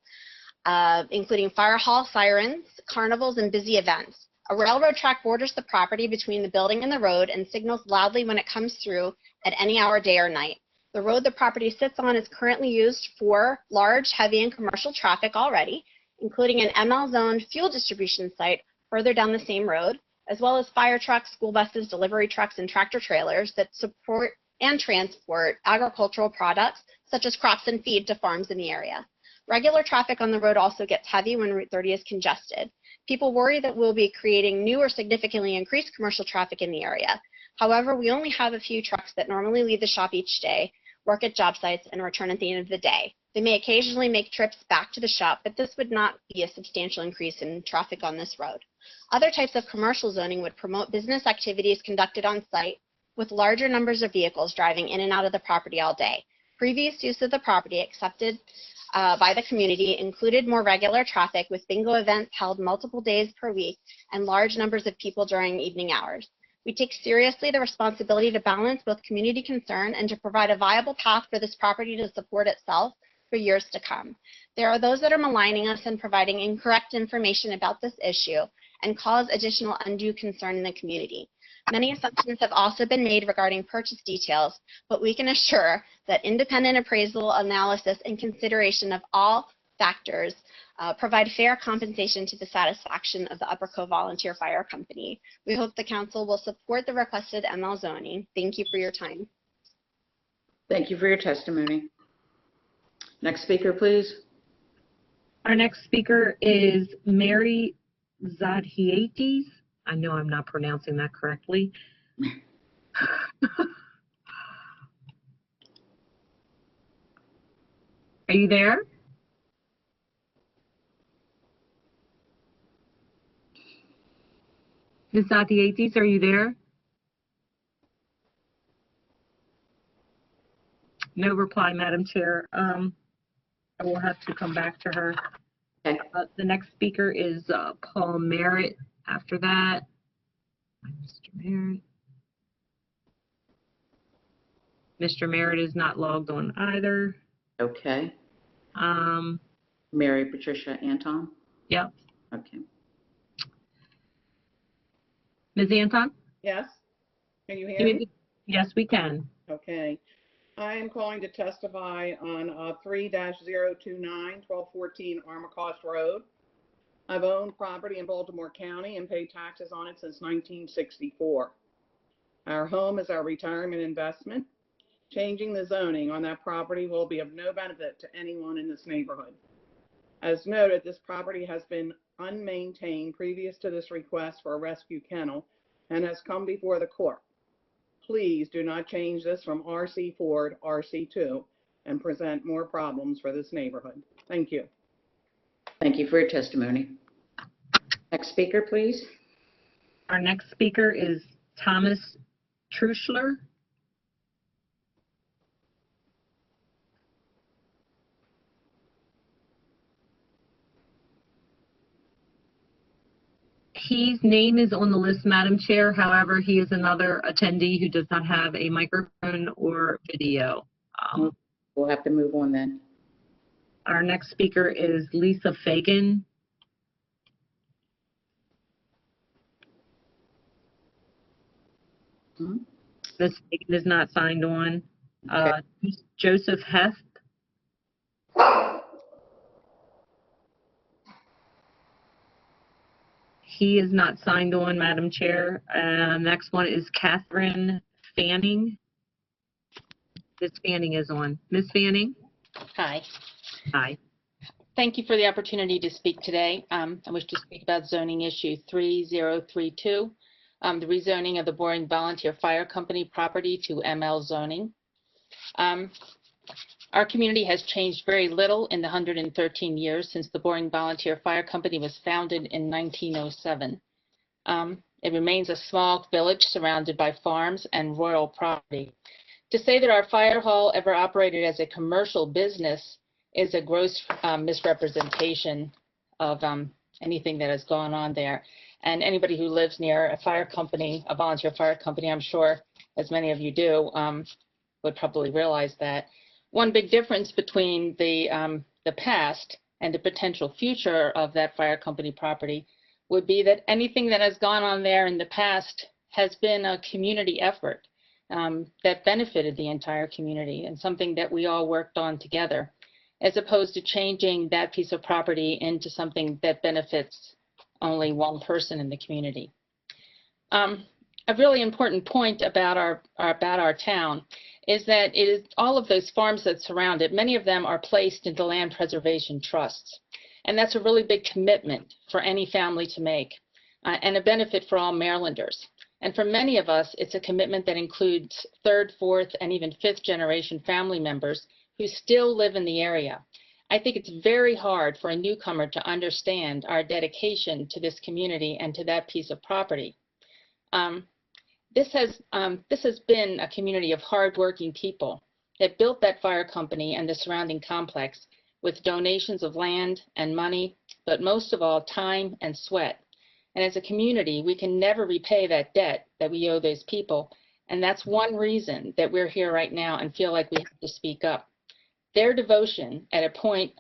including fire hall, sirens, carnivals, and busy events. A railroad track borders the property between the building and the road and signals loudly when it comes through at any hour, day or night. The road the property sits on is currently used for large, heavy, and commercial traffic already, including an ML zone fuel distribution site further down the same road, as well as fire trucks, school buses, delivery trucks, and tractor trailers that support and transport agricultural products such as crops and feed to farms in the area. Regular traffic on the road also gets heavy when Route 30 is congested. People worry that we'll be creating new or significantly increased commercial traffic in the area. However, we only have a few trucks that normally leave the shop each day, work at job sites, and return at the end of the day. They may occasionally make trips back to the shop, but this would not be a substantial increase in traffic on this road. Other types of commercial zoning would promote business activities conducted on site with larger numbers of vehicles driving in and out of the property all day. Previous use of the property accepted by the community included more regular traffic with bingo events held multiple days per week and large numbers of people during evening hours. We take seriously the responsibility to balance both community concern and to provide a viable path for this property to support itself for years to come. There are those that are maligning us and providing incorrect information about this issue and cause additional undue concern in the community. Many assumptions have also been made regarding purchase details, but we can assure that independent appraisal, analysis, and consideration of all factors provide fair compensation to the satisfaction of the Upper Cove Volunteer Fire Company. We hope the council will support the requested ML zoning. Thank you for your time. Thank you for your testimony. Next speaker, please. Our next speaker is Mary Zadhiates. I know I'm not pronouncing that correctly. Are you there? Ms. Zadhiates, are you there? No reply, Madam Chair. I will have to come back to her. Okay. The next speaker is Paul Merritt. After that, Mr. Merritt. Mr. Merritt is not logged on either. Okay. Mary Patricia Anton? Yep. Okay. Ms. Anton? Yes. Can you hear me? Yes, we can. Okay. I am calling to testify on 3-029, 1214 Armacost Road. I've owned property in Baltimore County and paid taxes on it since 1964. Our home is our retirement investment. Changing the zoning on that property will be of no benefit to anyone in this neighborhood. As noted, this property has been unmaintained previous to this request for a rescue kennel and has come before the court. Please do not change this from RC4 to RC2 and present more problems for this neighborhood. Thank you. Thank you for your testimony. Next speaker, please. Our next speaker is Thomas Truschler. His name is on the list, Madam Chair. However, he is another attendee who does not have a microphone or video. We'll have to move on then. Our next speaker is Lisa Fagan. Ms. Fagan is not signed on. Joseph Hess. He is not signed on, Madam Chair. Next one is Catherine Fanning. Ms. Fanning is on. Ms. Fanning? Hi. Hi. Thank you for the opportunity to speak today. I wish to speak about zoning issue 3032, the rezoning of the Boring Volunteer Fire Company property to ML zoning. Our community has changed very little in the 113 years since the Boring Volunteer Fire Company was founded in 1907. It remains a small village surrounded by farms and rural property. To say that our fire hall ever operated as a commercial business is a gross misrepresentation of anything that has gone on there. And anybody who lives near a fire company, a volunteer fire company, I'm sure, as many of you do, would probably realize that. One big difference between the past and the potential future of that fire company property would be that anything that has gone on there in the past has been a community effort that benefited the entire community and something that we all worked on together, as opposed to changing that piece of property into something that benefits only one person in the community. A really important point about our town is that it is all of those farms that surround it, many of them are placed into land preservation trusts. And that's a really big commitment for any family to make and a benefit for all Marylanders. And for many of us, it's a commitment that includes third, fourth, and even fifth generation family members who still live in the area. I think it's very hard for a newcomer to understand our dedication to this community and to that piece of property. This has been a community of hardworking people that built that fire company and the surrounding complex with donations of land and money, but most of all, time and sweat. And as a community, we can never repay that debt that we owe those people. And that's one reason that we're here right now and feel like we have to speak up. Their devotion at the point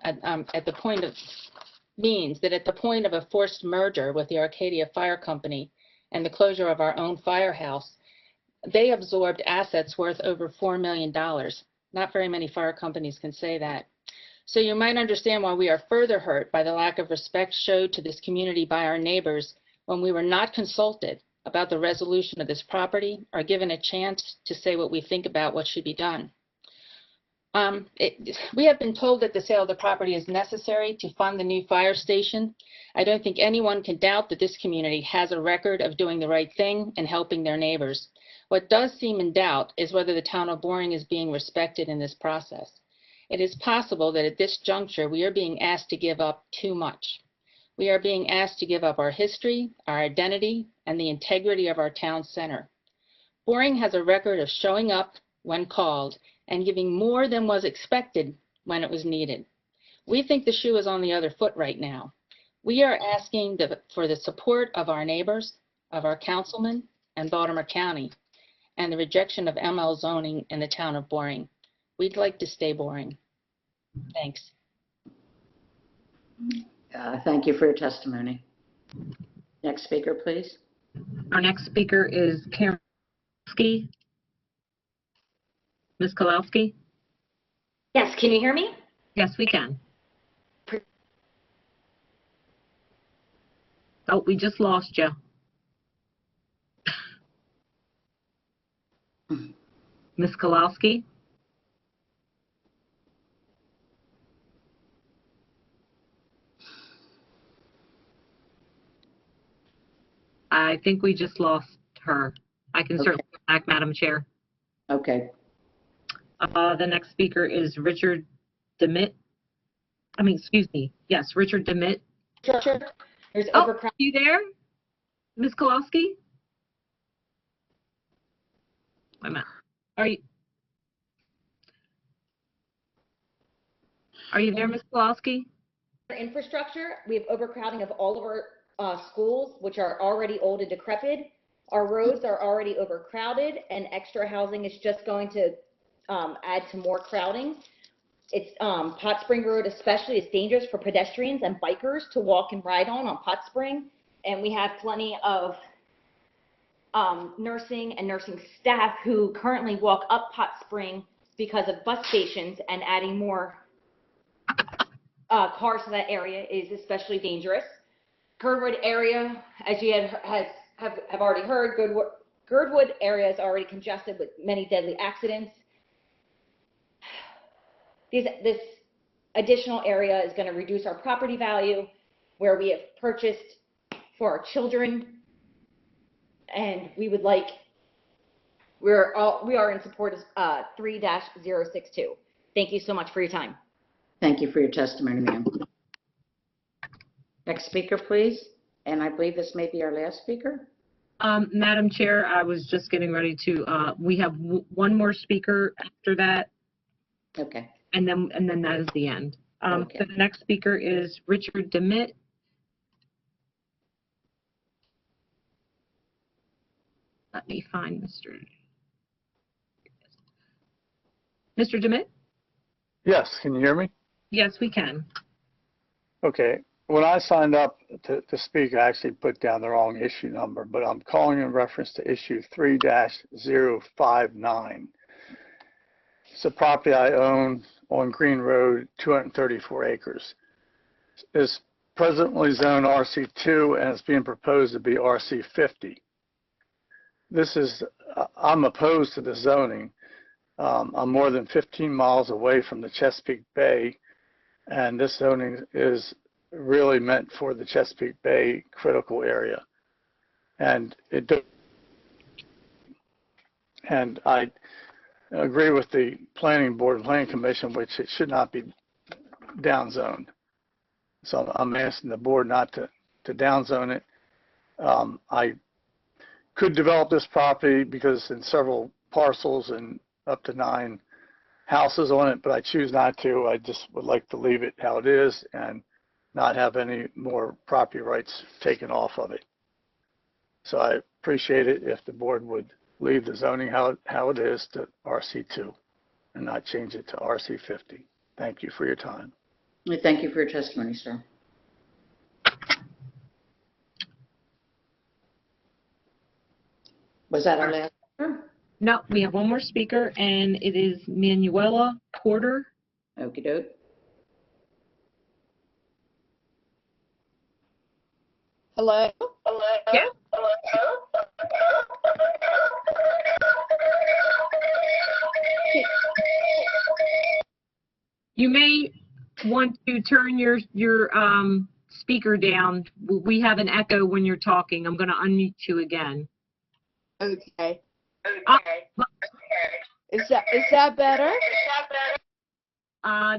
of a forced merger with the Arcadia Fire Company and the closure of our own firehouse, they absorbed assets worth over $4 million. Not very many fire companies can say that. So you might understand why we are further hurt by the lack of respect showed to this community by our neighbors when we were not consulted about the resolution of this property or given a chance to say what we think about what should be done. We have been told that the sale of the property is necessary to fund the new fire station. I don't think anyone can doubt that this community has a record of doing the right thing and helping their neighbors. What does seem in doubt is whether the town of Boring is being respected in this process. It is possible that at this juncture, we are being asked to give up too much. We are being asked to give up our history, our identity, and the integrity of our town center. Boring has a record of showing up when called and giving more than was expected when it was needed. We think the shoe is on the other foot right now. We are asking for the support of our neighbors, of our councilmen, and Baltimore County, and the rejection of ML zoning in the town of Boring. We'd like to stay boring. Thanks. Thank you for your testimony. Next speaker, please. Our next speaker is Karen Kalowski. Ms. Kalowski? Yes, can you hear me? Yes, we can. Oh, we just lost you. Ms. Kalowski? I think we just lost her. I can certainly come back, Madam Chair. Okay. The next speaker is Richard Demit. Excuse me. Yes, Richard Demit. Sure. There's Oh, overcrowding. you there, Ms. Kowalski? Wait a minute. Are you there, Ms. Kowalski? Infrastructure, we have overcrowding of all of our schools, which are already old and decrepit. Our roads are already overcrowded, and extra housing is just going to add to more crowding. It's Pot Spring Road especially is dangerous for pedestrians and bikers to walk and ride on Pot Spring, and we have plenty of nursing and nursing staff who currently walk up Pot Spring because of bus stations, and adding more cars to that area is especially dangerous. Girdwood area, as you have already heard, Girdwood area is already congested with many deadly accidents. This additional area is going to reduce our property value where we have purchased for our children, and we are in support of 3-062. Thank you so much for your time. Thank you for your testimony, ma'am. Next speaker, please. And I believe this may be our last speaker. Madam Chair, I was just getting ready to, we have one more speaker after that. Okay. And then that is the end. Okay. So the next speaker is Richard Demit. Let me find Mr. Demit? Yes, can you hear me? Yes, we can. Okay. When I signed up to speak, I actually put down the wrong issue number, but I'm calling in reference to issue 3-059. It's a property I own on Green Road, 234 acres. It's presently zoned RC2 and it's being proposed to be RC50. I'm opposed to the zoning. I'm more than 15 miles away from the Chesapeake Bay, and this zoning is really meant for the Chesapeake Bay critical area. And I agree with the Planning Board and Planning Commission, which it should not be downzoned. So I'm asking the board not to downzone it. I could develop this property because it's in several parcels and up to 9 houses on it, but I choose not to. I just would like to leave it how it is and not have any more property rights taken off of it. So I appreciate it if the board would leave the zoning how it is to RC2 and not change it to RC50. Thank you for your time. Thank you for your testimony, sir. Was that our last speaker? No, we have one more speaker, and it is Manuela Porter. Okey doke. Hello? Yeah. You may want to turn your speaker down. We have an echo when you're talking. I'm going to unmute you again. Okay. Is that better?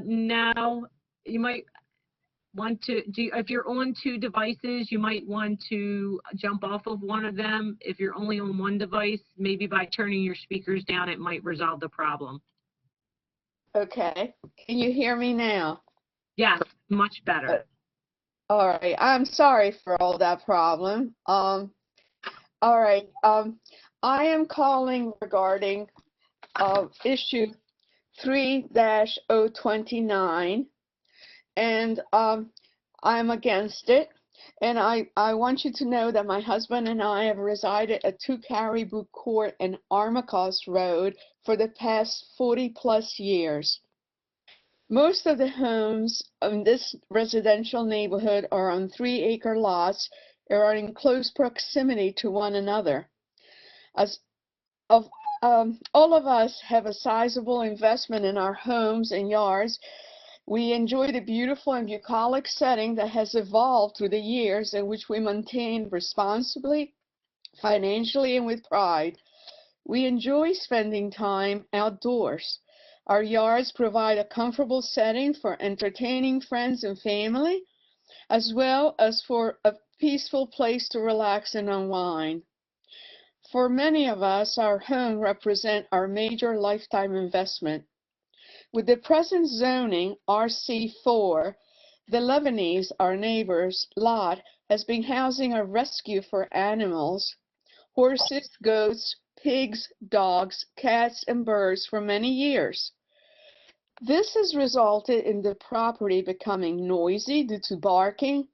No, you might want to if you're on 2 devices, you might want to jump off of one of them. If you're only on one device, maybe by turning your speakers down, it might resolve the problem. Okay. Can you hear me now? Yes, much better. All right. I'm sorry for all that problem. All right. I am calling regarding issue 3-029, and I'm against it. And I want you to know that my husband and I have resided at 2 Caribou Court and Armacost Road for the past 40+ years. Most of the homes in this residential neighborhood are on 3-acre lots and are in close proximity to one another. All of us have a sizable investment in our homes and yards. We enjoy the beautiful and bucolic setting that has evolved through the years, in which we maintain responsibly financially and with pride. We enjoy spending time outdoors. Our yards provide a comfortable setting for entertaining friends and family, as well as for a peaceful place to relax and unwind. For many of us, our home represents our major lifetime investment. With the present zoning, RC4, the Lebanese, our neighbor's lot, has been housing a rescue for animals, horses, goats, pigs, dogs, cats, and birds for many years. This has resulted in the property becoming noisy due to barking,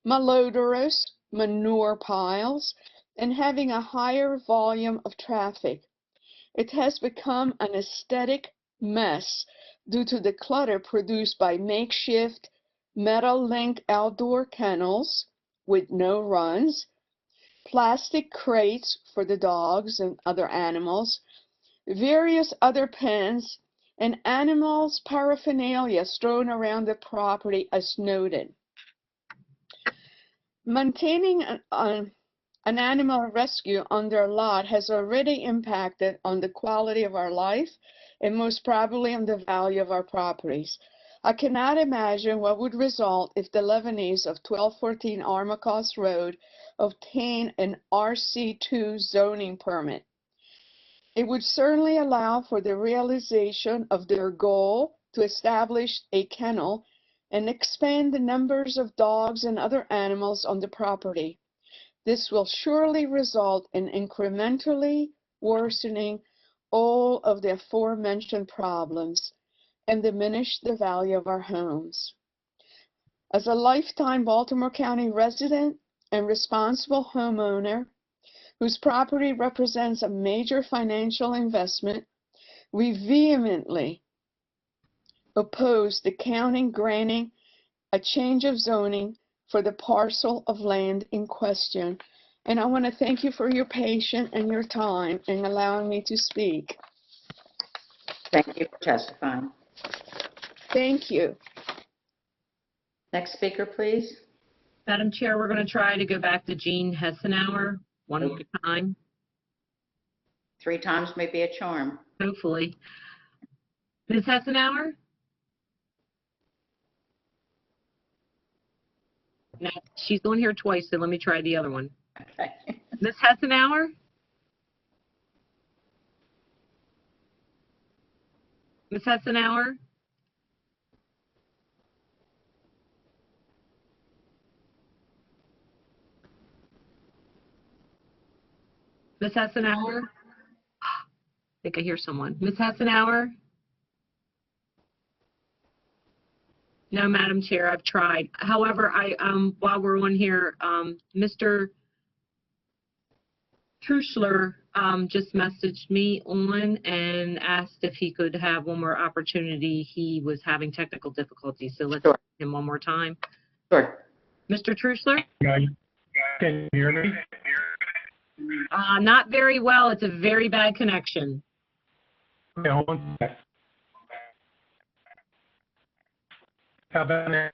malodorous, manure piles, and having a higher volume of traffic. It has become an aesthetic mess due to the clutter produced by makeshift metal-linked outdoor kennels with no runs, plastic crates for the dogs and other animals, various other pens, and animals' paraphernalia strewn around the property as noted. Maintaining an animal rescue on their lot has already impacted on the quality of our life and most probably on the value of our properties. I cannot imagine what would result if the Lebanese of 1214 Armacost Road obtain an RC2 zoning permit. It would certainly allow for the realization of their goal to establish a kennel and expand the numbers of dogs and other animals on the property. This will surely result in incrementally worsening all of the aforementioned problems and diminish the value of our homes. As a lifetime Baltimore County resident and responsible homeowner whose property represents a major financial investment, we vehemently oppose the county granting a change of zoning for the parcel of land in question. And I want to thank you for your patience and your time in allowing me to speak. Thank you for testifying. Thank you. Next speaker, please. Madam Chair, we're going to try to go back to Jean Hessenauer, one at a time. 3 times may be a charm. Hopefully. Ms. Hessenauer? No, she's on here twice, so let me try the other one. Okay. Ms. Hessenauer? Ms. Hessenauer? Ms. Hessenauer? I think I hear someone. Ms. Hessenauer? No, Madam Chair, I've tried. However, while we're on here, Mr. Truschler just messaged me on and asked if he could have one more opportunity. He was having technical difficulties, so let's Sure. him one more time. Sure. Mr. Truschler? Can you hear me? Not very well. It's a very bad connection. Okay, hold on a sec. How about now?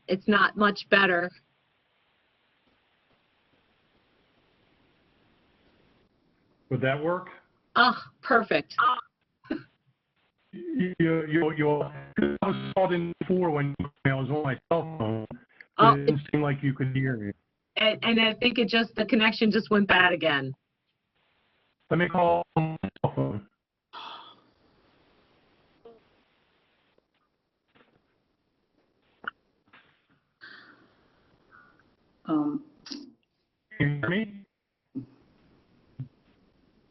It's not much better. Would that work? Oh, perfect. I was called in before when I was on my cell phone, but Oh, it didn't seem like you could hear me. and I think the connection just went bad again. Let me call on my cell phone. Can you hear me?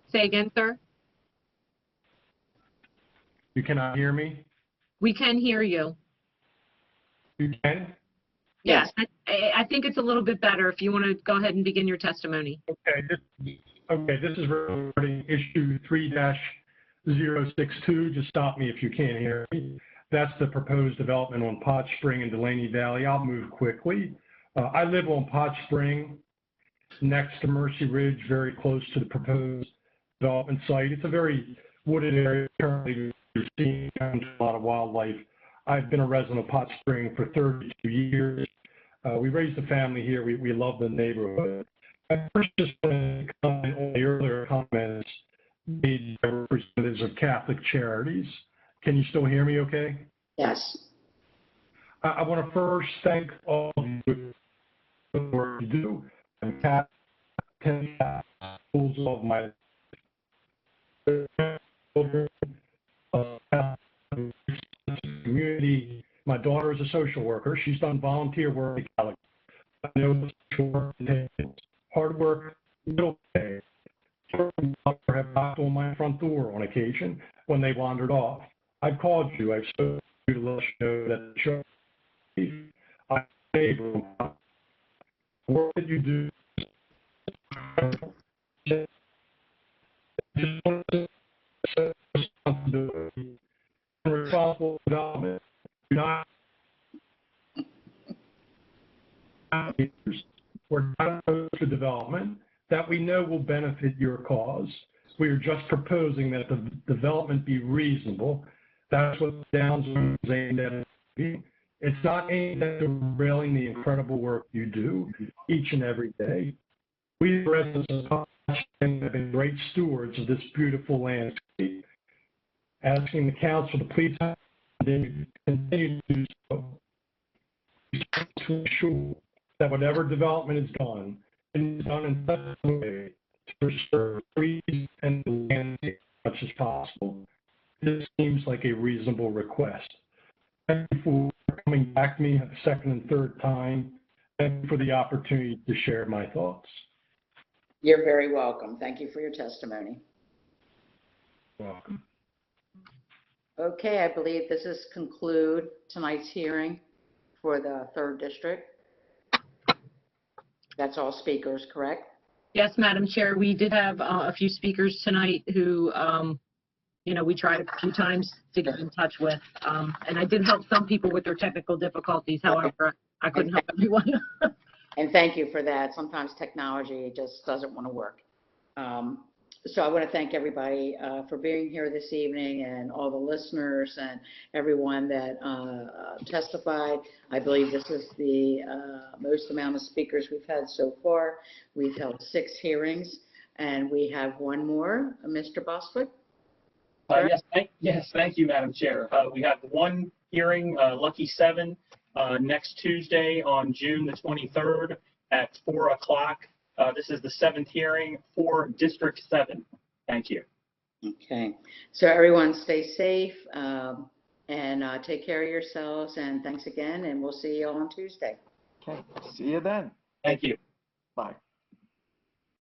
Say again, sir? You cannot hear me? We can hear you. You can? Yes. I think it's a little bit better if you want to go ahead and begin your testimony. Okay, this is regarding issue 3-062. Just stop me if you can't hear me. That's the proposed development on Pot Spring in Delaney Valley. I'll move quickly. I live on Pot Spring, next to Mercy Ridge, very close to the proposed development site. It's a very wooded area. Currently, you're seeing a lot of wildlife. I've been a resident of Pot Spring for 32 years. We raised a family here. We love the neighborhood. I first just want to comment on the earlier comments made by representatives of Catholic Charities. Can you still hear me okay? Yes. I want to first thank all of you for the work you do. And Catholic schools of my children, community. My daughter is a social worker. She's done volunteer work at Catholic. I know social work entails hard work, middle pay. Children have knocked on my front door on occasion when they wandered off. I've called you. I've spoken to you to let you know that the church I'm able to work that you do. Just want to say responsibility and responsible development. Do not we're not opposed to development that we know will benefit your cause. We are just proposing that the development be reasonable. That's what Downs is aimed at. It's not aimed at derailing the incredible work you do each and every day. We, the residents of Washington, have been great stewards of this beautiful landscape, asking the council to please continue to do so, to ensure that whatever development is done in such a way to preserve trees and the landscape as much as possible. This seems like a reasonable request. Thank you for coming back to me a second and third time. Thank you for the opportunity to share my thoughts. You're very welcome. Thank you for your testimony. You're welcome. Okay, I believe this is conclude tonight's hearing for the 3rd District. That's all speakers, correct? Yes, Madam Chair, we did have a few speakers tonight who, we tried a few times to get in touch with, and I did help some people with their technical difficulties. However, I couldn't help everyone. And thank you for that. Sometimes technology just doesn't want to work. So I want to thank everybody for being here this evening, and all the listeners and everyone that testified. I believe this is the most amount of speakers we've had so far. We've held 6 hearings, and we have one more. Mr. Bostwick? Yes, thank you, Madam Chair. We have one hearing, Lucky 7, next Tuesday on June the 23rd at 4 o'clock. This is the 7th hearing for District 7. Thank you. Okay. So everyone stay safe and take care of yourselves. And thanks again. And we'll see you all on Tuesday. Okay. See you then. Thank you. Bye.